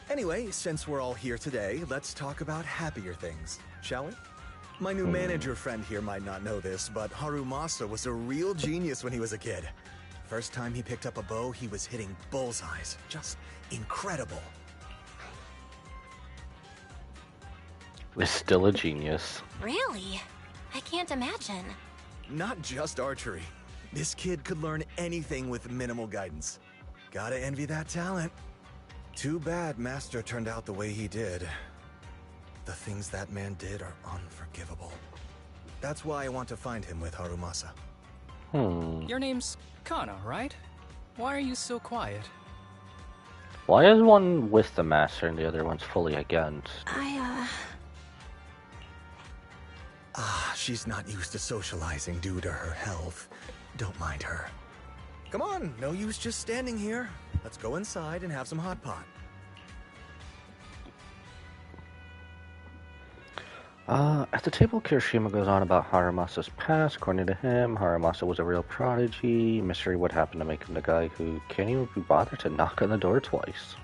Anyway, since we're all here today, let's talk about happier things, shall we? My new manager friend here might not know this, but Harumasa was a real genius when he was a kid. First time he picked up a bow, he was hitting bullseyes. Just incredible. Is still a genius. Really? I can't imagine. Not just archery. This kid could learn anything with minimal guidance. Gotta envy that talent. Too bad Master turned out the way he did. The things that man did are unforgivable. That's why I want to find him with Harumasa. Your name's Kana, right? Why are you so quiet? Why is one with the master and the other one's fully against? She's not used to socializing due to her health. Don't mind her. Come on, no use just standing here. Let's go inside and have some hot pot. At the table, Kirishima goes on about Harumasa's past. According to him, Harumasa was a real prodigy. Mystery what happened to make him the guy who can't even be bothered to knock on the door twice.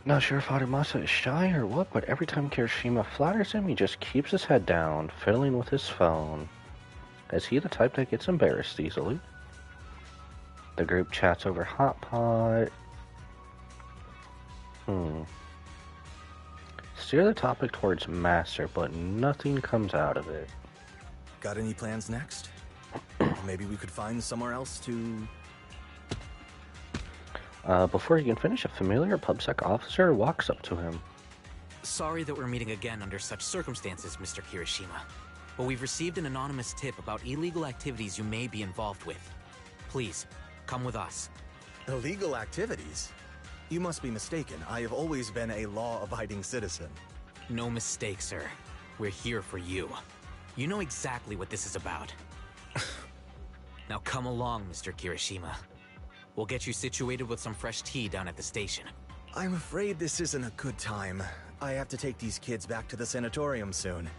Not sure if Harumasa is shy or what, but every time Kirishima flatters him, he just keeps his head down, fiddling with his phone. Is he the type that gets embarrassed easily? The group chats over hot pot. Steer the topic towards Master, but nothing comes out of it. Got any plans next? Maybe we could find somewhere else to... Before he can finish, a familiar PubSec officer walks up to him. Sorry that we're meeting again under such circumstances, Mr. Kirishima. But we've received an anonymous tip about illegal activities you may be involved with. Please, come with us. Illegal activities? You must be mistaken. I have always been a law-abiding citizen. No mistake, sir. We're here for you. You know exactly what this is about. Now come along, Mr. Kirishima. We'll get you situated with some fresh tea down at the station. I'm afraid this isn't a good time. I have to take these kids back to the sanatorium soon.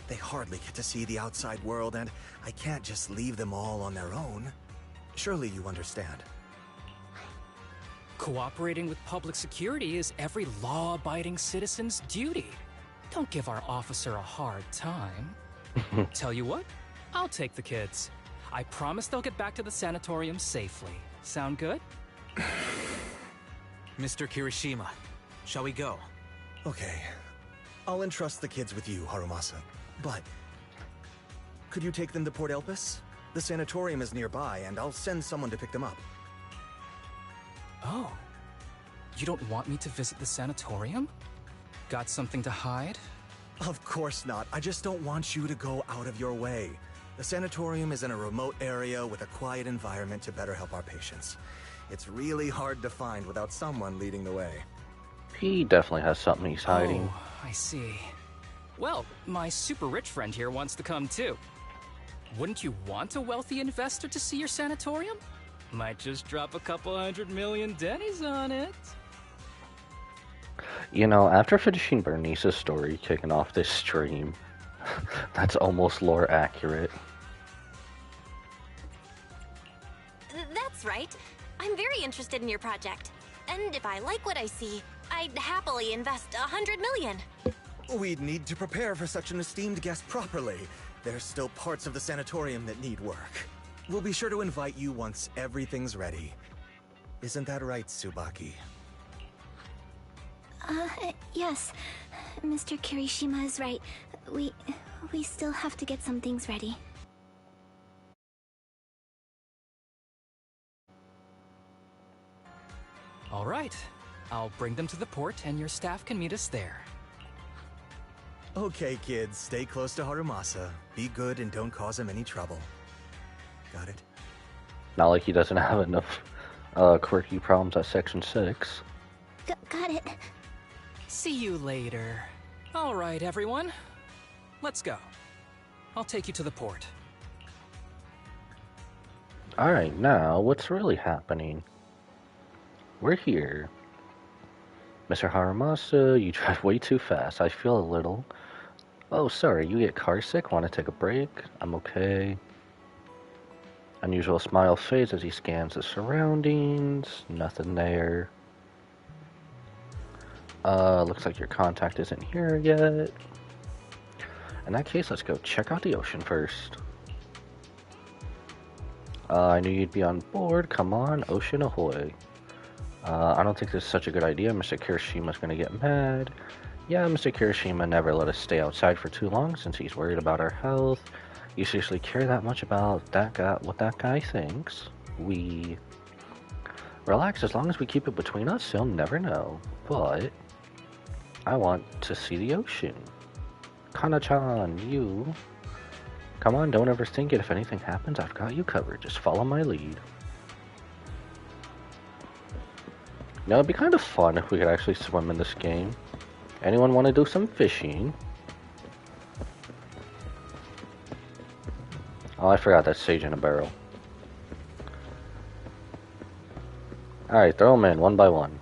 They hardly get to see the outside world, and I can't just leave them all on their own. Surely you understand. Cooperating with public security is every law-abiding citizen's duty. Don't give our officer a hard time. Tell you what, I'll take the kids. I promise they'll get back to the sanatorium safely. Sound good? Mr. Kirishima, shall we go? Okay. I'll entrust the kids with you, Harumasa. But... could you take them to Port Elpis? The sanatorium is nearby, and I'll send someone to pick them up. Oh. You don't want me to visit the sanatorium? Got something to hide? Of course not. I just don't want you to go out of your way. The sanatorium is in a remote area with a quiet environment to better help our patients. It's really hard to find without someone leading the way. He definitely has something he's hiding. Oh, I see. Well, my super rich friend here wants to come too. Wouldn't you want a wealthy investor to see your sanatorium? Might just drop a couple $100 million dennies on it. You know, after finishing Bernice's story, kicking off this stream, that's almost lore accurate. That's right. I'm very interested in your project. And if I like what I see, I'd happily invest $100 million. We'd need to prepare for such an esteemed guest properly. There's still parts of the sanatorium that need work. We'll be sure to invite you once everything's ready. Isn't that right, Tsubaki? Yes. Mr. Kirishima is right. We still have to get some things ready. All right. I'll bring them to the port and your staff can meet us there. Okay, kids, stay close to Harumasa. Be good and don't cause him any trouble. Got it? Not like he doesn't have enough quirky problems at Section 6. Got it. See you later. All right, everyone. Let's go. I'll take you to the port. Alright, now, what's really happening? We're here. Mr. Harumasa, you drive way too fast. I feel a little. Oh, sorry, you get car sick? Want to take a break? I'm okay. Unusual smile fades as he scans the surroundings. Nothing there. Looks like your contact isn't here yet. In that case, let's go check out the ocean first. I knew you'd be on board. Come on, ocean ahoy. I don't think this is such a good idea. Mr. Kirishima's gonna get mad. Yeah, Mr. Kirishima never let us stay outside for too long since he's worried about our health. You seriously care that much about that guy, what that guy thinks? We... Relax, as long as we keep it between us, he'll never know. But... I want to see the ocean. Kana-chan, you... Come on, don't overthink it. If anything happens, I've got you covered. Just follow my lead. Now, it'd be kind of fun if we could actually swim in this game. Anyone want to do some fishing? Oh, I forgot that's sage in a barrel. Alright, throw them in, one by one.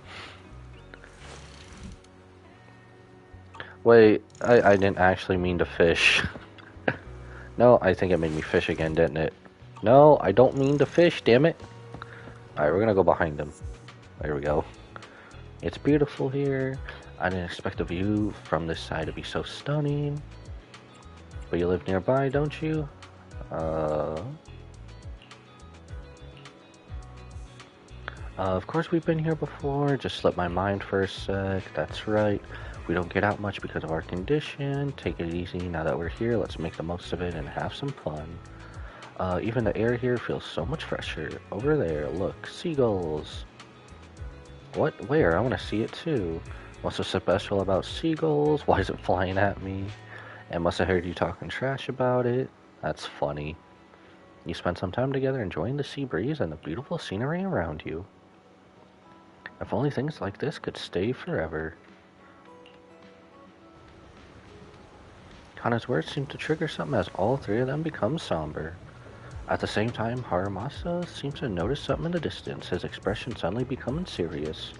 Wait, I didn't actually mean to fish. No, I think it made me fish again, didn't it? No, I don't mean to fish, damn it. Alright, we're gonna go behind him. There we go. It's beautiful here. I didn't expect the view from this side to be so stunning. But you live nearby, don't you? Of course we've been here before. Just slipped my mind for a sec. That's right. We don't get out much because of our condition. Take it easy. Now that we're here, let's make the most of it and have some fun. Even the air here feels so much fresher. Over there, look, seagulls. What? Where? I want to see it too. What's so special about seagulls? Why is it flying at me? And must have heard you talking trash about it. That's funny. You spent some time together enjoying the sea breeze and the beautiful scenery around you. If only things like this could stay forever. Kana's words seem to trigger something as all three of them become somber. At the same time, Harumasa seems to notice something in the distance, his expression suddenly becoming serious.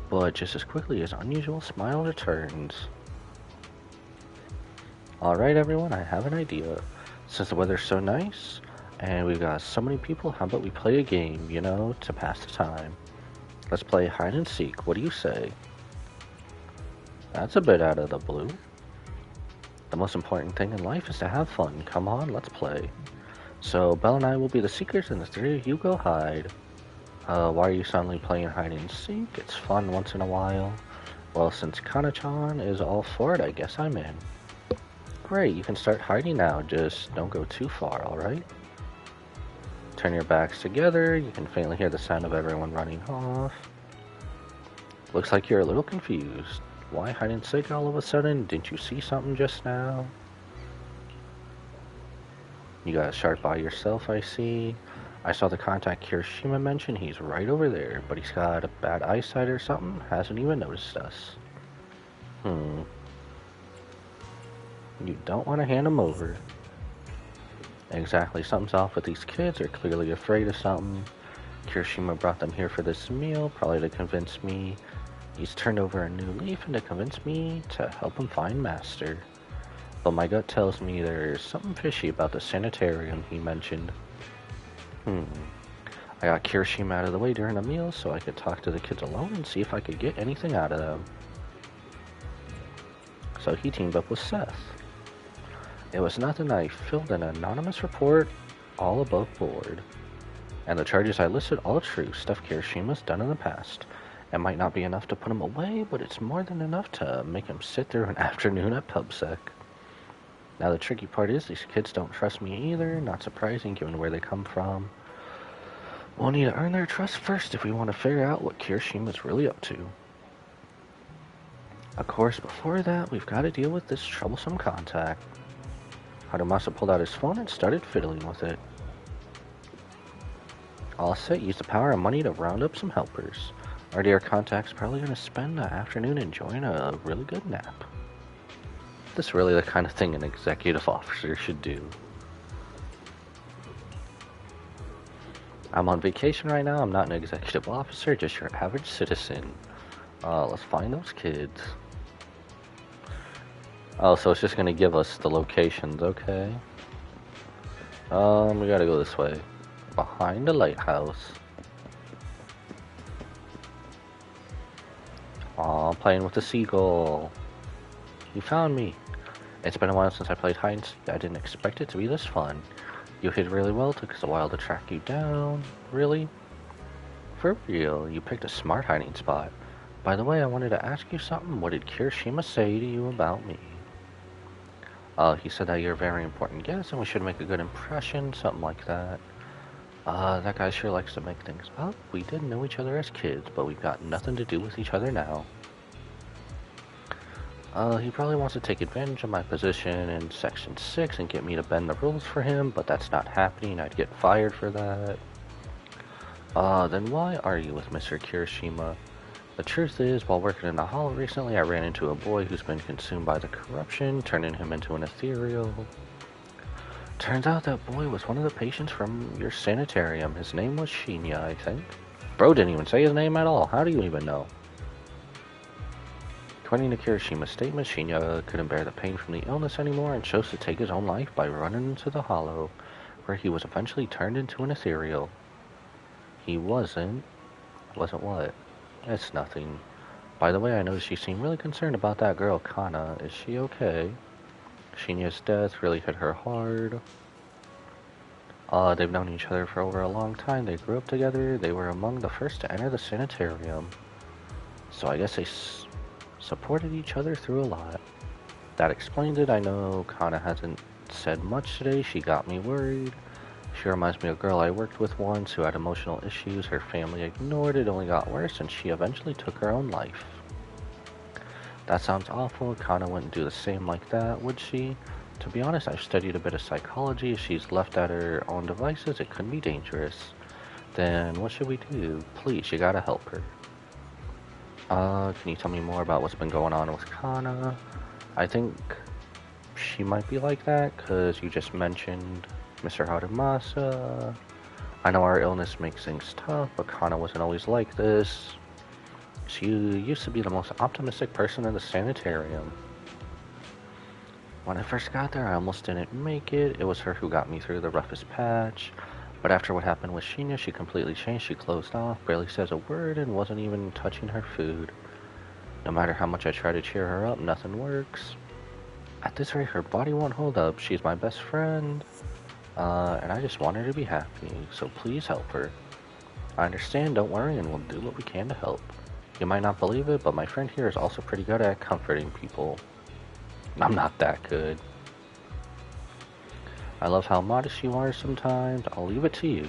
But just as quickly, his unusual smile returns. Alright everyone, I have an idea. Since the weather's so nice, and we've got so many people, how about we play a game, you know, to pass the time. Let's play hide and seek, what do you say? That's a bit out of the blue. The most important thing in life is to have fun. Come on, let's play. So, Belle and I will be the seekers, and the three of you go hide. Why are you suddenly playing hide and seek? It's fun once in a while. Well, since Kana-chan is all for it, I guess I'm in. Great, you can start hiding now, just don't go too far, alright? Turn your backs together, you can faintly hear the sound of everyone running off. Looks like you're a little confused. Why hide and seek all of a sudden? Didn't you see something just now? You got a sharp eye yourself, I see. I saw the contact Kirishima mention. He's right over there, but he's got a bad eyesight or something. Hasn't even noticed us. You don't want to hand him over. Exactly, something's off with these kids. They're clearly afraid of something. Kirishima brought them here for this meal, probably to convince me. He's turned over a new leaf and to convince me to help him find Master. But my gut tells me there's something fishy about the sanitarium he mentioned. I got Kirishima out of the way during the meal so I could talk to the kids alone and see if I could get anything out of them. So he teamed up with Seth. It was nothing. I filled an anonymous report all above board. And the charges I listed all true, stuff Kirishima's done in the past. It might not be enough to put him away, but it's more than enough to make him sit through an afternoon at PubSec. Now the tricky part is these kids don't trust me either, not surprising given where they come from. We'll need to earn their trust first if we want to figure out what Kirishima's really up to. Of course, before that, we've got to deal with this troublesome contact. Harumasa pulled out his phone and started fiddling with it. All set, use the power and money to round up some helpers. Our dear contact's probably going to spend the afternoon enjoying a really good nap. This is really the kind of thing an executive officer should do. I'm on vacation right now. I'm not an executive officer, just your average citizen. Let's find those kids. Oh, so it's just gonna give us the locations, okay. We gotta go this way. Behind the lighthouse. Aw, playing with the seagull. You found me. It's been a while since I played hide and seek. I didn't expect it to be this fun. You hid really well, took us a while to track you down. Really? For real, you picked a smart hiding spot. By the way, I wanted to ask you something. What did Kirishima say to you about me? He said that you're a very important guest and we should make a good impression, something like that. That guy sure likes to make things up. We did know each other as kids, but we've got nothing to do with each other now. He probably wants to take advantage of my position in Section 6 and get me to bend the rules for him, but that's not happening. I'd get fired for that. Then why are you with Mr. Kirishima? The truth is, while working in the Hollow recently, I ran into a boy who's been consumed by the corruption, turning him into an ethereal. Turns out that boy was one of the patients from your sanitarium. His name was Shinya, I think. Bro didn't even say his name at all. How do you even know? According to Kirishima's statement, Shinya couldn't bear the pain from the illness anymore and chose to take his own life by running into the Hollow, where he was eventually turned into an ethereal. He wasn't what? It's nothing. By the way, I noticed you seem really concerned about that girl, Kana. Is she okay? Shinya's death really hit her hard. They've known each other for over a long time. They grew up together. They were among the first to enter the sanitarium. So I guess they supported each other through a lot. That explains it. I know Kana hasn't said much today. She got me worried. She reminds me of a girl I worked with once who had emotional issues. Her family ignored it, only got worse, and she eventually took her own life. That sounds awful. Kana wouldn't do the same like that, would she? To be honest, I've studied a bit of psychology. If she's left at her own devices, it could be dangerous. Then what should we do? Please, you gotta help her. Can you tell me more about what's been going on with Kana? I think she might be like that, because you just mentioned Mr. Harumasa. I know our illness makes things tough, but Kana wasn't always like this. She used to be the most optimistic person in the sanitarium. When I first got there, I almost didn't make it. It was her who got me through the roughest patch. But after what happened with Shinya, she completely changed. She closed off, barely says a word, and wasn't even touching her food. No matter how much I try to cheer her up, nothing works. At this rate, her body won't hold up. She's my best friend. And I just want her to be happy, so please help her. I understand, don't worry, and we'll do what we can to help. You might not believe it, but my friend here is also pretty good at comforting people. I'm not that good. I love how modest you are sometimes. I'll leave it to you.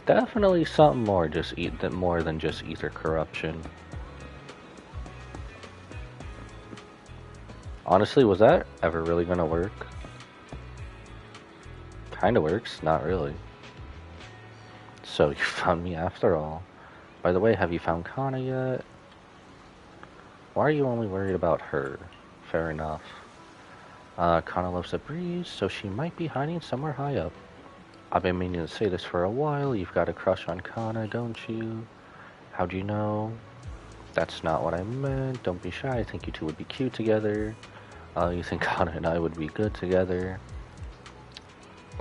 Definitely something more than just ether corruption. Honestly, was that ever really gonna work? Kinda works, not really. So you found me after all. By the way, have you found Kana yet? Why are you only worried about her? Fair enough. Kana loves the breeze, so she might be hiding somewhere high up. I've been meaning to say this for a while. You've got a crush on Kana, don't you? How'd you know? That's not what I meant. Don't be shy. I think you two would be cute together. You think Kana and I would be good together?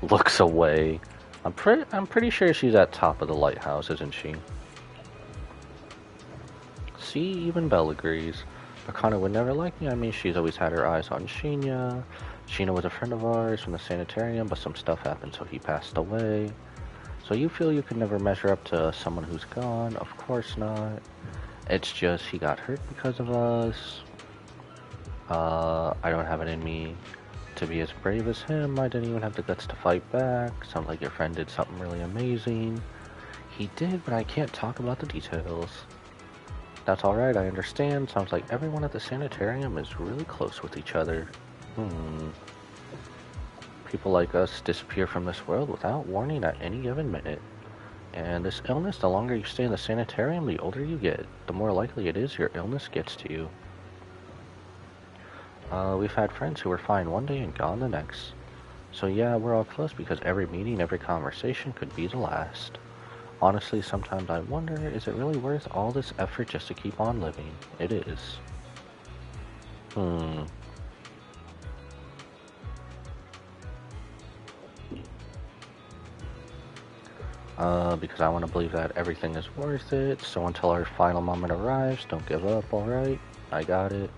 Looks away. I'm pretty sure she's at top of the lighthouse, isn't she? See, even Belle agrees. But Kana would never like me. I mean, she's always had her eyes on Shinya. Shinya was a friend of ours from the sanitarium, but some stuff happened, so he passed away. So you feel you could never measure up to someone who's gone? Of course not. It's just he got hurt because of us. I don't have it in me to be as brave as him. I didn't even have the guts to fight back. Sounds like your friend did something really amazing. He did, but I can't talk about the details. That's alright, I understand. Sounds like everyone at the sanitarium is really close with each other. People like us disappear from this world without warning at any given minute. And this illness, the longer you stay in the sanitarium, the older you get. The more likely it is your illness gets to you. We've had friends who were fine one day and gone the next. So yeah, we're all close because every meeting, every conversation could be the last. Honestly, sometimes I wonder, is it really worth all this effort just to keep on living? It is. Because I want to believe that everything is worth it, so until our final moment arrives, don't give up, alright? I got it.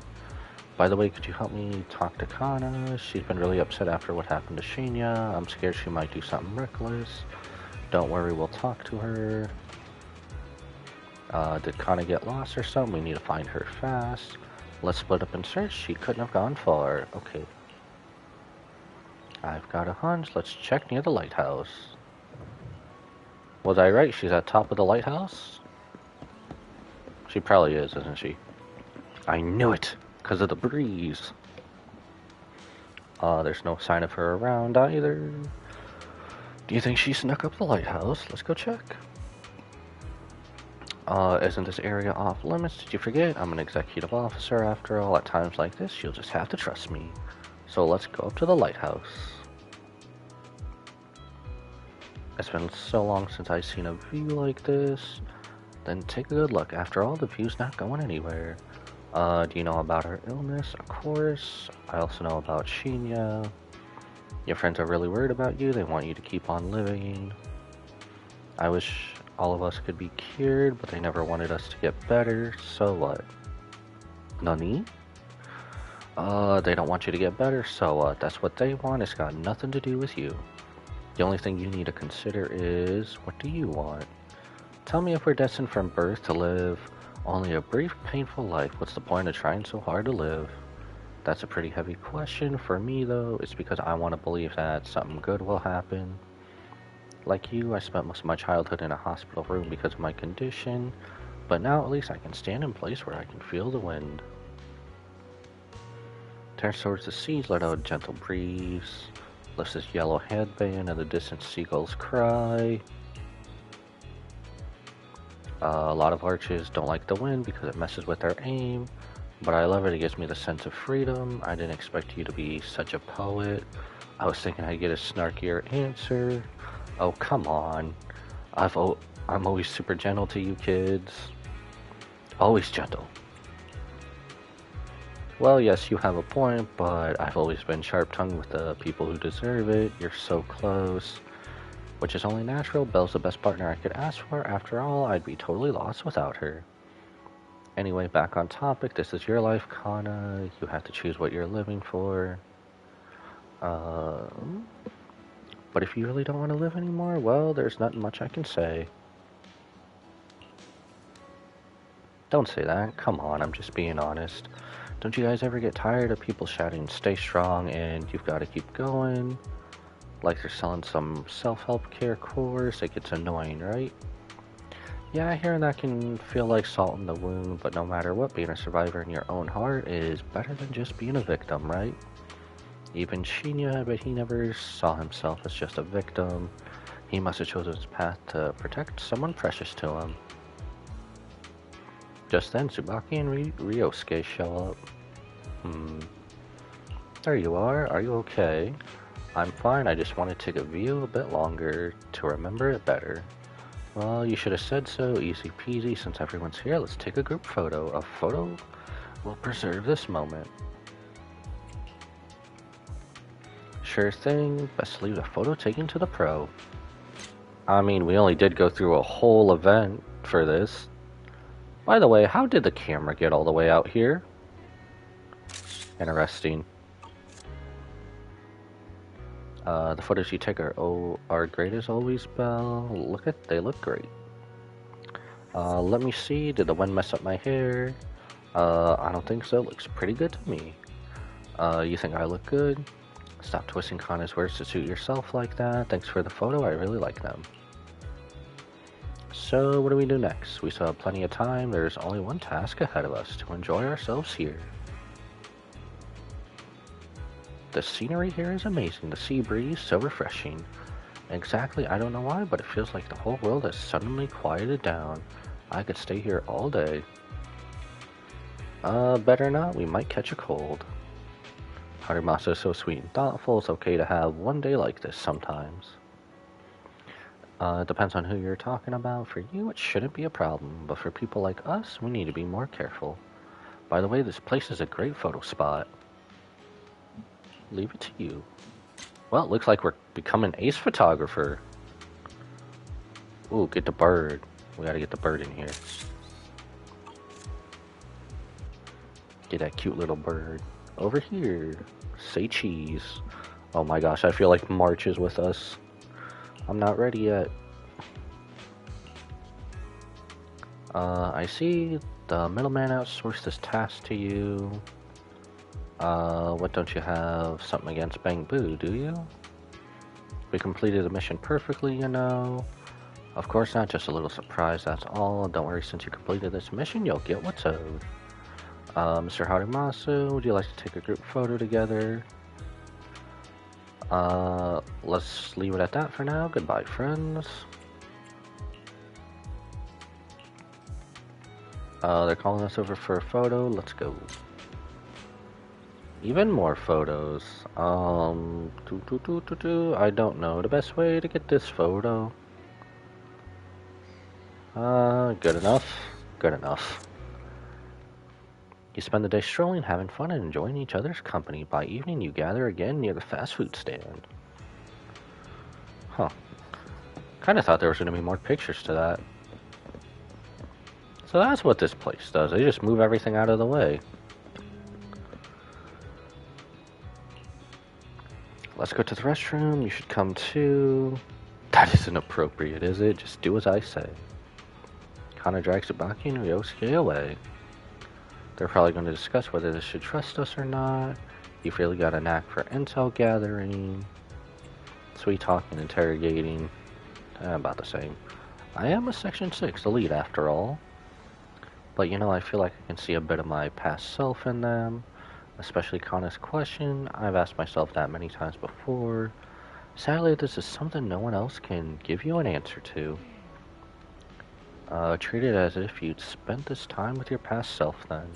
By the way, could you help me talk to Kana? She's been really upset after what happened to Shinya. I'm scared she might do something reckless. Don't worry, we'll talk to her. Did Kana get lost or something? We need to find her fast. Let's split up and search. She couldn't have gone far. Okay. I've got a hunch. Let's check near the lighthouse. Was I right? She's at top of the lighthouse? She probably is, isn't she? I knew it! Because of the breeze. There's no sign of her around either. Do you think she snuck up the lighthouse? Let's go check. Isn't this area off limits? Did you forget? I'm an executive officer after all. At times like this, you'll just have to trust me. So let's go up to the lighthouse. It's been so long since I've seen a view like this. Then take a good look. After all, the view's not going anywhere. Do you know about her illness? Of course. I also know about Shinya. Your friends are really worried about you. They want you to keep on living. I wish all of us could be cured, but they never wanted us to get better. So what? Nani? They don't want you to get better, so what? That's what they want. It's got nothing to do with you. The only thing you need to consider is, what do you want? Tell me if we're destined from birth to live only a brief, painful life. What's the point of trying so hard to live? That's a pretty heavy question. For me, though, it's because I want to believe that something good will happen. Like you, I spent most of my childhood in a hospital room because of my condition, but now at least I can stand in place where I can feel the wind. Turn towards the sea, let out a gentle breeze. Lifts this yellow headband and the distant seagulls cry. A lot of archers don't like the wind because it messes with their aim, but I love it. It gives me the sense of freedom. I didn't expect you to be such a poet. I was thinking I'd get a snarkier answer. Oh, come on. I'm always super gentle to you kids. Always gentle. Well, yes, you have a point, but I've always been sharp-tongued with the people who deserve it. You're so close. Which is only natural. Belle's the best partner I could ask for. After all, I'd be totally lost without her. Anyway, back on topic. This is your life, Kana. You have to choose what you're living for. But if you really don't want to live anymore, well, there's not much I can say. Don't say that. Come on, I'm just being honest. Don't you guys ever get tired of people shouting, stay strong, and you've got to keep going? Like they're selling some self-help care course. It gets annoying, right? Yeah, hearing that can feel like salt in the wound, but no matter what, being a survivor in your own heart is better than just being a victim, right? Even Shinya, but he never saw himself as just a victim. He must have chosen his path to protect someone precious to him. Just then, Tsubaki and Ryosuke show up. There you are. Are you okay? I'm fine. I just wanted to take a view a bit longer to remember it better. Well, you should have said so. Easy peasy. Since everyone's here, let's take a group photo. A photo will preserve this moment. Sure thing. Best to leave the photo taken to the pro. I mean, we only did go through a whole event for this. By the way, how did the camera get all the way out here? Interesting. The photos you take are great as always, Belle. They look great. Let me see. Did the wind mess up my hair? I don't think so. Looks pretty good to me. You think I look good? Stop twisting Kana's words to suit yourself like that. Thanks for the photo. I really like them. So, what do we do next? We still have plenty of time. There's only one task ahead of us, to enjoy ourselves here. The scenery here is amazing. The sea breeze, so refreshing. Exactly, I don't know why, but it feels like the whole world has suddenly quieted down. I could stay here all day. Better not, we might catch a cold. Harimasa is so sweet and thoughtful. It's okay to have one day like this sometimes. It depends on who you're talking about. For you, it shouldn't be a problem, but for people like us, we need to be more careful. By the way, this place is a great photo spot. Leave it to you. Well, it looks like we're becoming an ace photographer. Ooh, get the bird. We gotta get the bird in here. Get that cute little bird. Over here. Say cheese. Oh my gosh, I feel like March is with us. I'm not ready yet. I see the middleman outsourced this task to you. What don't you have something against Bang Boo, do you? We completed the mission perfectly, you know. Of course not, just a little surprise, that's all. Don't worry, since you completed this mission, you'll get what's owed. Mr. Harimasu, would you like to take a group photo together? Let's leave it at that for now. Goodbye, friends. They're calling us over for a photo. Let's go. Even more photos. I don't know the best way to get this photo. Good enough. Good enough. You spend the day strolling, having fun, and enjoying each other's company. By evening, you gather again near the fast food stand. Huh. Kinda thought there was gonna be more pictures to that. So that's what this place does. They just move everything out of the way. Let's go to the restroom. You should come too. That isn't appropriate, is it? Just do as I say. Kana drags Tsubaki and Ryosuke away. They're probably going to discuss whether they should trust us or not. You've really got a knack for intel gathering. Sweet talking, interrogating. About the same. I am a Section 6 elite after all. But you know, I feel like I can see a bit of my past self in them. Especially Kana's question. I've asked myself that many times before. Sadly, this is something no one else can give you an answer to. Treat it as if you'd spent this time with your past self then.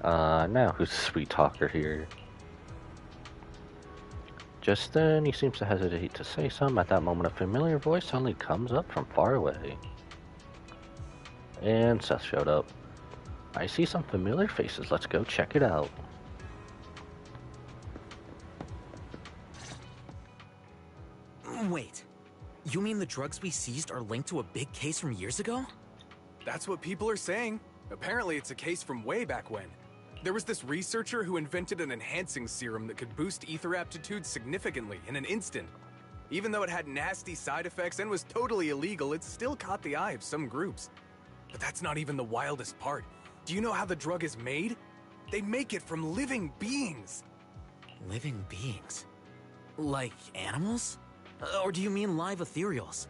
Now who's the sweet talker here? Just then, he seems to hesitate to say something. At that moment, a familiar voice suddenly comes up from far away. And Seth showed up. I see some familiar faces. Let's go check it out. Wait. You mean the drugs we seized are linked to a big case from years ago? That's what people are saying. Apparently it's a case from way back when. There was this researcher who invented an enhancing serum that could boost ether aptitude significantly in an instant. Even though it had nasty side effects and was totally illegal, it still caught the eye of some groups. But that's not even the wildest part. Do you know how the drug is made? They make it from living beings. Living beings? Like animals? Or do you mean live ethereals?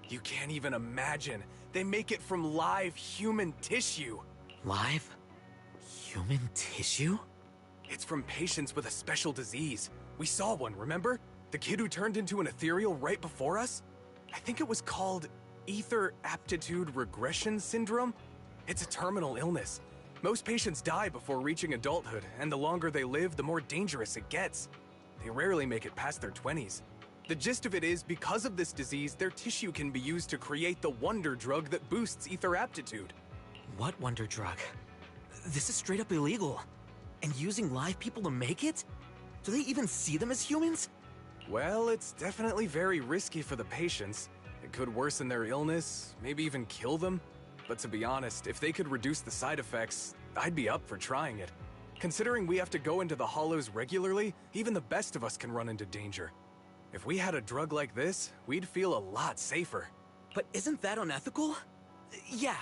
You can't even imagine. They make it from live human tissue. Live? Human tissue? It's from patients with a special disease. We saw one, remember? The kid who turned into an ethereal right before us? I think it was called Ether Aptitude Regression Syndrome. It's a terminal illness. Most patients die before reaching adulthood, and the longer they live, the more dangerous it gets. They rarely make it past their 20s. The gist of it is, because of this disease, their tissue can be used to create the wonder drug that boosts ether aptitude. What wonder drug? This is straight up illegal. And using live people to make it? Do they even see them as humans? Well, it's definitely very risky for the patients. It could worsen their illness, maybe even kill them. But to be honest, if they could reduce the side effects, I'd be up for trying it. Considering we have to go into the hollows regularly, even the best of us can run into danger. If we had a drug like this, we'd feel a lot safer. But isn't that unethical? Yeah,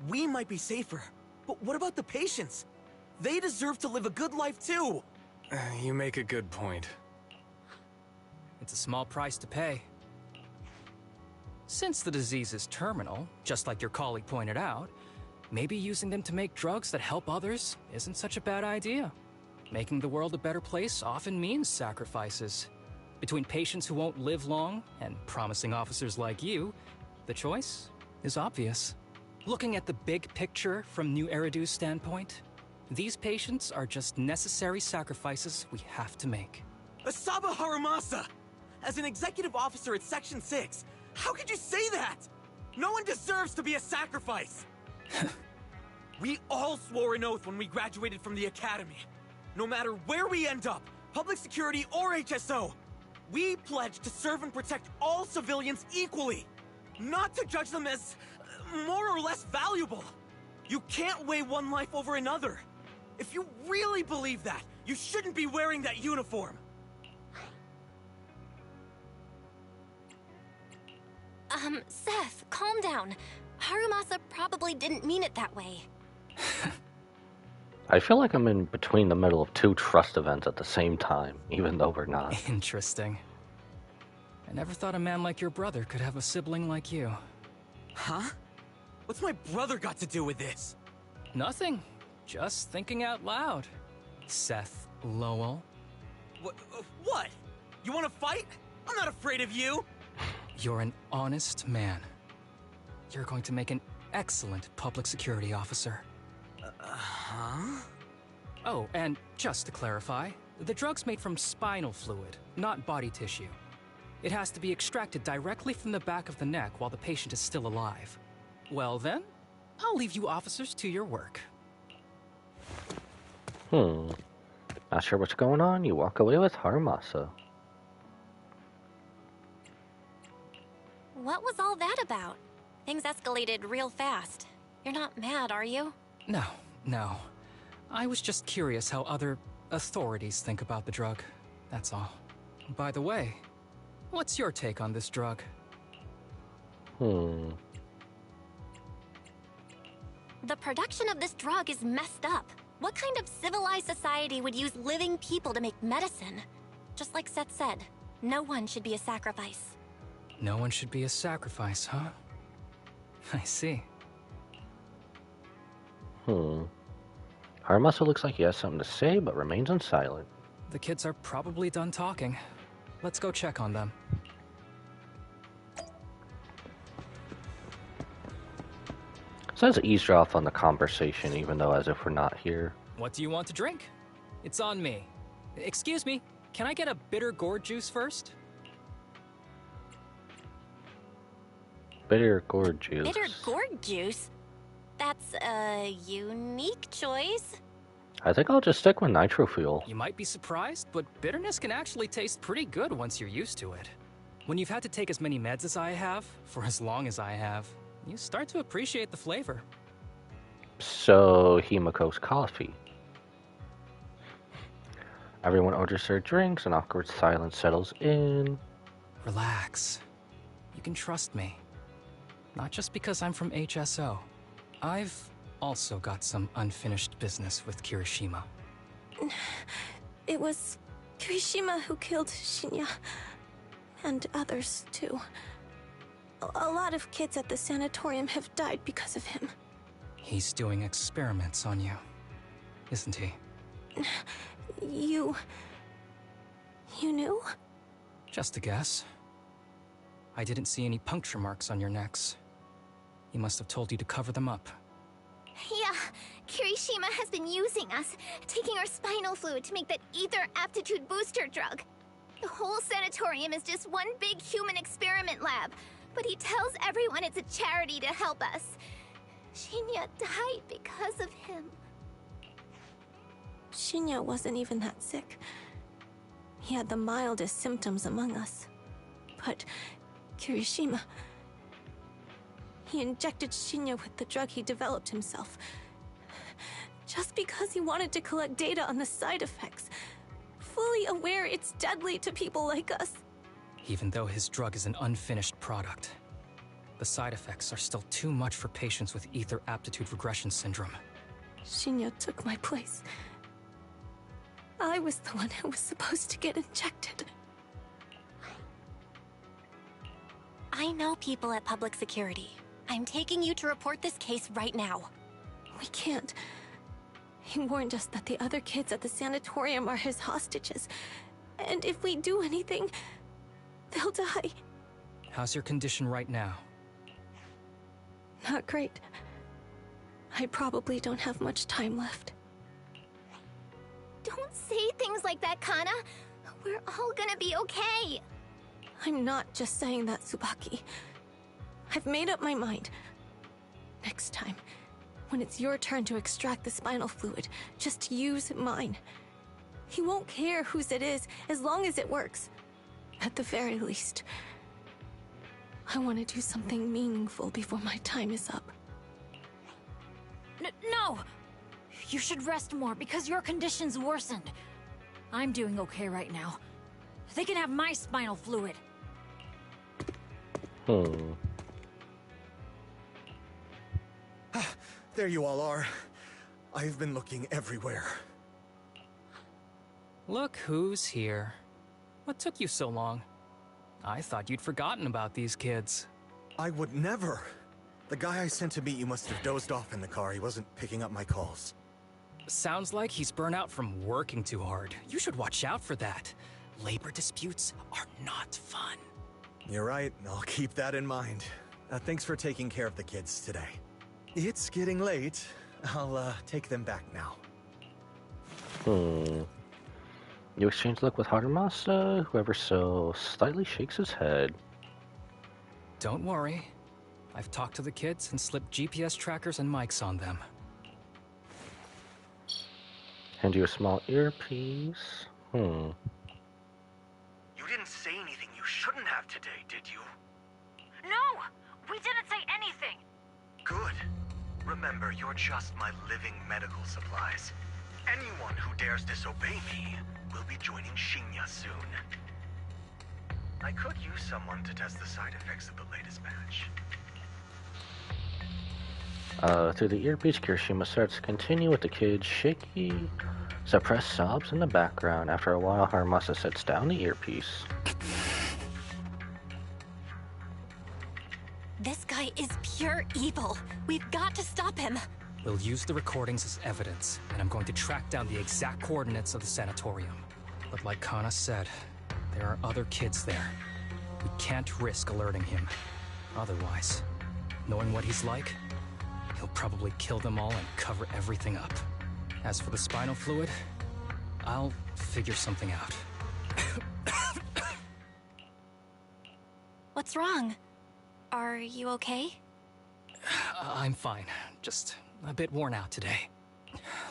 we might be safer. But what about the patients? They deserve to live a good life too! You make a good point. It's a small price to pay. Since the disease is terminal, just like your colleague pointed out, maybe using them to make drugs that help others isn't such a bad idea. Making the world a better place often means sacrifices. Between patients who won't live long and promising officers like you, the choice is obvious. Looking at the big picture from New Eridu's standpoint, these patients are just necessary sacrifices we have to make. Asaba Harumasa! As an executive officer at Section 6, how could you say that? No one deserves to be a sacrifice! We all swore an oath when we graduated from the academy. No matter where we end up, public security or HSO, we pledge to serve and protect all civilians equally, not to judge them as more or less valuable. You can't weigh one life over another. If you really believe that, you shouldn't be wearing that uniform. Seth, calm down. Harumasa probably didn't mean it that way. I feel like I'm in between the middle of two trust events at the same time, even though we're not. Interesting. I never thought a man like your brother could have a sibling like you. Huh? What's my brother got to do with this? Nothing. Just thinking out loud. Seth Lowell. What? You want to fight? I'm not afraid of you. You're an honest man. You're going to make an excellent public security officer. Huh? Oh, and just to clarify, the drug's made from spinal fluid, not body tissue. It has to be extracted directly from the back of the neck while the patient is still alive. Well then, I'll leave you officers to your work. Not sure what's going on, you walk away with Harumasa. What was all that about? Things escalated real fast. You're not mad, are you? No. I was just curious how other authorities think about the drug. That's all. By the way, what's your take on this drug? The production of this drug is messed up. What kind of civilized society would use living people to make medicine? Just like Seth said, no one should be a sacrifice. No one should be a sacrifice, huh? I see. Harumasa looks like he has something to say, but remains silent. The kids are probably done talking. Let's go check on them. Says eavesdrop on the conversation, even though as if we're not here. What do you want to drink? It's on me. Excuse me, can I get a bitter gourd juice first? Bitter gourd juice. Bitter gourd juice? That's a unique choice. I think I'll just stick with nitro fuel. You might be surprised, but bitterness can actually taste pretty good once you're used to it. When you've had to take as many meds as I have, for as long as I have, you start to appreciate the flavor. So, Himiko's coffee. Everyone orders their drinks, and awkward silence settles in. Relax. You can trust me. Not just because I'm from HSO. I've also got some unfinished business with Kirishima. It was Kirishima who killed Shinya. And others, too. A lot of kids at the sanatorium have died because of him. He's doing experiments on you, isn't he? You knew? Just a guess. I didn't see any puncture marks on your necks. He must have told you to cover them up. Yeah, Kirishima has been using us, taking our spinal fluid to make that ether aptitude booster drug. The whole sanatorium is just one big human experiment lab, but he tells everyone it's a charity to help us. Shinya died because of him. Shinya wasn't even that sick. He had the mildest symptoms among us. But Kirishima... he injected Shinya with the drug he developed himself. Just because he wanted to collect data on the side effects. Fully aware it's deadly to people like us. Even though his drug is an unfinished product, the side effects are still too much for patients with ether aptitude regression syndrome. Shinya took my place. I was the one who was supposed to get injected. I know people at public security. I'm taking you to report this case right now. We can't. He warned us that the other kids at the sanatorium are his hostages. And if we do anything, they'll die. How's your condition right now? Not great. I probably don't have much time left. Don't say things like that, Kana. We're all gonna be okay. I'm not just saying that, Tsubaki. I've made up my mind. Next time, when it's your turn to extract the spinal fluid, just use mine. He won't care whose it is, as long as it works. At the very least, I want to do something meaningful before my time is up. No! You should rest more because your condition's worsened. I'm doing okay right now. They can have my spinal fluid. There you all are. I've been looking everywhere. Look who's here. What took you so long? I thought you'd forgotten about these kids. I would never. The guy I sent to meet you must have dozed off in the car. He wasn't picking up my calls. Sounds like he's burnt out from working too hard. You should watch out for that. Labor disputes are not fun. You're right. I'll keep that in mind. Thanks for taking care of the kids today. It's getting late. I'll take them back now. You exchange look with Harumasa, whoever so slightly shakes his head. Don't worry. I've talked to the kids and slipped GPS trackers and mics on them. Hand you a small earpiece. You didn't say anything you shouldn't have today, did you? No! We didn't say anything! Good. Remember, you're just my living medical supplies. Anyone who dares disobey me will be joining Shinya soon. I could use someone to test the side effects of the latest batch. Through the earpiece, Kirishima starts to continue with the kids' shaky, suppressed sobs in the background. After a while, Harumasa sets down the earpiece. This guy is pure evil. We've got to stop him. We'll use the recordings as evidence, and I'm going to track down the exact coordinates of the sanatorium. But like Kana said, there are other kids there. We can't risk alerting him. Otherwise, knowing what he's like, he'll probably kill them all and cover everything up. As for the spinal fluid, I'll figure something out. What's wrong? Are you okay? I'm fine. Just a bit worn out today.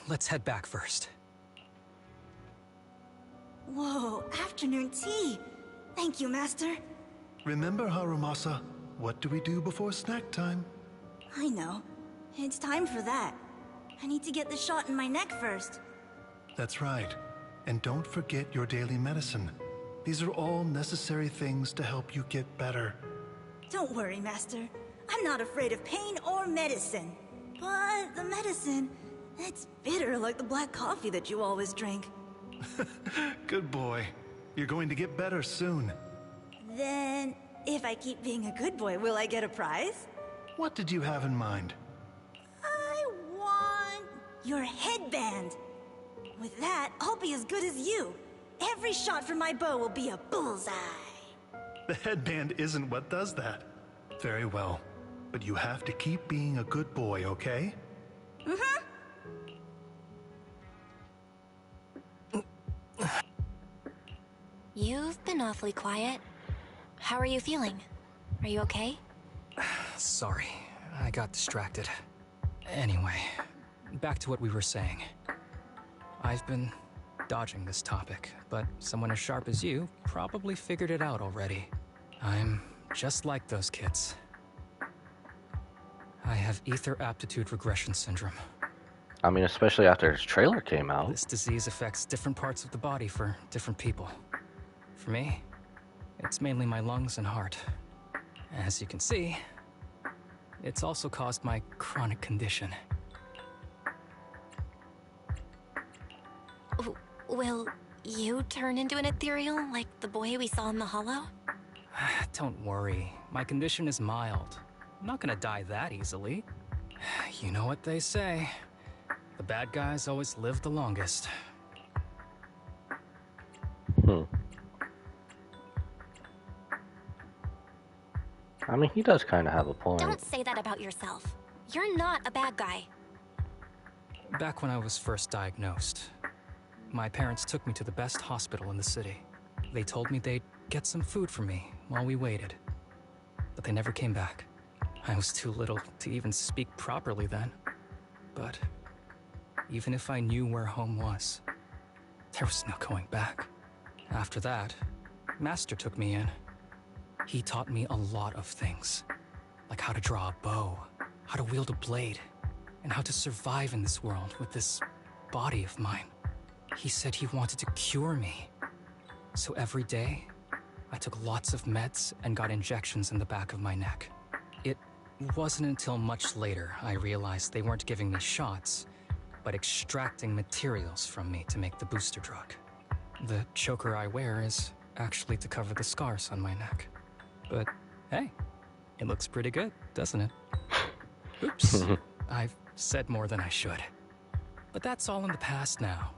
Let's head back first. Whoa, afternoon tea. Thank you, Master. Remember, Harumasa, what do we do before snack time? I know. It's time for that. I need to get the shot in my neck first. That's right. And don't forget your daily medicine. These are all necessary things to help you get better. Don't worry, Master. I'm not afraid of pain or medicine. But the medicine, it's bitter like the black coffee that you always drink. Good boy. You're going to get better soon. Then, if I keep being a good boy, will I get a prize? What did you have in mind? I want your headband. With that, I'll be as good as you. Every shot from my bow will be a bullseye. The headband isn't what does that. Very well. But you have to keep being a good boy, okay? Mm-hmm. You've been awfully quiet. How are you feeling? Are you okay? Sorry, I got distracted. Anyway, back to what we were saying. I've been dodging this topic, but someone as sharp as you probably figured it out already. I'm just like those kids. I have ether aptitude regression syndrome. I mean, especially after his trailer came out. This disease affects different parts of the body for different people. For me, it's mainly my lungs and heart. As you can see, it's also caused my chronic condition. Will you turn into an ethereal like the boy we saw in the hollow? Don't worry, my condition is mild. I'm not gonna die that easily. You know what they say. The bad guys always live the longest. I mean, he does kind of have a point. Don't say that about yourself. You're not a bad guy. Back when I was first diagnosed, my parents took me to the best hospital in the city. They told me they'd get some food for me while we waited. But they never came back. I was too little to even speak properly then. But even if I knew where home was, there was no going back. After that, Master took me in. He taught me a lot of things, like how to draw a bow, how to wield a blade, and how to survive in this world with this body of mine. He said he wanted to cure me. So every day, I took lots of meds and got injections in the back of my neck. It wasn't until much later I realized they weren't giving me shots, but extracting materials from me to make the booster drug. The choker I wear is actually to cover the scars on my neck. But hey, it looks pretty good, doesn't it? Oops, I've said more than I should. But that's all in the past now.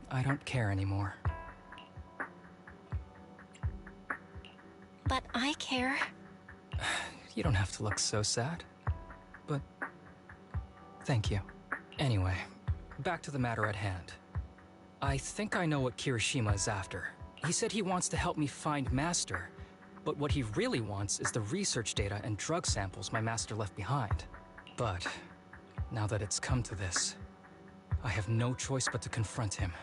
I don't care anymore. But I care. You don't have to look so sad. But thank you. Anyway, back to the matter at hand. I think I know what Kirishima is after. He said he wants to help me find Master, but what he really wants is the research data and drug samples my master left behind. But now that it's come to this, I have no choice but to confront him.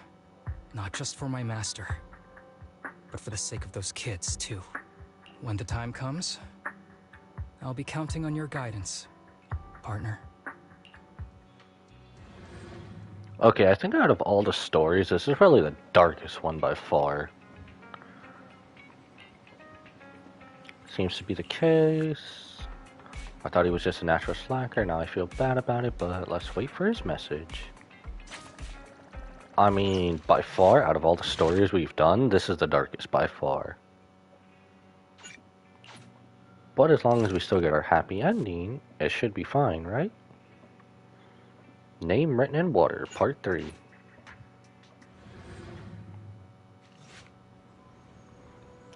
Not just for my master, but for the sake of those kids, too. When the time comes, I'll be counting on your guidance, partner. Okay, I think out of all the stories, this is probably the darkest one by far. Seems to be the case. I thought he was just a natural slacker, now I feel bad about it, but let's wait for his message. I mean, by far, out of all the stories we've done, this is the darkest by far. But as long as we still get our happy ending, it should be fine, right? Name written in water, part 3.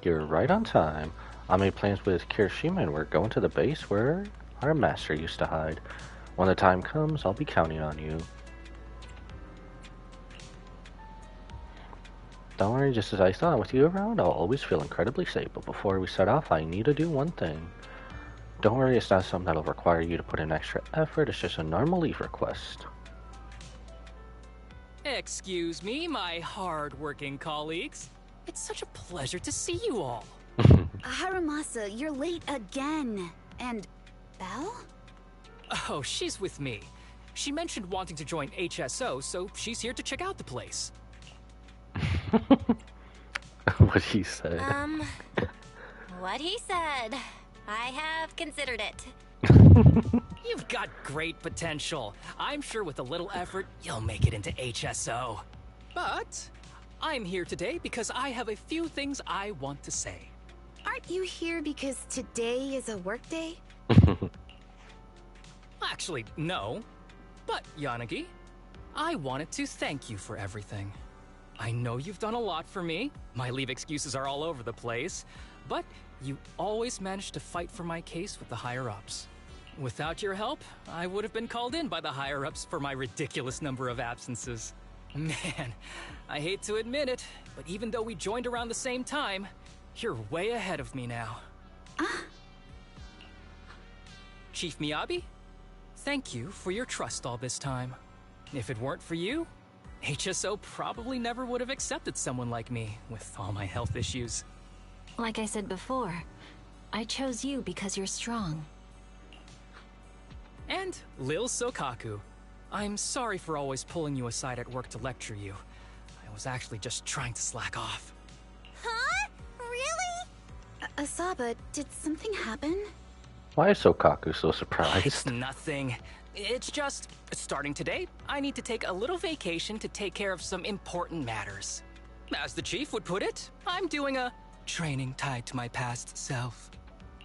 You're right on time. I made plans with Kirishima and we're going to the base where our master used to hide. When the time comes, I'll be counting on you. Don't worry, just as I thought, with you around, I'll always feel incredibly safe. But before we start off, I need to do one thing. Don't worry, it's not something that'll require you to put in extra effort, it's just a normal leave request. Excuse me, my hard-working colleagues. It's such a pleasure to see you all. Harumasa, you're late again. And Belle? Oh, she's with me. She mentioned wanting to join HSO, so she's here to check out the place. What he said. What he said. I have considered it. You've got great potential. I'm sure with a little effort, you'll make it into HSO. But I'm here today because I have a few things I want to say. Aren't you here because today is a work day? Actually, no. But, Yanagi, I wanted to thank you for everything. I know you've done a lot for me. My leave excuses are all over the place. But you always managed to fight for my case with the higher-ups. Without your help, I would have been called in by the higher-ups for my ridiculous number of absences. Man, I hate to admit it, but even though we joined around the same time, you're way ahead of me now. Chief Miyabi, thank you for your trust all this time. If it weren't for you, HSO probably never would have accepted someone like me with all my health issues. Like I said before, I chose you because you're strong. And Lil Sokaku, I'm sorry for always pulling you aside at work to lecture you. I was actually just trying to slack off. Huh? Really? Asaba, did something happen? Why is Sokaku so surprised? It's nothing. It's just, starting today, I need to take a little vacation to take care of some important matters. As the chief would put it, I'm doing a training tied to my past self.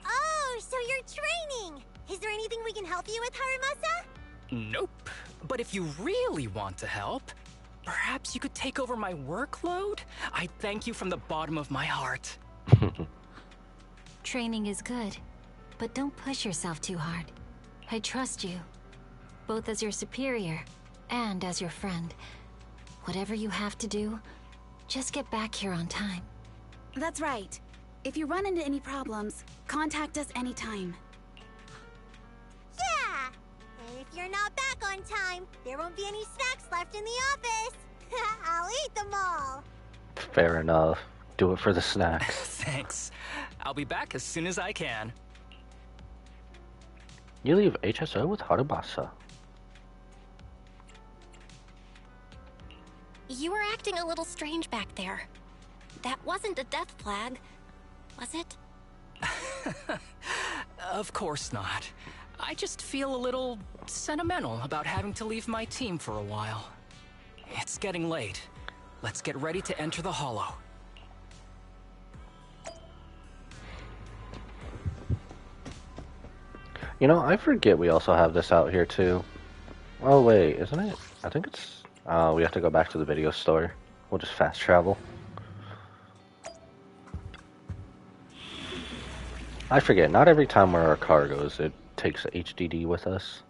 Oh, so you're training! Is there anything we can help you with, Haramasa? Nope. But if you really want to help, perhaps you could take over my workload? I thank you from the bottom of my heart. Training is good, but don't push yourself too hard. I trust you, both as your superior and as your friend. Whatever you have to do, just get back here on time. That's right. If you run into any problems, contact us anytime. Yeah! And if you're not back on time, there won't be any snacks left in the office. I'll eat them all. Fair enough. Do it for the snacks. Thanks. I'll be back as soon as I can. You leave HSO with Harumasa. You were acting a little strange back there. That wasn't a death flag, was it? Of course not. I just feel a little sentimental about having to leave my team for a while. It's getting late. Let's get ready to enter the Hollow. You know, I forget we also have this out here too. Oh wait, isn't it? I think it's... we have to go back to the video store. We'll just fast travel. I forget, not every time where our car goes, it takes HDD with us.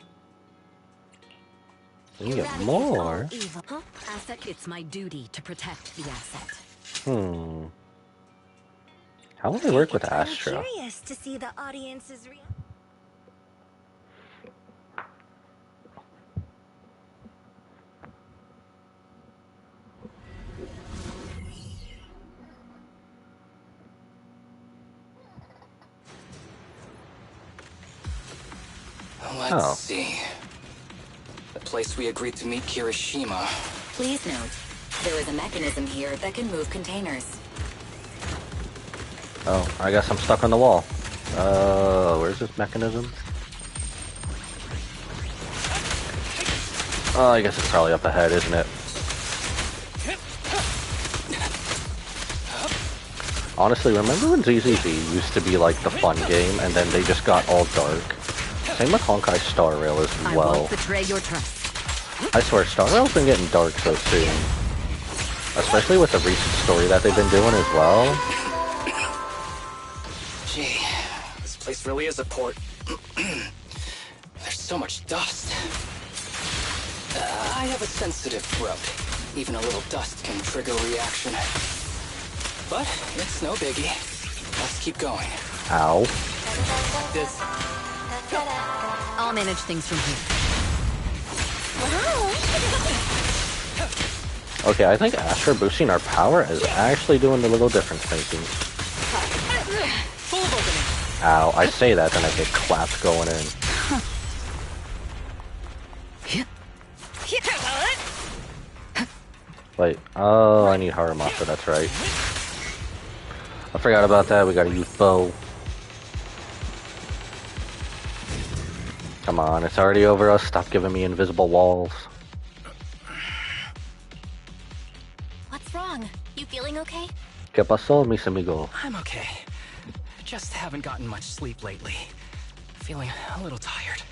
We can get more. Huh? Asset, it's my duty to protect the asset. How will they work with I'm Astra? curious to see the audience's reaction. Let's see. The place we agreed to meet Kirishima. Please note, there is a mechanism here that can move containers. Oh, I guess I'm stuck on the wall. Where's this mechanism? Oh, I guess it's probably up ahead, isn't it? Honestly, remember when ZZZ used to be like the fun game and then they just got all dark? Same with Honkai Star Rail as I well. won't betray your trust. I swear, Star Rail's been getting dark so soon. Especially with the recent story that they've been doing as well. Gee, this place really is a port. There's so much dust. I have a sensitive throat. Even a little dust can trigger a reaction. But it's no biggie. Let's keep going. Ow. I'll manage things from here. Okay, I think Astra boosting our power is actually doing the little difference making. Ow, I say that, then I get clapped going in. Wait, oh, I need Haramasa, that's right. I forgot about that, we gotta use bow. Come on, it's already over us, stop giving me invisible walls. What's wrong? You feeling okay? ¿Qué pasó, mis amigos? I'm okay. Just haven't gotten much sleep lately. Feeling a little tired.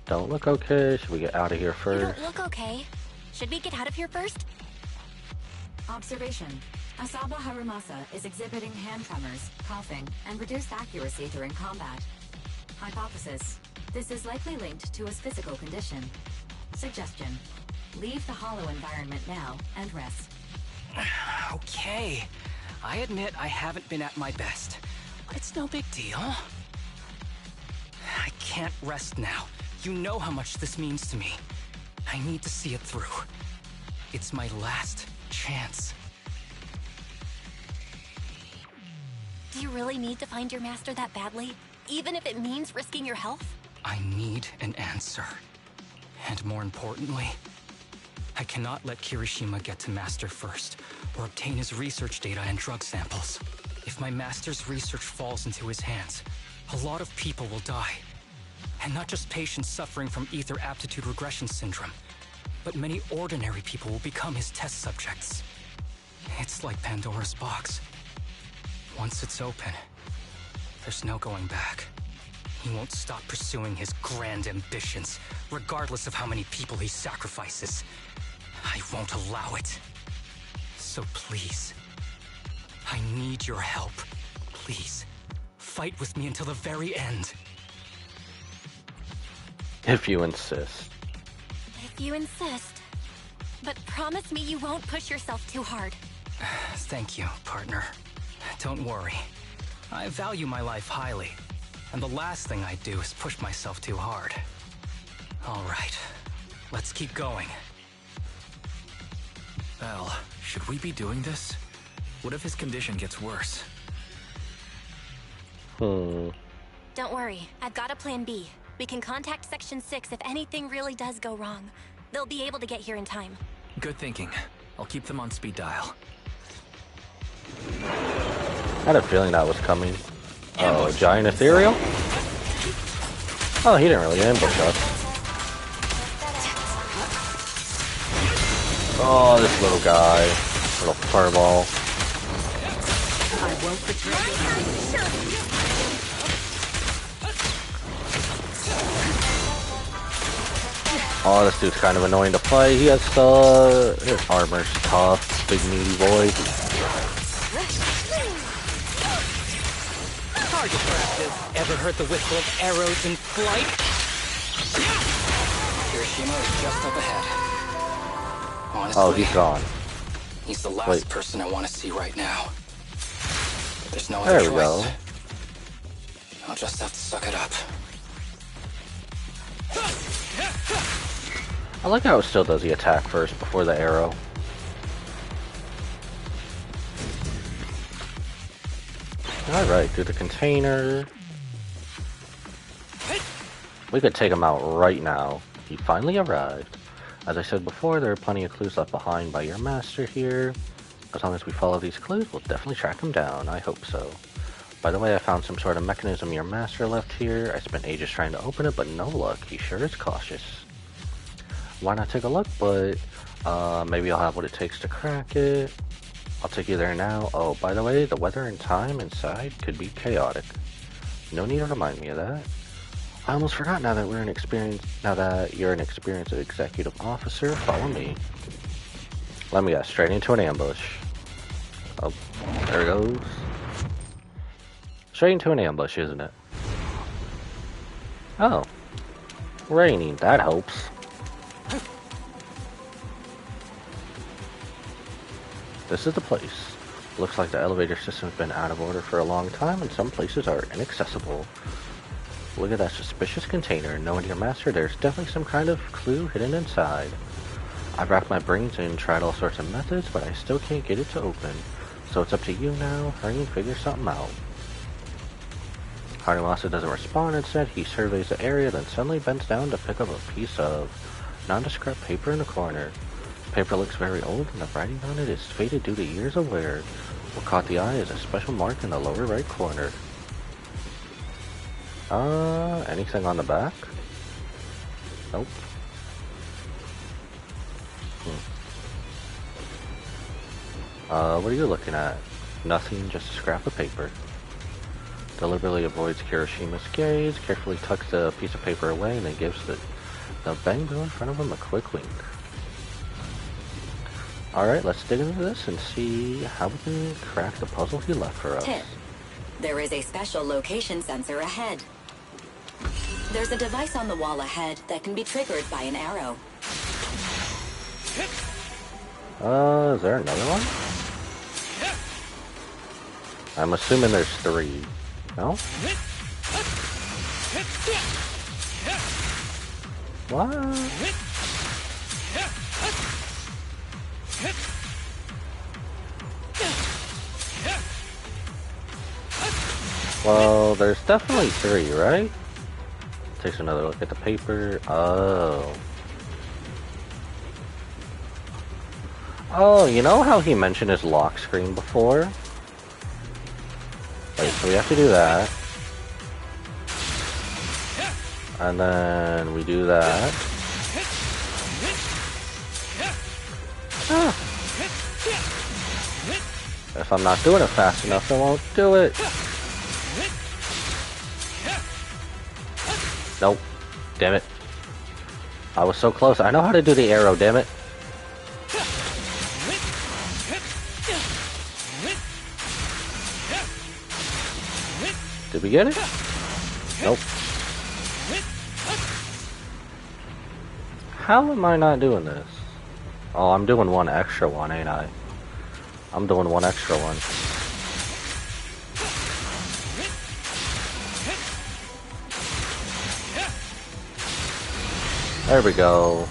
Don't look okay, should we get out of here You first? don't look okay. Should we get out of here first? Observation. Asaba Harumasa is exhibiting hand tremors, coughing, and reduced accuracy during combat. Hypothesis. This is likely linked to his physical condition. Suggestion. Leave the hollow environment now and rest. Okay. I admit I haven't been at my best, but it's no big deal. I can't rest now. You know how much this means to me. I need to see it through. It's my last chance. Do you really need to find your master that badly? Even if it means risking your health? I need an answer. And more importantly, I cannot let Kirishima get to Master first, or obtain his research data and drug samples. If my Master's research falls into his hands, a lot of people will die. And not just patients suffering from ether aptitude regression syndrome. but many ordinary people will become his test subjects. It's like Pandora's box. Once it's open, there's no going back. He won't stop pursuing his grand ambitions, regardless of how many people he sacrifices. I won't allow it. So please, I need your help. Please, fight with me until the very end. If you insist. If you insist. But promise me you won't push yourself too hard. Thank you, partner. Don't worry. I value my life highly, and the last thing I do is push myself too hard. All right, let's keep going. Al, should we be doing this? What if his condition gets worse? Don't worry, I've got a plan B. We can contact Section 6 if anything really does go wrong. They'll be able to get here in time. Good thinking. I'll keep them on speed dial. I had a feeling that was coming. Oh, giant ethereal? Oh, he didn't really ambush us. Oh, this little guy. Little furball. I won't betray you. Oh, this dude's kind of annoying to play. He has his armor's tough, big meaty boy. Target practice. Ever heard the whistle of arrows in flight? Hiroshima is just up ahead. Honestly, Oh, he's gone. he's the last Wait. person I want to see right now. There's no There other we choice. go. I'll just have to suck it up. I like how it still does the attack first before the arrow. Alright, do the container. We could take him out right now. He finally arrived. As I said before, there are plenty of clues left behind by your master here. As long as we follow these clues, we'll definitely track him down. I hope so. By the way, I found some sort of mechanism your master left here. I spent ages trying to open it, but no luck. He sure is cautious. Why not take a look? But maybe I'll have what it takes to crack it. I'll take you there now. Oh, by the way, the weather and time inside could be chaotic. No need to remind me of that. I almost forgot now that you're an experienced executive officer. Follow me. Let me get straight into an ambush. Oh, there it goes. Straight into an ambush, isn't it? Oh. Raining, that helps. This is the place. Looks like the elevator system's been out of order for a long time and some places are inaccessible. Look at that suspicious container. Knowing your master, there's definitely some kind of clue hidden inside. I've racked my brains and tried all sorts of methods, but I still can't get it to open. So it's up to you now. Hurry and figure something out. Harimasa doesn't respond. Instead, he surveys the area, then suddenly bends down to pick up a piece of nondescript paper in the corner. The paper looks very old, and the writing on it is faded due to years of wear. What caught the eye is a special mark in the lower right corner. Anything on the back? Nope. What are you looking at? Nothing, just a scrap of paper. Deliberately avoids Kirishima's gaze, carefully tucks the piece of paper away, and then gives the bangbo in front of him a quick wink. Alright, let's dig into this and see how we can crack the puzzle he left for us. Tip. There is a special location sensor ahead. There's a device on the wall ahead that can be triggered by an arrow. Is there another one? I'm assuming there's 3. No? What? Well, there's definitely 3, right? Takes another look at the paper. Oh. Oh, you know how he mentioned his lock screen before? Wait, so we have to do that. And then we do that. If I'm not doing it fast enough, I won't do it. Nope. Damn it. I was so close. I know how to do the arrow, damn it. Did we get it? Nope. How am I not doing this? Oh, I'm doing one extra one, ain't I? I'm doing one extra one. There we go.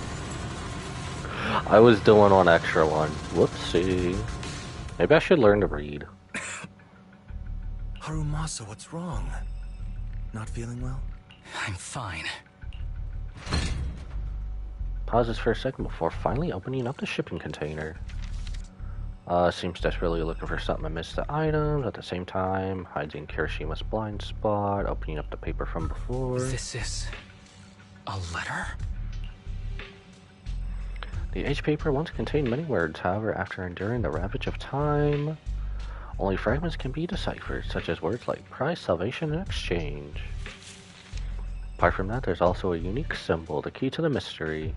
I was doing one extra one. Whoopsie. Maybe I should learn to read. Harumasa, what's wrong? Not feeling well? I'm fine. Pause this for a second before finally opening up the shipping container. Seems desperately looking for something amidst the items. At the same time, hiding Kirishima's blind spot, opening up the paper from before. This is a letter? The H paper once contained many words, however, after enduring the ravage of time, only fragments can be deciphered, such as words like price, salvation, and exchange. Apart from that, there's also a unique symbol, the key to the mystery.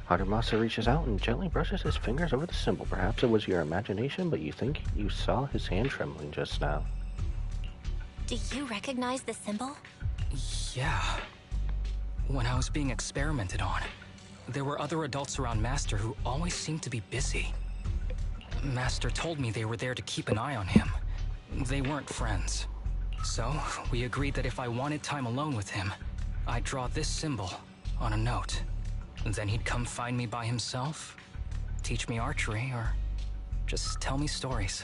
Harumasa reaches out and gently brushes his fingers over the symbol. Perhaps it was your imagination, but you think you saw his hand trembling just now. Do you recognize the symbol? Yeah. When I was being experimented on, there were other adults around Master who always seemed to be busy. Master told me they were there to keep an eye on him. They weren't friends. So, we agreed that if I wanted time alone with him, I'd draw this symbol on a note. Then he'd come find me by himself, teach me archery, or just tell me stories.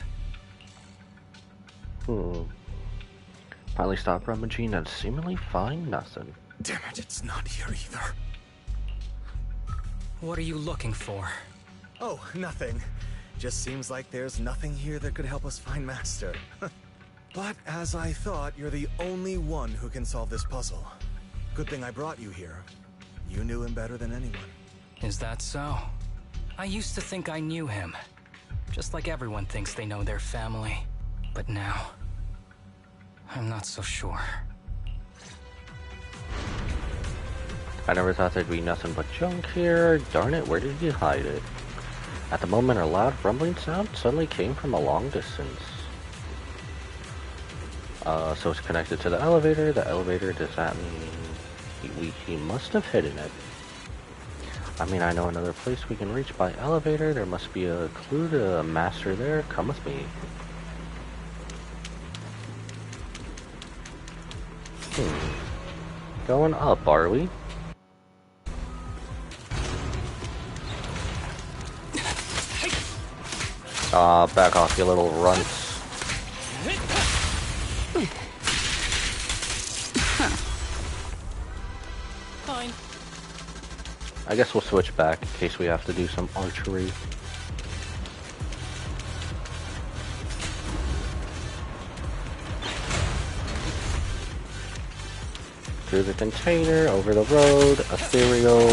Finally stop rummaging and seemingly find nothing. Damn it, it's not here either. What are you looking for? Oh, nothing. Just seems like there's nothing here that could help us find Master. But as I thought, you're the only one who can solve this puzzle. Good thing I brought you here. You knew him better than anyone. Is that so? I used to think I knew him. Just like everyone thinks they know their family. But now, I'm not so sure. I never thought there'd be nothing but junk here. Darn it, where did he hide it? At the moment, a loud rumbling sound suddenly came from a long distance. So it's connected to the elevator. The elevator, does that mean he must have hidden it? I mean, I know another place we can reach by elevator. There must be a clue to a master there. Come with me. Going up, are we? Back off, you little runts. Fine. I guess we'll switch back in case we have to do some archery. Through the container, over the road, ethereal.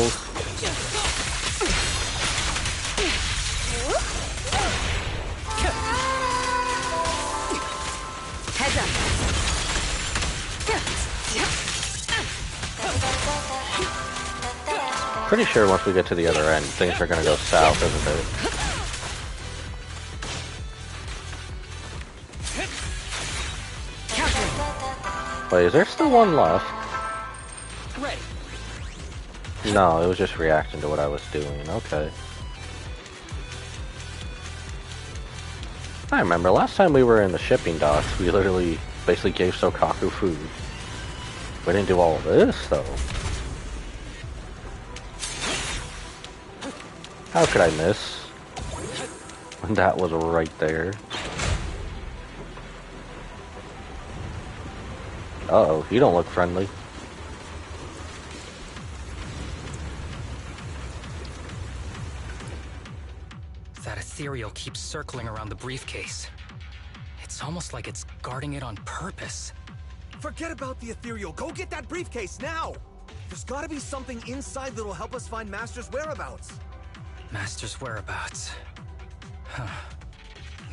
Heads up. Pretty sure once we get to the other end, things are gonna go south, isn't it? Wait, is there still one left? Ready. No, it was just reacting to what I was doing. Okay. I remember last time we were in the shipping docks, we literally basically gave Sokaku food. We didn't do all of this, though. How could I miss? When that was right there. Uh-oh, you don't look friendly. That ethereal keeps circling around the briefcase. It's almost like it's guarding it on purpose. Forget about the ethereal. Go get that briefcase now! There's gotta be something inside that'll help us find Master's whereabouts. Master's whereabouts. Huh.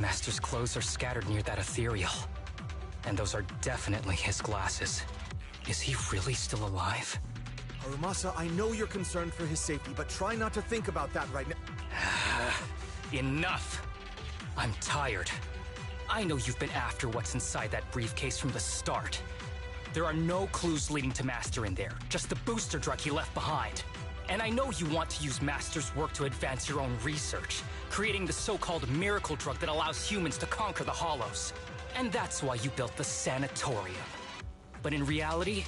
Master's clothes are scattered near that ethereal. And those are definitely his glasses. Is he really still alive? Harumasa, I know you're concerned for his safety, but try not to think about that right now. Enough! I'm tired. I know you've been after what's inside that briefcase from the start. There are no clues leading to Master in there, just the booster drug he left behind. And I know you want to use Master's work to advance your own research, creating the so-called miracle drug that allows humans to conquer the Hollows. And that's why you built the sanatorium. But in reality,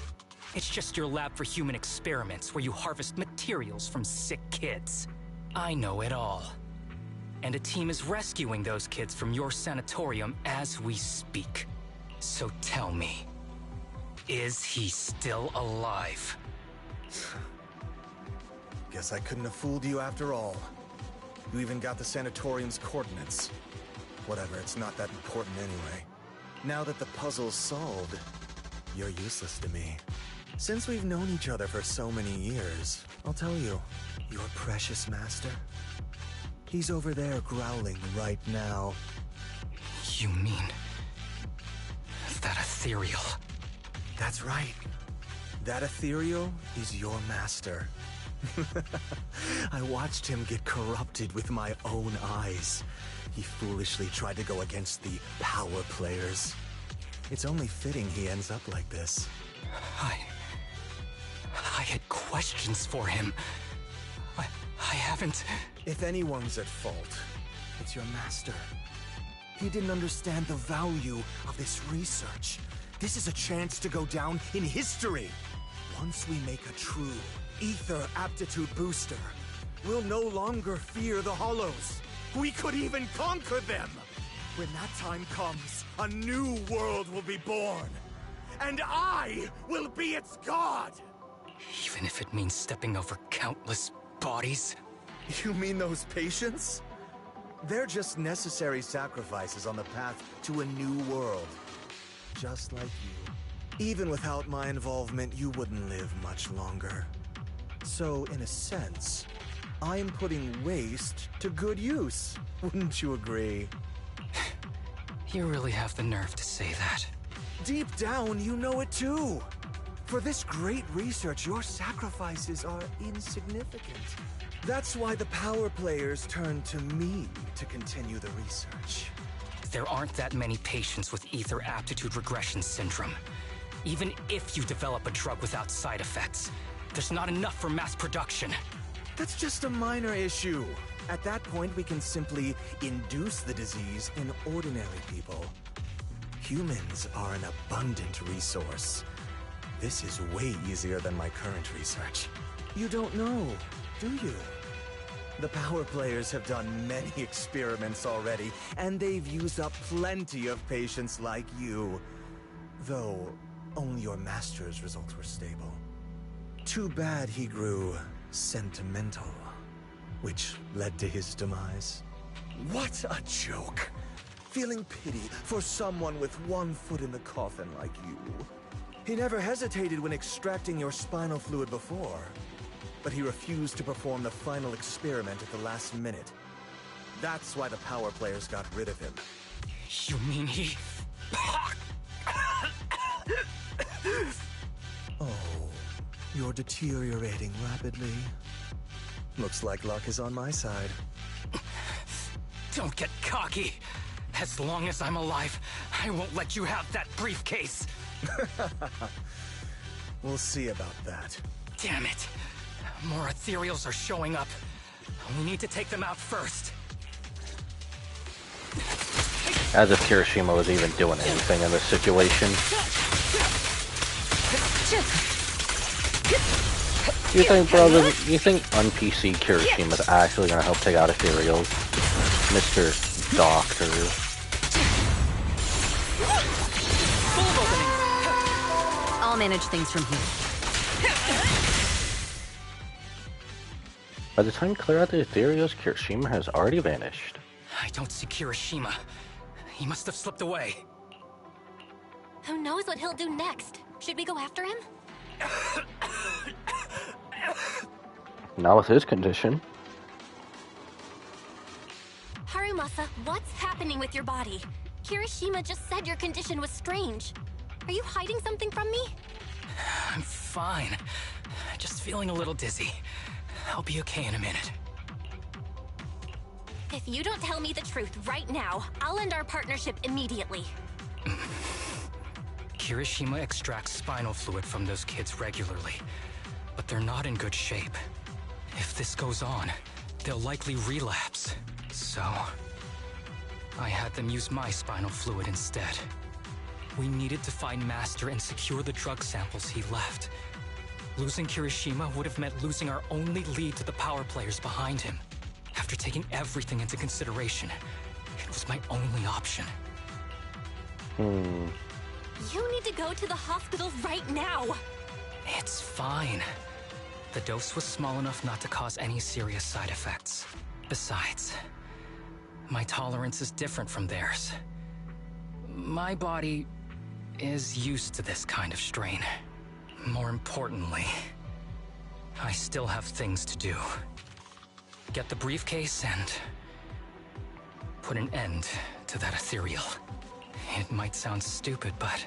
it's just your lab for human experiments where you harvest materials from sick kids. I know it all. And a team is rescuing those kids from your sanatorium as we speak. So tell me, is he still alive? Guess I couldn't have fooled you after all. You even got the sanatorium's coordinates. Whatever, it's not that important anyway. Now that the puzzle's solved, you're useless to me. Since we've known each other for so many years, I'll tell you, your precious master, he's over there growling right now. You mean that ethereal? That's right. That ethereal is your master. I watched him get corrupted with my own eyes. He foolishly tried to go against the power players. It's only fitting he ends up like this. I had questions for him. I haven't... If anyone's at fault, it's your master. He didn't understand the value of this research. This is a chance to go down in history. Once we make a true ether aptitude booster, we'll no longer fear the Hollows. We could even conquer them. When that time comes, a new world will be born. And I will be its god! Even if it means stepping over countless bodies? You mean those patients? They're just necessary sacrifices on the path to a new world. Just like you. Even without my involvement, you wouldn't live much longer. So, in a sense, I'm putting waste to good use. Wouldn't you agree? You really have the nerve to say that. Deep down, you know it too. For this great research, your sacrifices are insignificant. That's why the power players turn to me to continue the research. There aren't that many patients with ether aptitude regression syndrome. Even if you develop a drug without side effects, there's not enough for mass production. That's just a minor issue. At that point, we can simply induce the disease in ordinary people. Humans are an abundant resource. This is way easier than my current research. You don't know, do you? The power players have done many experiments already, and they've used up plenty of patients like you. Though, only your master's results were stable. Too bad he grew sentimental, which led to his demise. What a joke! Feeling pity for someone with one foot in the coffin like you. He never hesitated when extracting your spinal fluid before, but he refused to perform the final experiment at the last minute. That's why the power players got rid of him. You mean he... Oh, you're deteriorating rapidly. Looks like luck is on my side. Don't get cocky. As long as I'm alive, I won't let you have that briefcase. We'll see about that. Damn it. More ethereals are showing up. We need to take them out first. As if Kirishima was even doing anything in this situation. You think, brother, you think un-PC Kirishima's actually gonna help take out ethereals? Mr. Doctor. I'll manage things from here. By the time you clear out the ethereals, Kirishima has already vanished. I don't see Kirishima. He must have slipped away. Who knows what he'll do next? Should we go after him? Not with his condition. Haru Harumasa, what's happening with your body? Kirishima just said your condition was strange. Are you hiding something from me? I'm fine. Just feeling a little dizzy. I'll be okay in a minute. If you don't tell me the truth right now, I'll end our partnership immediately. Kirishima extracts spinal fluid from those kids regularly, but they're not in good shape. If this goes on, they'll likely relapse. So, I had them use my spinal fluid instead. We needed to find Master and secure the drug samples he left. Losing Kirishima would have meant losing our only lead to the power players behind him. After taking everything into consideration, it was my only option. You need to go to the hospital right now! It's fine. The dose was small enough not to cause any serious side effects. Besides, my tolerance is different from theirs. My body is used to this kind of strain. More importantly, I still have things to do. Get the briefcase and put an end to that ethereal. It might sound stupid, but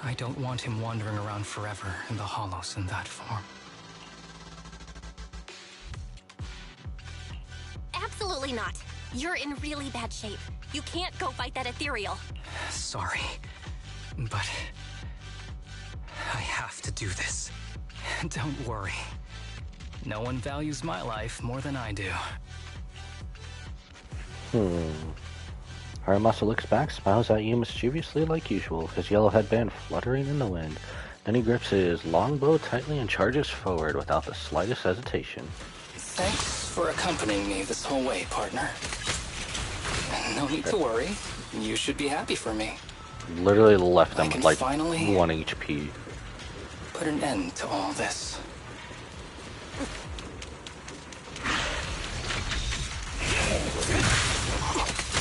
I don't want him wandering around forever in the hollows in that form. Absolutely not. You're in really bad shape. You can't go fight that ethereal. Sorry, but I have to do this. Don't worry. No one values my life more than I do. Harumasa looks back, smiles at you mischievously like usual, his yellow headband fluttering in the wind. Then he grips his longbow tightly and charges forward without the slightest hesitation. Thanks for accompanying me this whole way, partner. No need to worry. You should be happy for me. Literally left them I can with like finally 1 HP. Put an end to all this.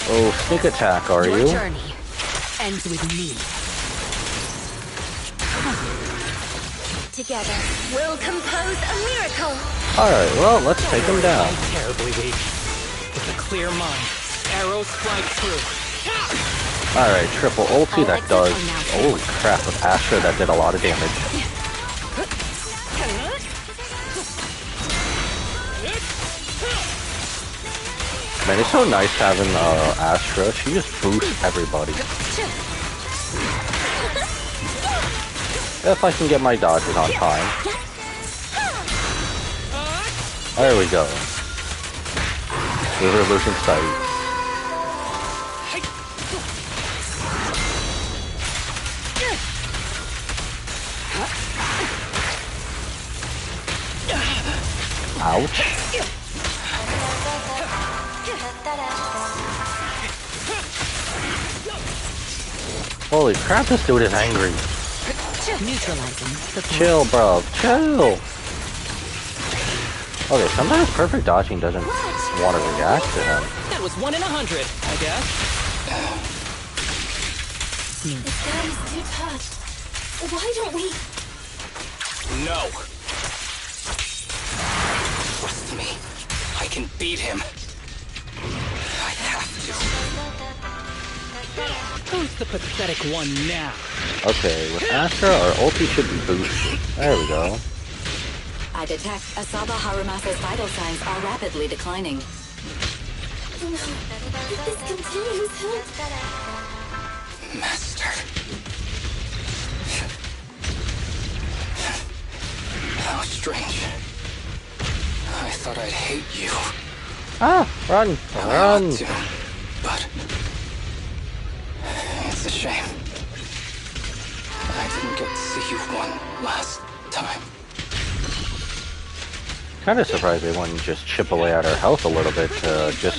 Oh, sneak attack, are Your you? journey ends with me. Together, we'll compose a miracle. Alright, well, let's take him down. I'm terribly weak. With a clear mind, arrows fly true. Alright, triple ulti that does... Holy crap, with Astra that did a lot of damage. Man, it's so nice having Astra. She just boosts everybody. If I can get my dodges on time. There we go. We were losing sight. Ouch. Holy crap, this dude is angry. Chill, bro. Chill. Okay, sometimes perfect dodging doesn't want to react to him. That was 1 in 100, I guess. This guy is too tough. Why don't we... No. Trust me. I can beat him. I have to. Who's the pathetic one now? Okay, with Astra, our ulti should be boosted. There we go. I detect Asaba Harumasa's vital signs are rapidly declining. No. If this continues, Master. How strange. I thought I'd hate you. Ah, run, run. But it's a shame. I didn't get to see you one last time. Kind of surprised they wouldn't just chip away at our health a little bit to just,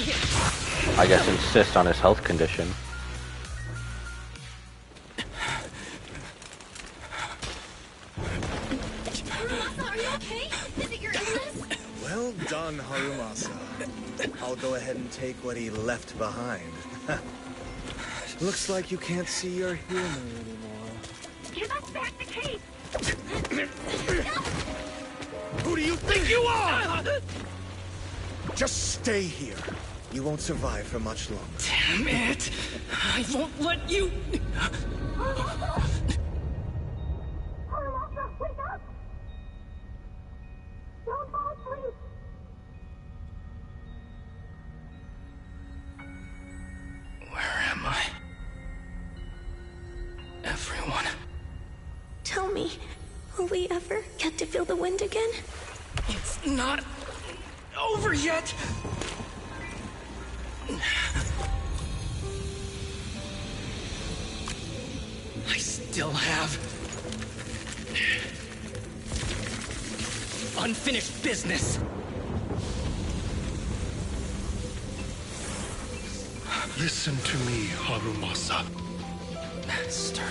I guess, insist on his health condition. Are you okay? Is it your illness? Well done, Harumasa. I'll go ahead and take what he left behind. Looks like you can't see your humor anymore. Give us back the cape! Who do you think you are? Just stay here. You won't survive for much longer. Damn it! I won't let you... Where am I? Everyone. Tell me, will we ever get to feel the wind again? It's not over yet! I still have unfinished business. Listen to me, Harumasa. Master.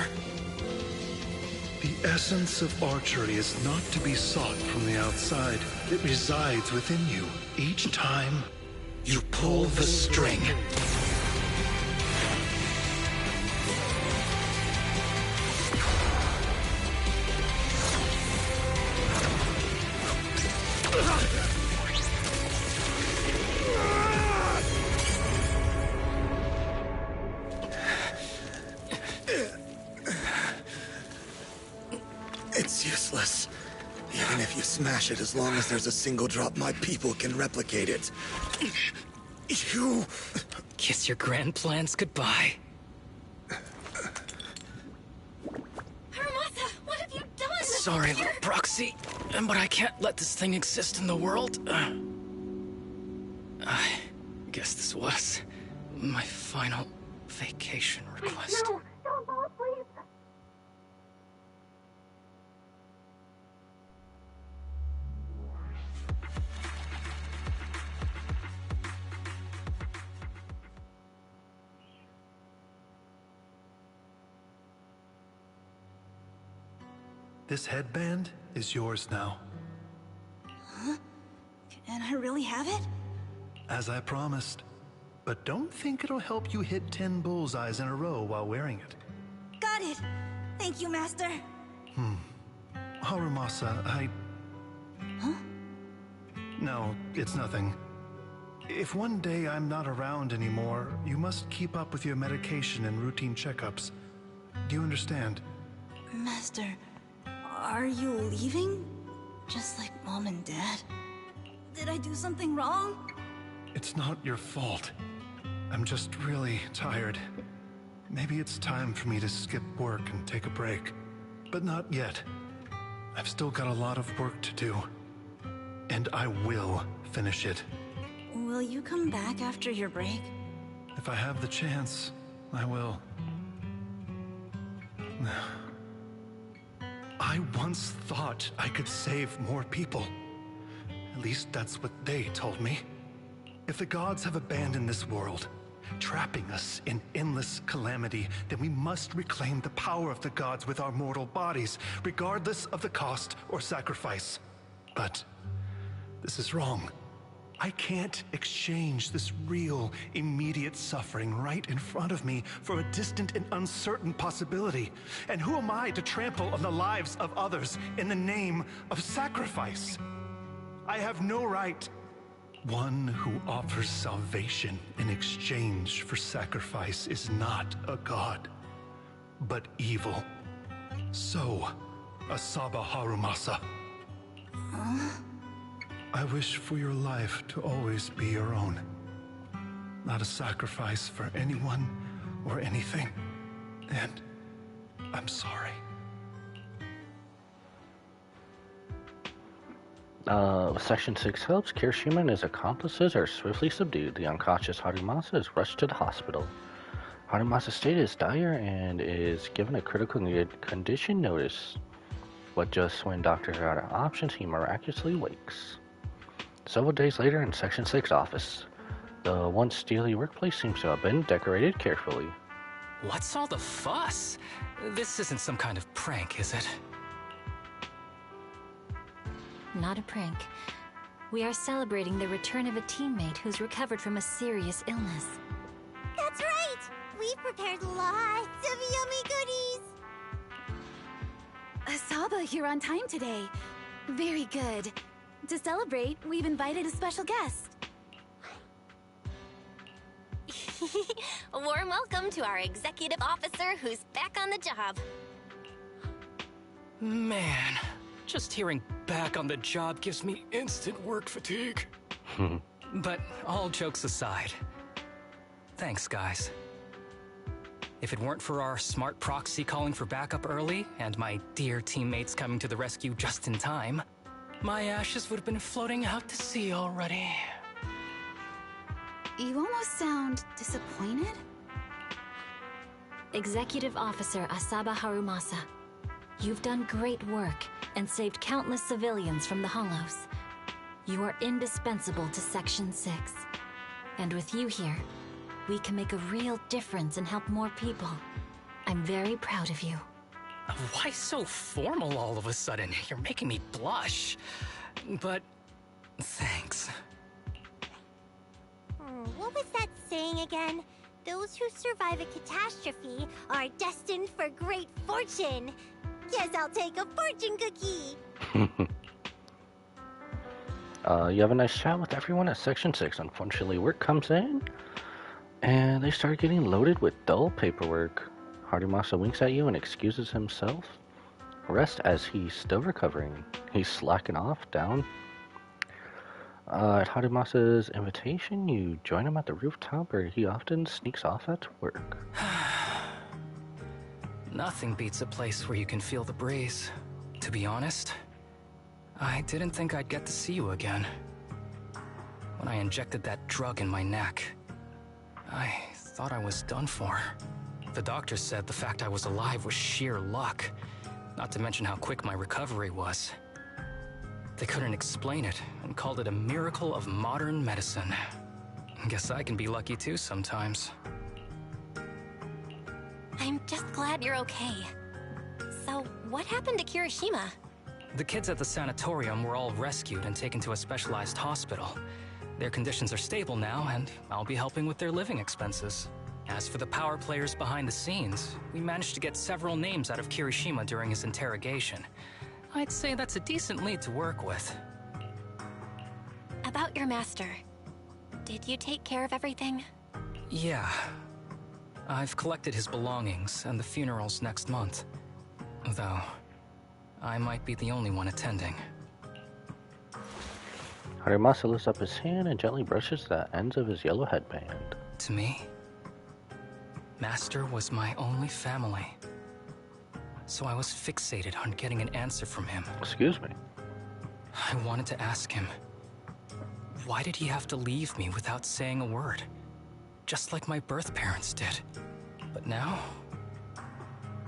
The essence of archery is not to be sought from the outside. It resides within you. Each time you pull the string. It's useless. Even if you smash it, as long as there's a single drop, my people can replicate it. You... Kiss your grand plans goodbye. Haramasa, what have you done? Sorry, little proxy, but I can't let this thing exist in the world. I guess this was my final vacation request. No, don't go, please. This headband is yours now. Huh? Can I really have it? As I promised. But don't think it'll help you hit 10 bullseyes in a row while wearing it. Got it. Thank you, Master. Harumasa, Huh? No, it's nothing. If one day I'm not around anymore, you must keep up with your medication and routine checkups. Do you understand? Master, are you leaving? Just like Mom and Dad? Did I do something wrong? It's not your fault. I'm just really tired. Maybe it's time for me to skip work and take a break. But not yet. I've still got a lot of work to do. And I will finish it. Will you come back after your break? If I have the chance, I will. I once thought I could save more people. At least that's what they told me. If the gods have abandoned this world, trapping us in endless calamity, then we must reclaim the power of the gods with our mortal bodies, regardless of the cost or sacrifice. But this is wrong. I can't exchange this real, immediate suffering right in front of me for a distant and uncertain possibility. And who am I to trample on the lives of others in the name of sacrifice? I have no right. One who offers salvation in exchange for sacrifice is not a god, but evil. So, Asaba Harumasa. I wish for your life to always be your own. Not a sacrifice for anyone or anything. And I'm sorry. Section 6 helps. Kirishima and his accomplices are swiftly subdued. The unconscious Harumasa is rushed to the hospital. Harumasa's state is dire and is given a critical condition notice. But just when doctors are out of options, he miraculously wakes. Several days later in Section 6 office, the once steely workplace seems to have been decorated carefully. What's all the fuss? This isn't some kind of prank, is it? Not a prank. We are celebrating the return of a teammate who's recovered from a serious illness. That's right! We've prepared lots of yummy goodies! Asaba, you're on time today. Very good. To celebrate, we've invited a special guest. A warm welcome to our executive officer who's back on the job. Man, just hearing back on the job gives me instant work fatigue. But all jokes aside, thanks, guys. If it weren't for our smart proxy calling for backup early and my dear teammates coming to the rescue just in time, my ashes would have been floating out to sea already. You almost sound disappointed? Executive Officer Asaba Harumasa, you've done great work and saved countless civilians from the Hollows. You are indispensable to Section 6. And with you here, we can make a real difference and help more people. I'm very proud of you. Why so formal all of a sudden? You're making me blush. But thanks. What was that saying again? Those who survive a catastrophe are destined for great fortune. Guess I'll take a fortune cookie. You have a nice chat with everyone at Section 6. Unfortunately, work comes in, and they start getting loaded with dull paperwork. Harumasa winks at you and excuses himself. Rest as he's still recovering. He's slacking off down. At Harumasa's invitation, you join him at the rooftop where he often sneaks off at work. Nothing beats a place where you can feel the breeze. To be honest, I didn't think I'd get to see you again. When I injected that drug in my neck, I thought I was done for. The doctor said the fact I was alive was sheer luck, not to mention how quick my recovery was. They couldn't explain it and called it a miracle of modern medicine. Guess I can be lucky too sometimes. I'm just glad you're okay. So, what happened to Kirishima? The kids at the sanatorium were all rescued and taken to a specialized hospital. Their conditions are stable now, and I'll be helping with their living expenses. As for the power players behind the scenes, we managed to get several names out of Kirishima during his interrogation. I'd say that's a decent lead to work with. About your master. Did you take care of everything? Yeah. I've collected his belongings, and the funeral's next month. Though, I might be the only one attending. Harumasa lifts up his hand and gently brushes the ends of his yellow headband. To me, Master was my only family. So I was fixated on getting an answer from him. Excuse me? I wanted to ask him, why did he have to leave me without saying a word? Just like my birth parents did. But now,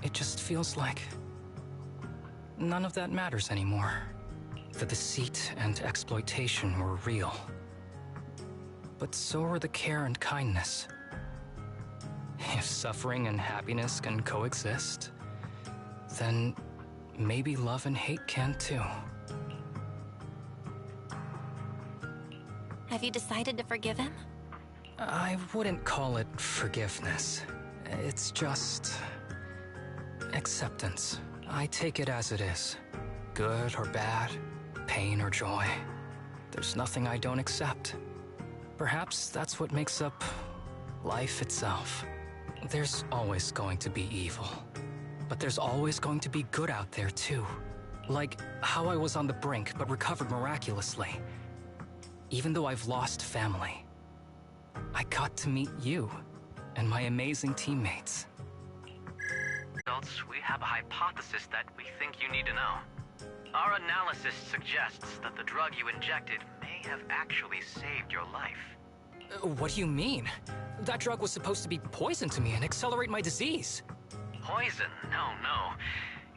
it just feels like none of that matters anymore. The deceit and exploitation were real. But so were the care and kindness. If suffering and happiness can coexist, then maybe love and hate can too. Have you decided to forgive him? I wouldn't call it forgiveness. It's just acceptance. I take it as it is. Good or bad, pain or joy. There's nothing I don't accept. Perhaps that's what makes up life itself. There's always going to be evil. But there's always going to be good out there too. Like how I was on the brink but recovered miraculously. Even though I've lost family, I got to meet you and my amazing teammates. Adults, we have a hypothesis that we think you need to know. Our analysis suggests that the drug you injected may have actually saved your life. What do you mean? That drug was supposed to be poison to me and accelerate my disease. Poison? No.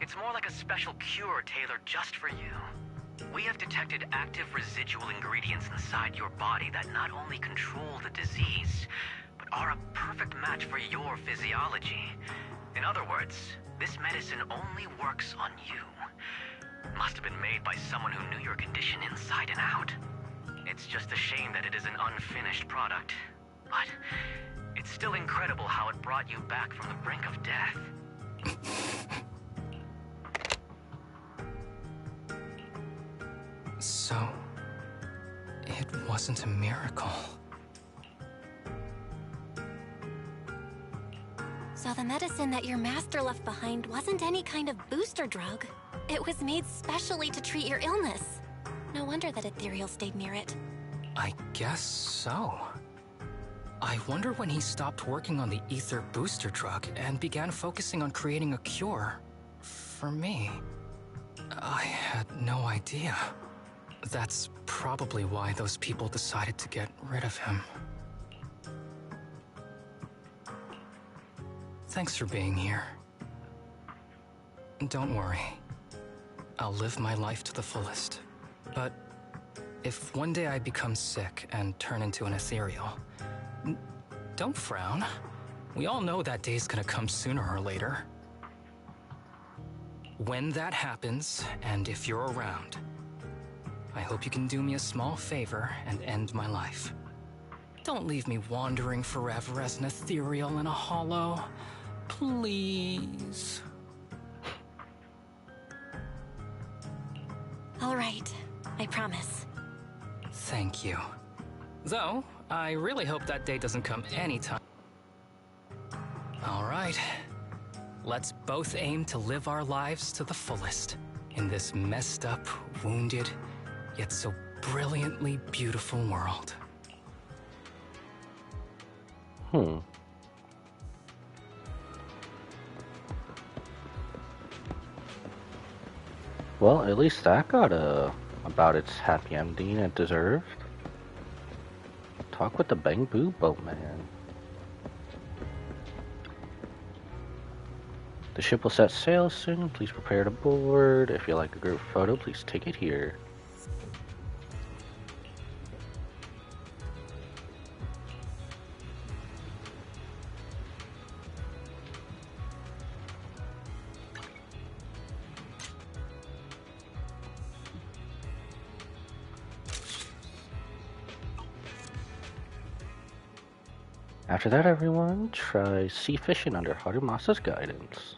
It's more like a special cure tailored just for you. We have detected active residual ingredients inside your body that not only control the disease, but are a perfect match for your physiology. In other words, this medicine only works on you. Must have been made by someone who knew your condition inside and out. It's just a shame that it is an unfinished product. But it's still incredible how it brought you back from the brink of death. So, it wasn't a miracle. So the medicine that your master left behind wasn't any kind of booster drug. It was made specially to treat your illness. No wonder that Ethereal stayed near it. I guess so. I wonder when he stopped working on the ether booster drug and began focusing on creating a cure for me. I had no idea. That's probably why those people decided to get rid of him. Thanks for being here. Don't worry. I'll live my life to the fullest. But if one day I become sick and turn into an ethereal, don't frown. We all know that day's gonna come sooner or later. When that happens, and if you're around, I hope you can do me a small favor and end my life. Don't leave me wandering forever as an ethereal in a hollow. Please. All right, I promise. Thank you. Though, I really hope that day doesn't come anytime. All right. Let's both aim to live our lives to the fullest in this messed up, wounded, yet so brilliantly beautiful world. Well, at least that got about its happy ending it deserved. Talk with the Bang Boo Boatman. The ship will set sail soon. Please prepare to board. If you like a group photo, please take it here. After that, everyone, try sea fishing under Harumasa's guidance.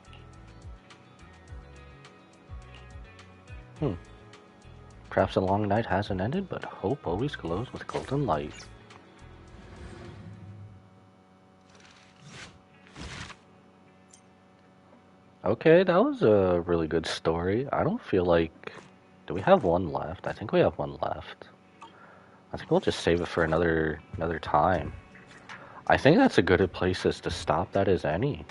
Perhaps the long night hasn't ended, but hope always glows with golden light. Okay, that was a really good story. I don't feel like... Do we have one left? I think we have one left. I think we'll just save it for another time. I think that's as good a place as to stop that as any.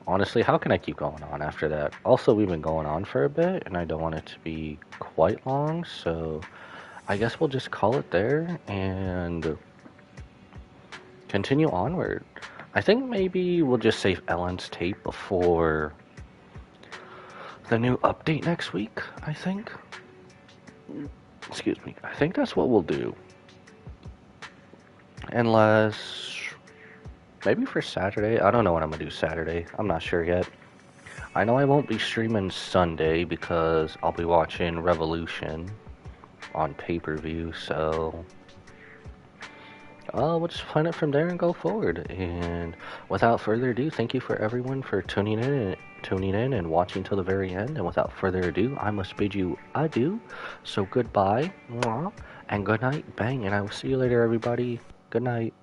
Honestly, how can I keep going on after that? Also, we've been going on for a bit, and I don't want it to be quite long, so I guess we'll just call it there and continue onward. I think maybe we'll just save Ellen's tape before the new update next week, I think. Excuse me. I think that's what we'll do. Unless... maybe for Saturday. I don't know what I'm gonna do Saturday. I'm not sure yet. I know I won't be streaming Sunday because I'll be watching Revolution on pay-per-view, so... we'll just plan it from there and go forward. And without further ado, thank you for everyone for tuning in and watching till the very end. And without further ado, I must bid you adieu. So goodbye, mwah, and good night, bang, and I will see you later, everybody. Good night.